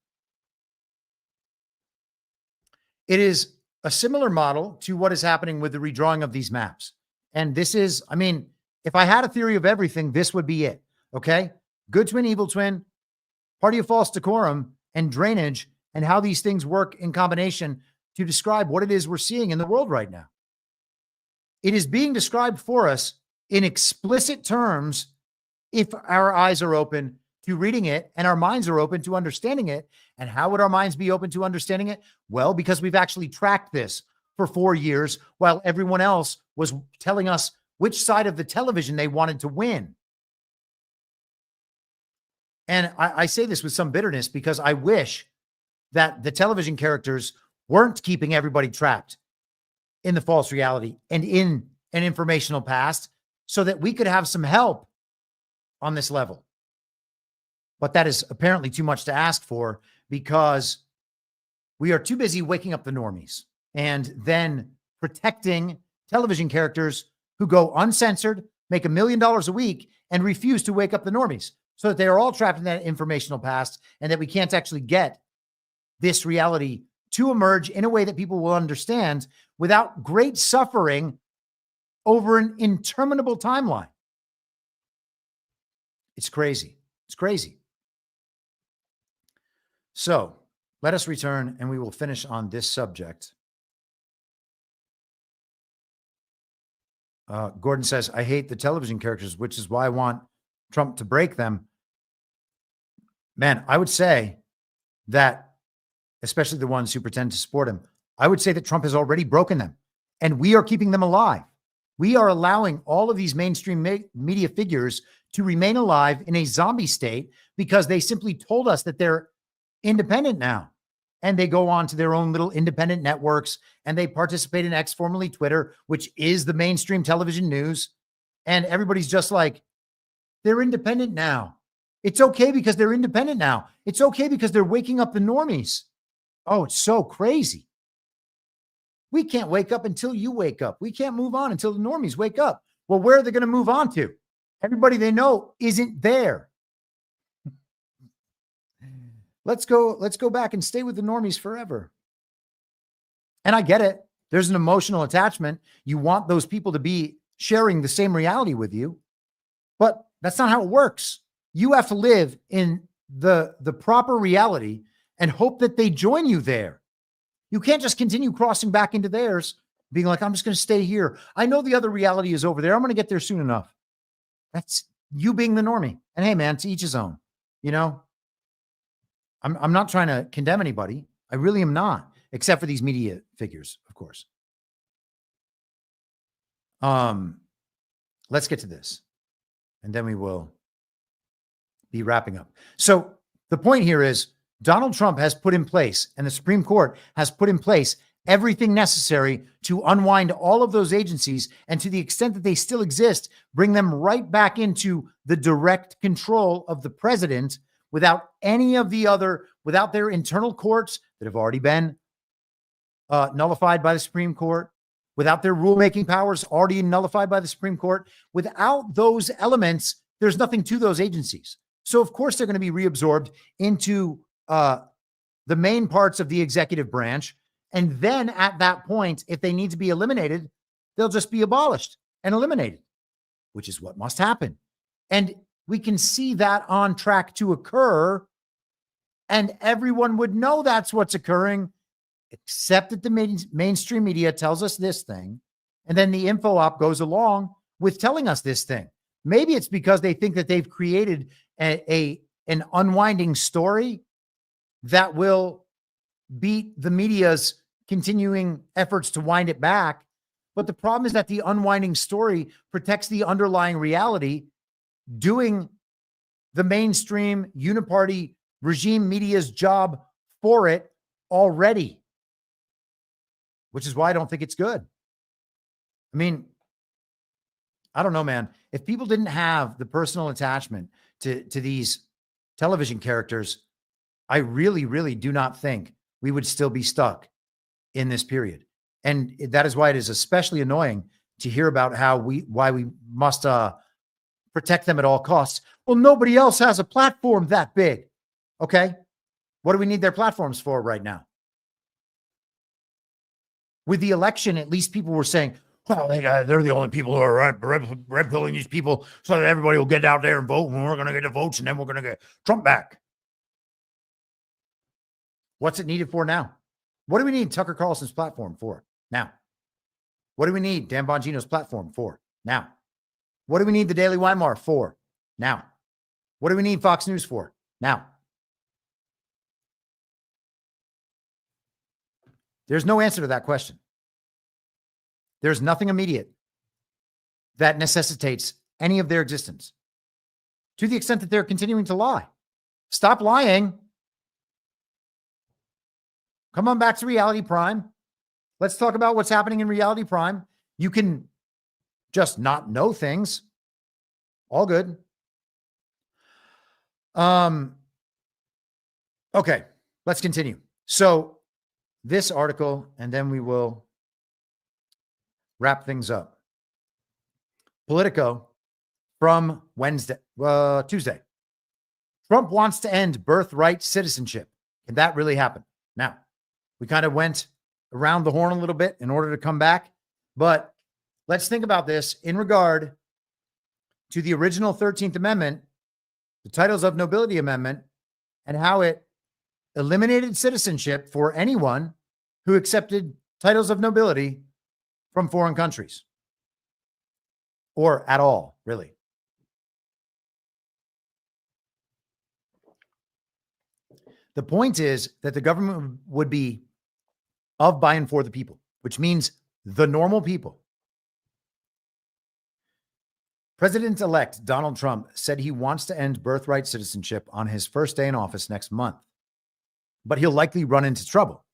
It is a similar model to what is happening with the redrawing of these maps. And this is, I mean, if I had a theory of everything, this would be it. Okay. Good twin, evil twin, party of false decorum, and drainage, and how these things work in combination to describe what it is we're seeing in the world right now. It is being described for us in explicit terms if our eyes are open to reading it and our minds are open to understanding it. And how would our minds be open to understanding it? Well, because we've actually tracked this for 4 years while everyone else was telling us which side of the television they wanted to win. And I say this with some bitterness because I wish that the television characters weren't keeping everybody trapped in the false reality and in an informational past so that we could have some help on this level. But that is apparently too much to ask for because we are too busy waking up the normies and then protecting television characters who go uncensored, make $1 million a week, and refuse to wake up the normies so that they are all trapped in that informational past and that we can't actually get this reality to emerge in a way that people will understand without great suffering over an interminable timeline. It's crazy. It's crazy. So let us return and we will finish on this subject. Gordon says, I hate the television characters, which is why I want Trump to break them. Man, I would say that, especially the ones who pretend to support him, I would say that Trump has already broken them and we are keeping them alive. We are allowing all of these mainstream media figures to remain alive in a zombie state because they simply told us that they're independent now. And they go on to their own little independent networks and they participate in X, formerly Twitter, which is the mainstream television news. And everybody's just like, they're independent now. It's okay because they're independent now. It's okay because they're waking up the normies. Oh, it's so crazy. We can't wake up until you wake up. We can't move on until the normies wake up. Well, where are they going to move on to? Everybody they know isn't there. Let's go back and stay with the normies forever. And I get it. There's an emotional attachment. You want those people to be sharing the same reality with you, but that's not how it works. You have to live in the proper reality and hope that they join you there. You can't just continue crossing back into theirs, being like, I'm just going to stay here. I know the other reality is over there. I'm going to get there soon enough. That's you being the normie. And hey, man, to each his own. You know, I'm not trying to condemn anybody. I really am not, except for these media figures, of course. Let's get to this, and then we will be wrapping up. So the point here is Donald Trump has put in place, and the Supreme Court has put in place everything necessary to unwind all of those agencies, and to the extent that they still exist, bring them right back into the direct control of the president without any of the other, without their internal courts that have already been nullified by the Supreme Court, without their rulemaking powers already nullified by the Supreme Court. Without those elements, there's nothing to those agencies. So of course they're going to be reabsorbed into the main parts of the executive branch. And then at that point, if they need to be eliminated, they'll just be abolished and eliminated, which is what must happen. And we can see that on track to occur. And everyone would know that's what's occurring, except that the mainstream media tells us this thing. And then the info op goes along with telling us this thing. Maybe it's because they think that they've created an unwinding story that will beat the media's continuing efforts to wind it back. But the problem is that the unwinding story protects the underlying reality, doing the mainstream uniparty regime media's job for it already, which is why I don't think it's good. I mean, I don't know, man. If people didn't have the personal attachment to these television characters, I really, really do not think we would still be stuck in this period. And that is why it is especially annoying to hear about why we must protect them at all costs. Well, nobody else has a platform that big. Okay. What do we need their platforms for right now? With the election, at least people were saying, well, they're the only people who are red pilling these people so that everybody will get out there and vote, and we're going to get the votes, and then we're going to get Trump back. What's it needed for now? What do we need Tucker Carlson's platform for now? What do we need Dan Bongino's platform for now? What do we need the Daily Weimar for now? What do we need Fox News for now? There's no answer to that question. There's nothing immediate that necessitates any of their existence, to the extent that they're continuing to lie. Stop lying. Come on back to Reality Prime. Let's talk about what's happening in Reality Prime. You can just not know things. All good. Okay, let's continue. So this article, and then we will wrap things up. Politico from Tuesday. Trump wants to end birthright citizenship. Can that really happen? Now, we kind of went around the horn a little bit in order to come back, but let's think about this in regard to the original 13th Amendment, the Titles of Nobility Amendment, and how it eliminated citizenship for anyone who accepted titles of nobility from foreign countries, or at all, really. The point is that the government would be of, by, and for the people, which means the normal people. President-elect Donald Trump said he wants to end birthright citizenship on his first day in office next month, but he'll likely run into trouble.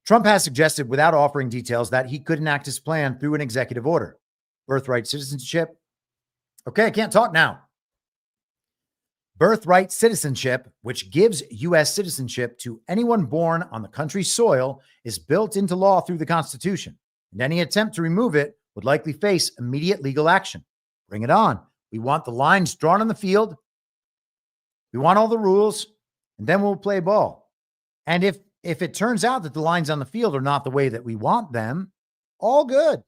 Trump has suggested, without offering details, that he could enact his plan through an executive order. Birthright citizenship. Okay, I can't talk now. Birthright citizenship, which gives U.S. citizenship to anyone born on the country's soil, is built into law through the Constitution, and any attempt to remove it would likely face immediate legal action. Bring it on. We want the lines drawn on the field. We want all the rules, and then we'll play ball. And if it turns out that the lines on the field are not the way that we want them, all good.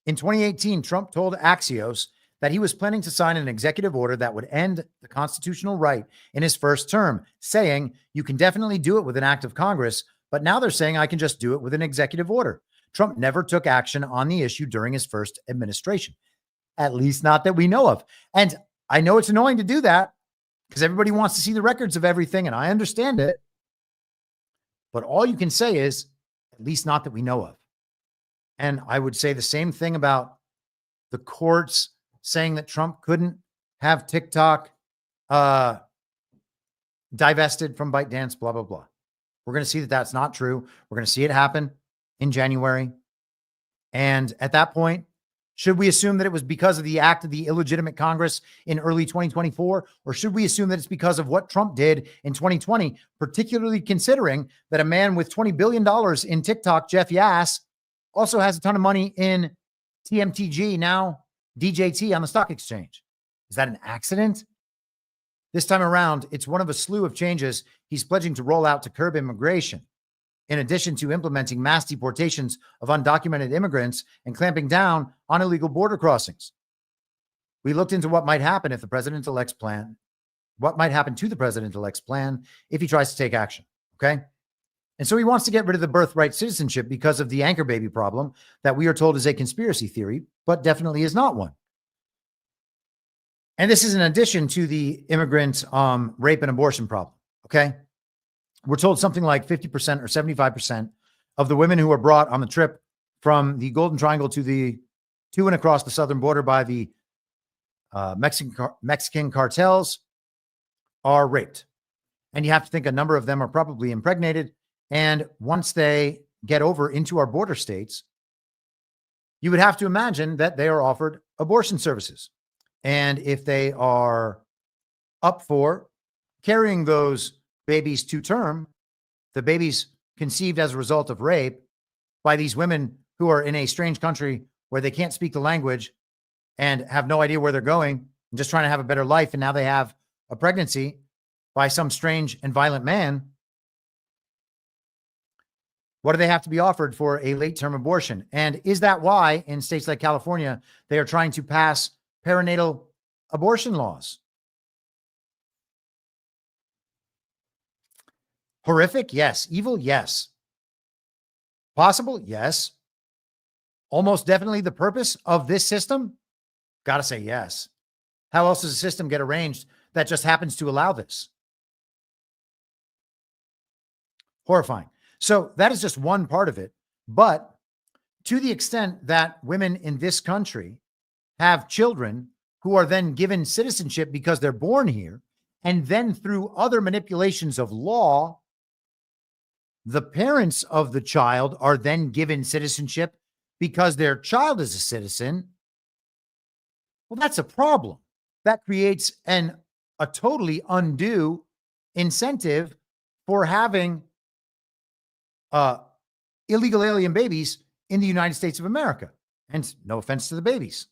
In 2018, Trump told Axios that he was planning to sign an executive order that would end the constitutional right in his first term, saying, you can definitely do it with an act of Congress, but now they're saying I can just do it with an executive order. Trump never took action on the issue during his first administration, at least not that we know of. And I know it's annoying to do that because everybody wants to see the records of everything, and I understand it. But all you can say is, at least not that we know of. And I would say the same thing about the courts saying that Trump couldn't have TikTok divested from ByteDance, blah, blah, blah. We're going to see that that's not true. We're going to see it happen in January. And at that point, should we assume that it was because of the act of the illegitimate Congress in early 2024? Or should we assume that it's because of what Trump did in 2020, particularly considering that a man with $20 billion in TikTok, Jeff Yass, also has a ton of money in TMTG, now DJT on the stock exchange? Is that an accident? This time around, it's one of a slew of changes he's pledging to roll out to curb immigration, in addition to implementing mass deportations of undocumented immigrants and clamping down on illegal border crossings. We looked into what might happen if the president-elect's plan, what might happen to the president-elect's plan if he tries to take action, okay? And so he wants to get rid of the birthright citizenship because of the anchor baby problem that we are told is a conspiracy theory, but definitely is not one. And this is in addition to the immigrant rape and abortion problem, okay? We're told something like 50% or 75% of the women who are brought on the trip from the Golden Triangle to and across the southern border by the Mexican cartels are raped. And you have to think a number of them are probably impregnated. And once they get over into our border states, you would have to imagine that they are offered abortion services. And if they are up for carrying those babies to term, the babies conceived as a result of rape by these women who are in a strange country where they can't speak the language and have no idea where they're going and just trying to have a better life. And now they have a pregnancy by some strange and violent man. What do they have to be offered for a late-term abortion? And is that why in states like California, they are trying to pass perinatal abortion laws? Horrific? Yes. Evil? Yes. Possible? Yes. Almost definitely the purpose of this system? Got to say yes. How else does a system get arranged that just happens to allow this? Horrifying. So that is just one part of it. But to the extent that women in this country have children who are then given citizenship because they're born here, and then through other manipulations of law, the parents of the child are then given citizenship because their child is a citizen. Well, that's a problem. That creates a totally undue incentive for having illegal alien babies in the United States of America. And no offense to the babies.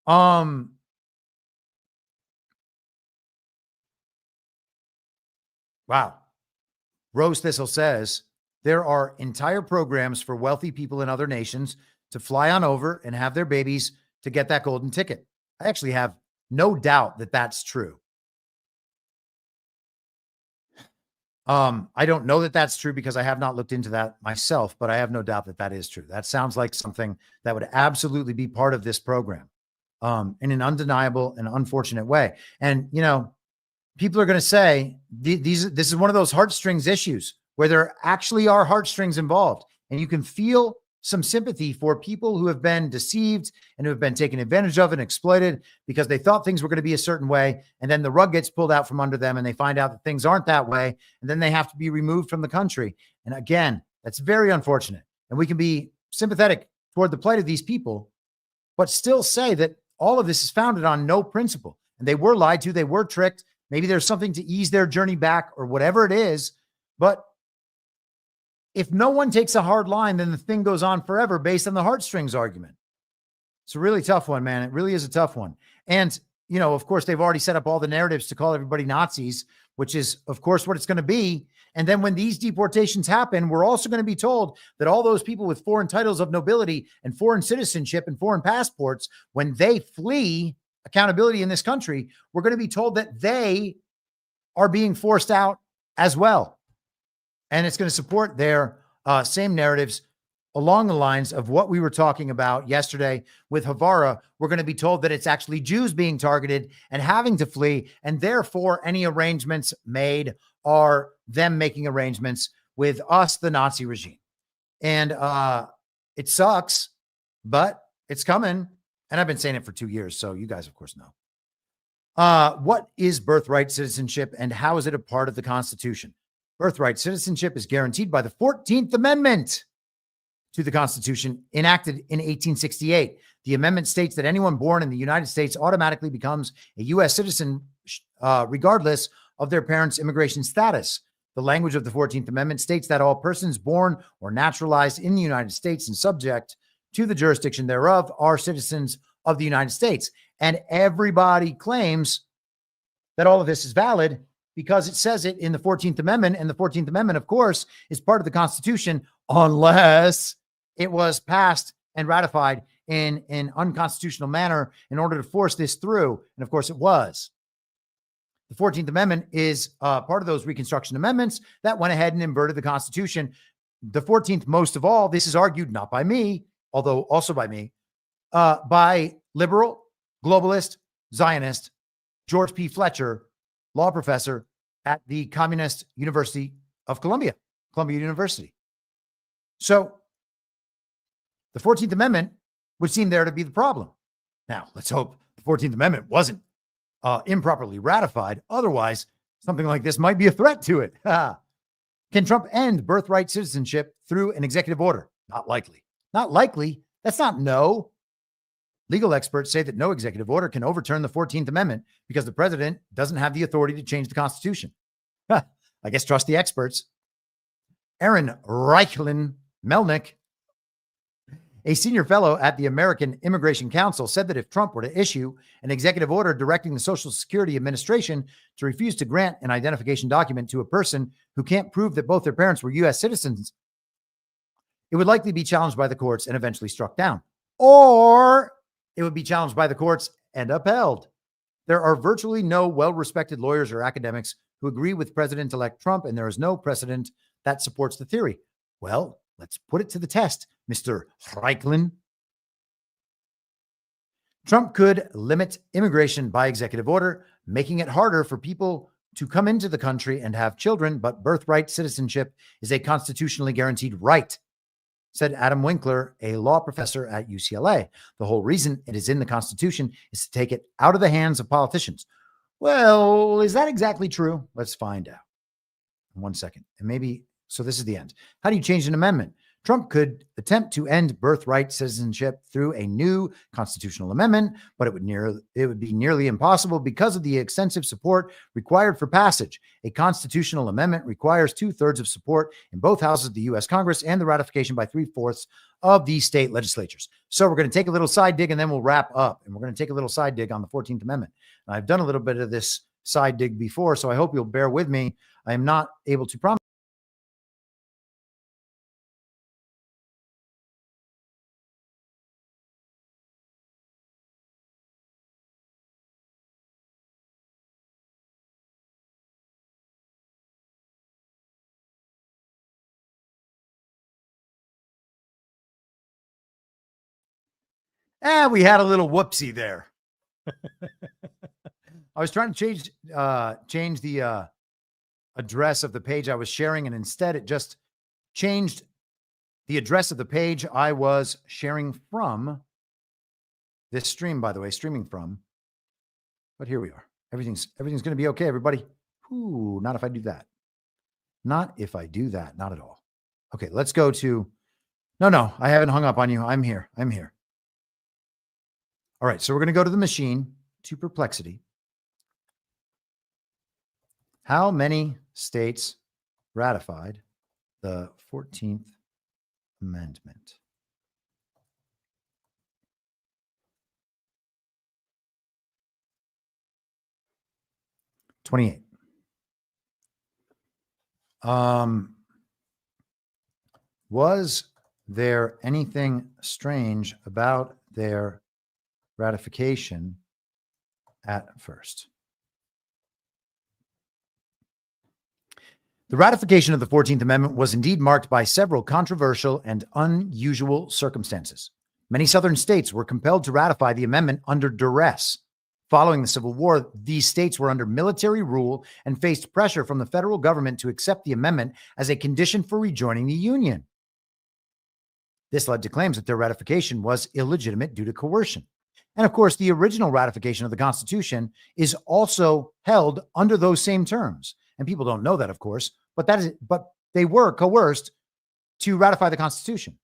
Wow. Rose Thistle says there are entire programs for wealthy people in other nations to fly on over and have their babies to get that golden ticket. I actually have no doubt that that's true. I don't know that that's true because I have not looked into that myself, but I have no doubt that that is true. That sounds like something that would absolutely be part of this program, in an undeniable and unfortunate way. And, you know, people are going to say this is one of those heartstrings issues where there actually are heartstrings involved, and you can feel some sympathy for people who have been deceived and who have been taken advantage of and exploited because they thought things were going to be a certain way. And then the rug gets pulled out from under them and they find out that things aren't that way. And then they have to be removed from the country. And again, that's very unfortunate. And we can be sympathetic toward the plight of these people, but still say that all of this is founded on no principle. And they were lied to, they were tricked. Maybe there's something to ease their journey back or whatever it is. But if no one takes a hard line, then the thing goes on forever based on the heartstrings argument. It's a really tough one, man. It really is a tough one. And, you know, of course, they've already set up all the narratives to call everybody Nazis, which is, of course, what it's going to be. And then when these deportations happen, we're also going to be told that all those people with foreign titles of nobility and foreign citizenship and foreign passports, when they flee accountability in this country, we're going to be told that they are being forced out as well. And it's going to support their same narratives along the lines of what we were talking about yesterday with Havara. We're going to be told that it's actually Jews being targeted and having to flee. And therefore, any arrangements made are them making arrangements with us, the Nazi regime. And it sucks, but it's coming. And I've been saying it for 2 years. So you guys, of course, know. What is birthright citizenship and how is it a part of the Constitution? Birthright citizenship is guaranteed by the 14th Amendment to the Constitution, enacted in 1868. The amendment states that anyone born in the United States automatically becomes a U.S. citizen, regardless of their parents' immigration status. The language of the 14th Amendment states that all persons born or naturalized in the United States and subject to the jurisdiction thereof are citizens of the United States. And everybody claims that all of this is valid because it says it in the 14th Amendment. And the 14th Amendment, of course, is part of the Constitution unless it was passed and ratified in an unconstitutional manner in order to force this through. And of course it was. The 14th Amendment is part of those Reconstruction amendments that went ahead and inverted the Constitution. The 14th, most of all, this is argued not by me, although also by me, by liberal, globalist, Zionist, George P. Fletcher, law professor at the Communist University of Columbia University. So the 14th Amendment would seem there to be the problem. Now, let's hope the 14th Amendment wasn't improperly ratified. Otherwise, something like this might be a threat to it. Can Trump end birthright citizenship through an executive order? Not likely. Not likely. That's not no. Legal experts say that no executive order can overturn the 14th Amendment because the president doesn't have the authority to change the Constitution. I guess trust the experts. Aaron Reichlin Melnick, a senior fellow at the American Immigration Council, said that if Trump were to issue an executive order directing the Social Security Administration to refuse to grant an identification document to a person who can't prove that both their parents were U.S. citizens, it would likely be challenged by the courts and eventually struck down. Or it would be challenged by the courts and upheld. There are virtually no well-respected lawyers or academics who agree with President-elect Trump, and there is no precedent that supports the theory. Well, let's put it to the test, Mr. Reichlin. Trump could limit immigration by executive order, making it harder for people to come into the country and have children, but birthright citizenship is a constitutionally guaranteed right, said Adam Winkler, a law professor at UCLA. The whole reason it is in the Constitution is to take it out of the hands of politicians. Well, is that exactly true? Let's find out. In 1 second. And maybe, so this is the end. How do you change an amendment? Trump could attempt to end birthright citizenship through a new constitutional amendment, but it would be nearly impossible because of the extensive support required for passage. A constitutional amendment requires 2/3 of support in both houses of the U.S. Congress and the ratification by 3/4 of the state legislatures. So we're going to take a little side dig and then we'll wrap up. And we're going to take a little side dig on the 14th Amendment. And I've done a little bit of this side dig before, so I hope you'll bear with me. I am not able to promise. We had a little whoopsie there. I was trying to change the address of the page I was sharing, and instead it just changed the address of the page I was sharing from. This stream, by the way, streaming from. But here we are. Everything's going to be okay, everybody. Ooh, not if I do that. Not if I do that. Not at all. Okay, let's go to. No, I haven't hung up on you. I'm here. All right, so we're going to go to the machine, to Perplexity. How many states ratified the 14th Amendment? $28. Was there anything strange about their ratification at first? The ratification of the 14th Amendment was indeed marked by several controversial and unusual circumstances. Many southern states were compelled to ratify the amendment under duress. Following the Civil War, these states were under military rule and faced pressure from the federal government to accept the amendment as a condition for rejoining the Union. This led to claims that their ratification was illegitimate due to coercion. And of course, the original ratification of the Constitution is also held under those same terms. And people don't know that, of course, but they were coerced to ratify the Constitution.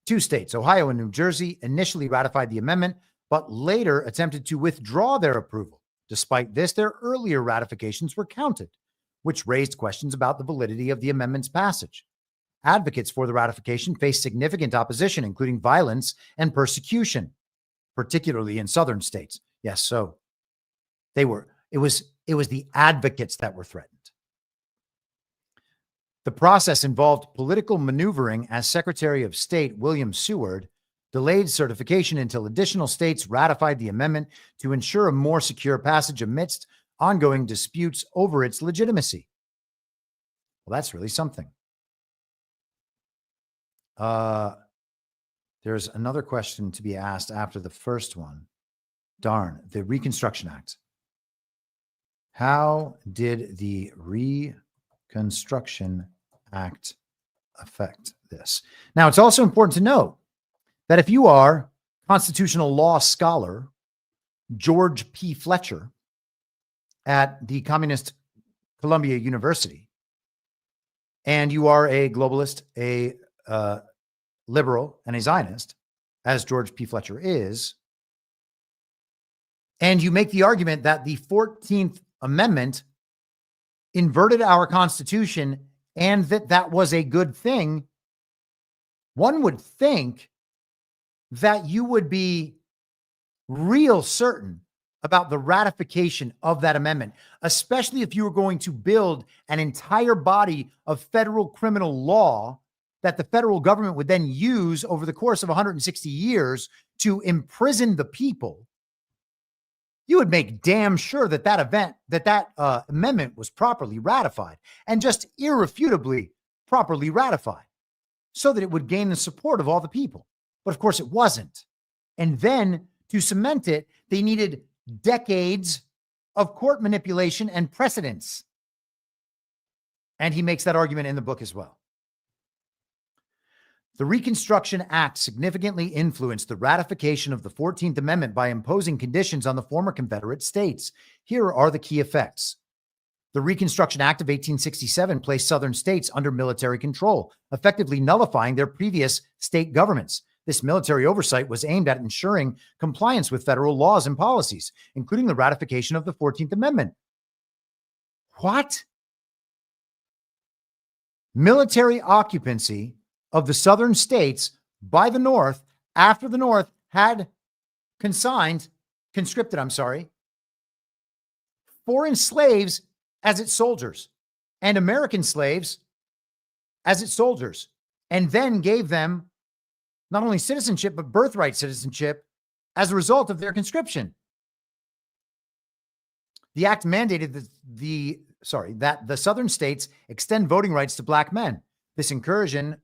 2 states, Ohio and New Jersey, initially ratified the amendment, but later attempted to withdraw their approval. Despite this, their earlier ratifications were counted, which raised questions about the validity of the amendment's passage. Advocates for the ratification faced significant opposition, including violence and persecution, particularly in southern states. Yes, so it was the advocates that were threatened. The process involved political maneuvering as Secretary of State William Seward delayed certification until additional states ratified the amendment to ensure a more secure passage amidst ongoing disputes over its legitimacy. Well, that's really something. There's another question to be asked after the first one. Darn, the Reconstruction Act. How did the Reconstruction Act affect this? Now, it's also important to note that if you are constitutional law scholar George P. Fletcher at the Communist Columbia University, and you are a globalist, a liberal, and a Zionist, as George P. Fletcher is, and you make the argument that the 14th Amendment inverted our Constitution and that was a good thing, one would think that you would be real certain about the ratification of that amendment, especially if you were going to build an entire body of federal criminal law that the federal government would then use over the course of 160 years to imprison the people. You would make damn sure that that amendment was properly ratified, and just irrefutably properly ratified, so that it would gain the support of all the people. But of course it wasn't. And then to cement it, they needed decades of court manipulation and precedents. And he makes that argument in the book as well. The Reconstruction Act significantly influenced the ratification of the 14th Amendment by imposing conditions on the former Confederate states. Here are the key effects. The Reconstruction Act of 1867 placed Southern states under military control, effectively nullifying their previous state governments. This military oversight was aimed at ensuring compliance with federal laws and policies, including the ratification of the 14th Amendment. What? Military occupancy of the southern states by the North after the North had conscripted foreign slaves as its soldiers and American slaves as its soldiers, and then gave them not only citizenship, but birthright citizenship as a result of their conscription. The act mandated that the southern states extend voting rights to black men. This inclusion,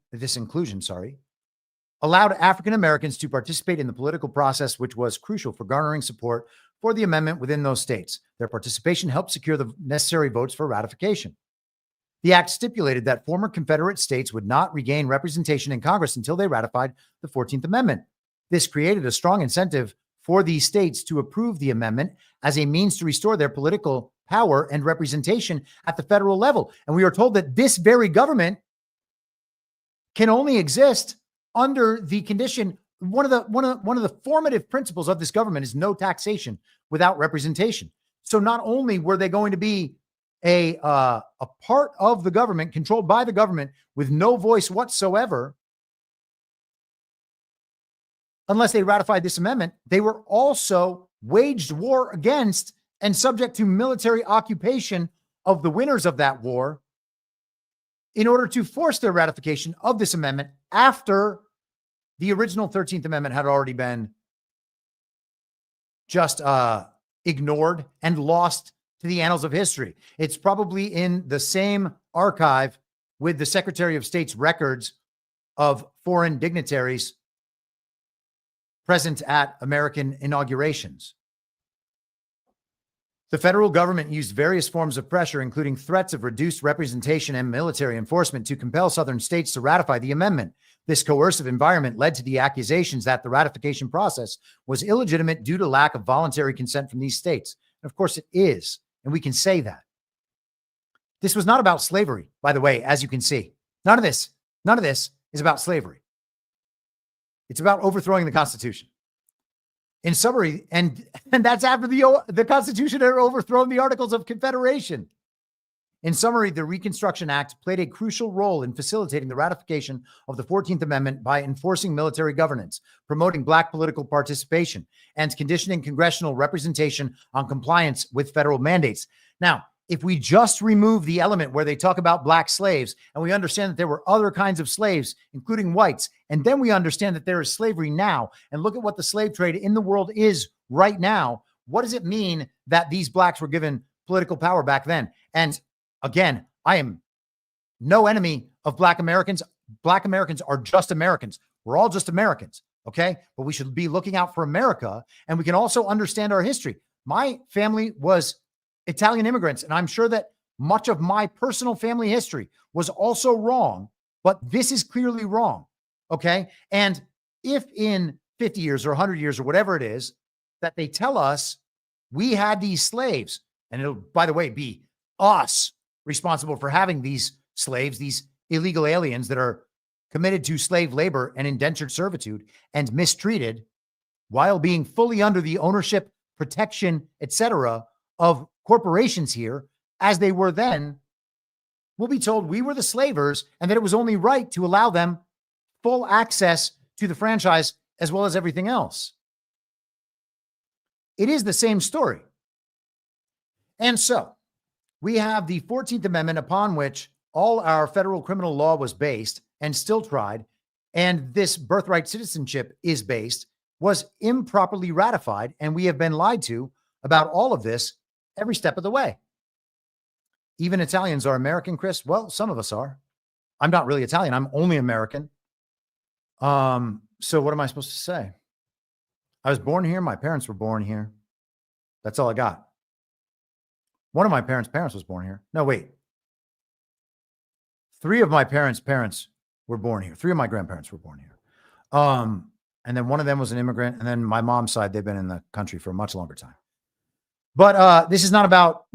allowed African Americans to participate in the political process, which was crucial for garnering support for the amendment within those states. Their participation helped secure the necessary votes for ratification. The act stipulated that former Confederate states would not regain representation in Congress until they ratified the 14th Amendment. This created a strong incentive for these states to approve the amendment as a means to restore their political power and representation at the federal level. And we are told that this very government can only exist under the condition. One of the formative principles of this government is no taxation without representation. So not only were they going to be a part of the government, controlled by the government, with no voice whatsoever, unless they ratified this amendment, they were also waged war against and subject to military occupation of the winners of that war in order to force their ratification of this amendment after the original 13th Amendment had already been just ignored and lost to the annals of history. It's probably in the same archive with the Secretary of State's records of foreign dignitaries present at American inaugurations. The federal government used various forms of pressure, including threats of reduced representation and military enforcement, to compel southern states to ratify the amendment. This coercive environment led to the accusations that the ratification process was illegitimate due to lack of voluntary consent from these states. And of course it is, and we can say that. This was not about slavery, by the way, as you can see. None of this is about slavery. It's about overthrowing the Constitution. In summary, and that's after the Constitution had overthrown the Articles of Confederation. In summary, the Reconstruction Act played a crucial role in facilitating the ratification of the 14th Amendment by enforcing military governance, promoting Black political participation, and conditioning congressional representation on compliance with federal mandates. Now, if we just remove the element where they talk about Black slaves, and we understand that there were other kinds of slaves, including whites, and then we understand that there is slavery now, and look at what the slave trade in the world is right now, what does it mean that these Blacks were given political power back then? And again, I am no enemy of Black Americans. Black Americans are just Americans. We're all just Americans, okay? But we should be looking out for America, and we can also understand our history. My family was Italian immigrants, and I'm sure that much of my personal family history was also wrong, but this is clearly wrong, okay? And if in 50 years or 100 years or whatever it is that they tell us we had these slaves, and it'll, by the way, be us responsible for having these slaves, these illegal aliens that are committed to slave labor and indentured servitude and mistreated while being fully under the ownership, protection, etc. of corporations here, as they were then, we'll be told we were the slavers and that it was only right to allow them full access to the franchise as well as everything else. It is the same story. And so we have the 14th Amendment upon which all our federal criminal law was based and still tried, and this birthright citizenship is based, was improperly ratified, and we have been lied to about all of this every step of the way. Even Italians are American, Chris. Well, some of us are. I'm not really Italian. I'm only American. So what am I supposed to say? I was born here. My parents were born here. That's all I got. One of my parents' was born here. No, wait. 3 of my parents' were born here. 3 of my grandparents were born here. And then one of them was an immigrant. And then my mom's side, they've been in the country for a much longer time. But this is not about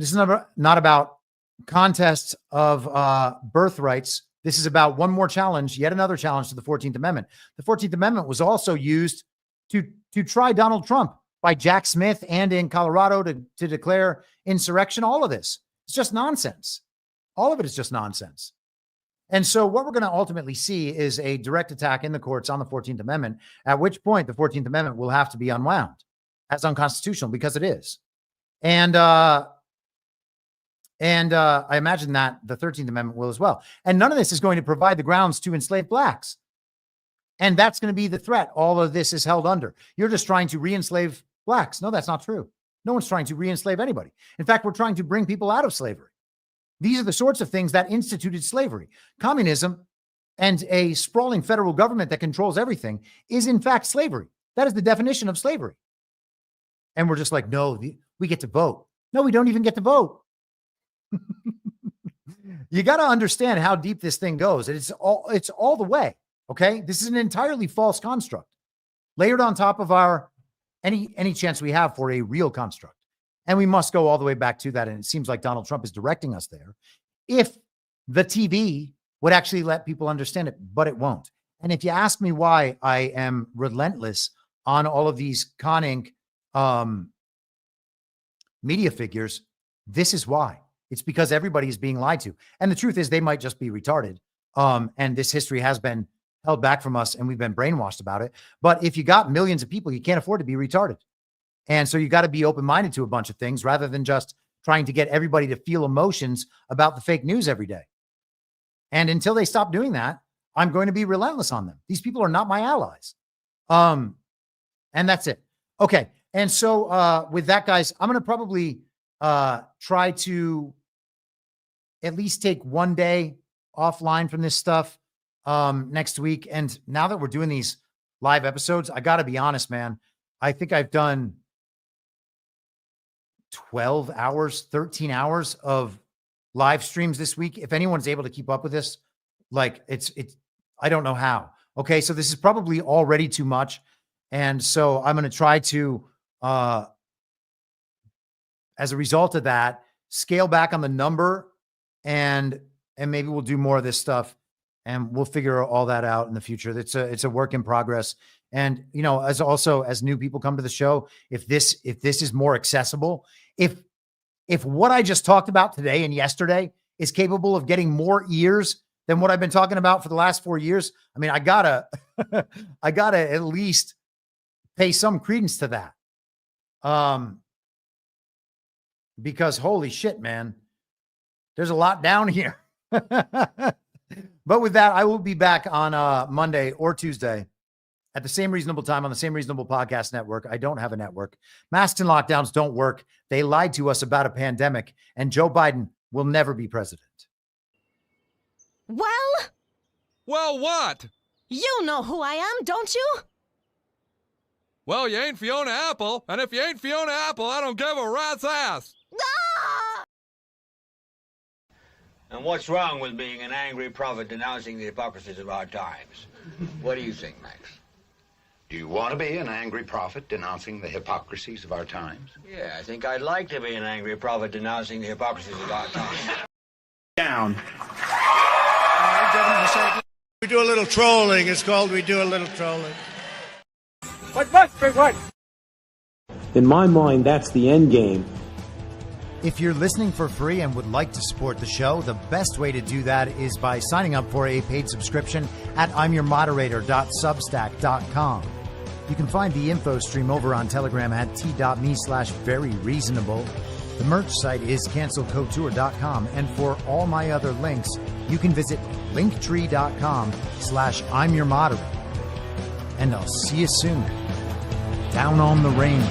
contests of birthrights. This is about one more challenge, yet another challenge to the 14th Amendment. The 14th Amendment was also used to try Donald Trump by Jack Smith and in Colorado to declare insurrection. All of this, it's just nonsense. All of it is just nonsense. And so what we're going to ultimately see is a direct attack in the courts on the 14th Amendment, at which point the 14th Amendment will have to be unwound as unconstitutional, because it is. And I imagine that the 13th Amendment will as well. And none of this is going to provide the grounds to enslave Blacks. And that's going to be the threat all of this is held under. You're just trying to re-enslave Blacks. No, that's not true. No one's trying to re-enslave anybody. In fact, we're trying to bring people out of slavery. These are the sorts of things that instituted slavery. Communism and a sprawling federal government that controls everything is in fact slavery. That is the definition of slavery. And we're just like, no, we get to vote. No, we don't even get to vote. You got to understand how deep this thing goes. It's all the way. Okay. This is an entirely false construct layered on top of our any chance we have for a real construct. And we must go all the way back to that. And it seems like Donald Trump is directing us there. If the TV would actually let people understand it, but it won't. And if you ask me why I am relentless on all of these Con Inc. Media figures, this is why. It's because everybody is being lied to. And the truth is they might just be retarded. And this history has been held back from us and we've been brainwashed about it. But if you got millions of people, you can't afford to be retarded. And so you got to be open-minded to a bunch of things rather than just trying to get everybody to feel emotions about the fake news every day. And until they stop doing that, I'm going to be relentless on them. These people are not my allies. And that's it. Okay. And so with that, guys, I'm going to probably try to at least take one day offline from this stuff next week. And now that we're doing these live episodes, I got to be honest, man. I think I've done 12 hours, 13 hours of live streams this week. If anyone's able to keep up with this, like it's, I don't know how. Okay. So this is probably already too much. And so I'm going to try to, as a result of that, scale back on the number and maybe we'll do more of this stuff, and we'll figure all that out in the future. It's a work in progress. And, you know, as new people come to the show, if this is more accessible, if what I just talked about today and yesterday is capable of getting more ears than what I've been talking about for the last 4 years, I mean, I gotta at least pay some credence to that. Because holy shit, man, there's a lot down here. But with that, I will be back on Monday or Tuesday at the same reasonable time on the same reasonable podcast network. I don't have a network. Masks and lockdowns don't work. They lied to us about a pandemic, and Joe Biden will never be president. Well, what? You know who I am, don't you? Well, you ain't Fiona Apple, and if you ain't Fiona Apple, I don't give a rat's ass. Ah! And what's wrong with being an angry prophet denouncing the hypocrisies of our times? What do you think, Max? Do you want to be an angry prophet denouncing the hypocrisies of our times? Yeah, I think I'd like to be an angry prophet denouncing the hypocrisies of our times. Down. We do a little trolling. It's called We Do a Little Trolling. What? In my mind, that's the end game. If you're listening for free and would like to support the show, the best way to do that is by signing up for a paid subscription at imyourmoderator.substack.com. You can find the info stream over on Telegram at t.me/veryreasonable. The merch site is cancelcouture.com. And for all my other links, you can visit linktree.com/imyourmoderator. And I'll see you soon. Down on the range.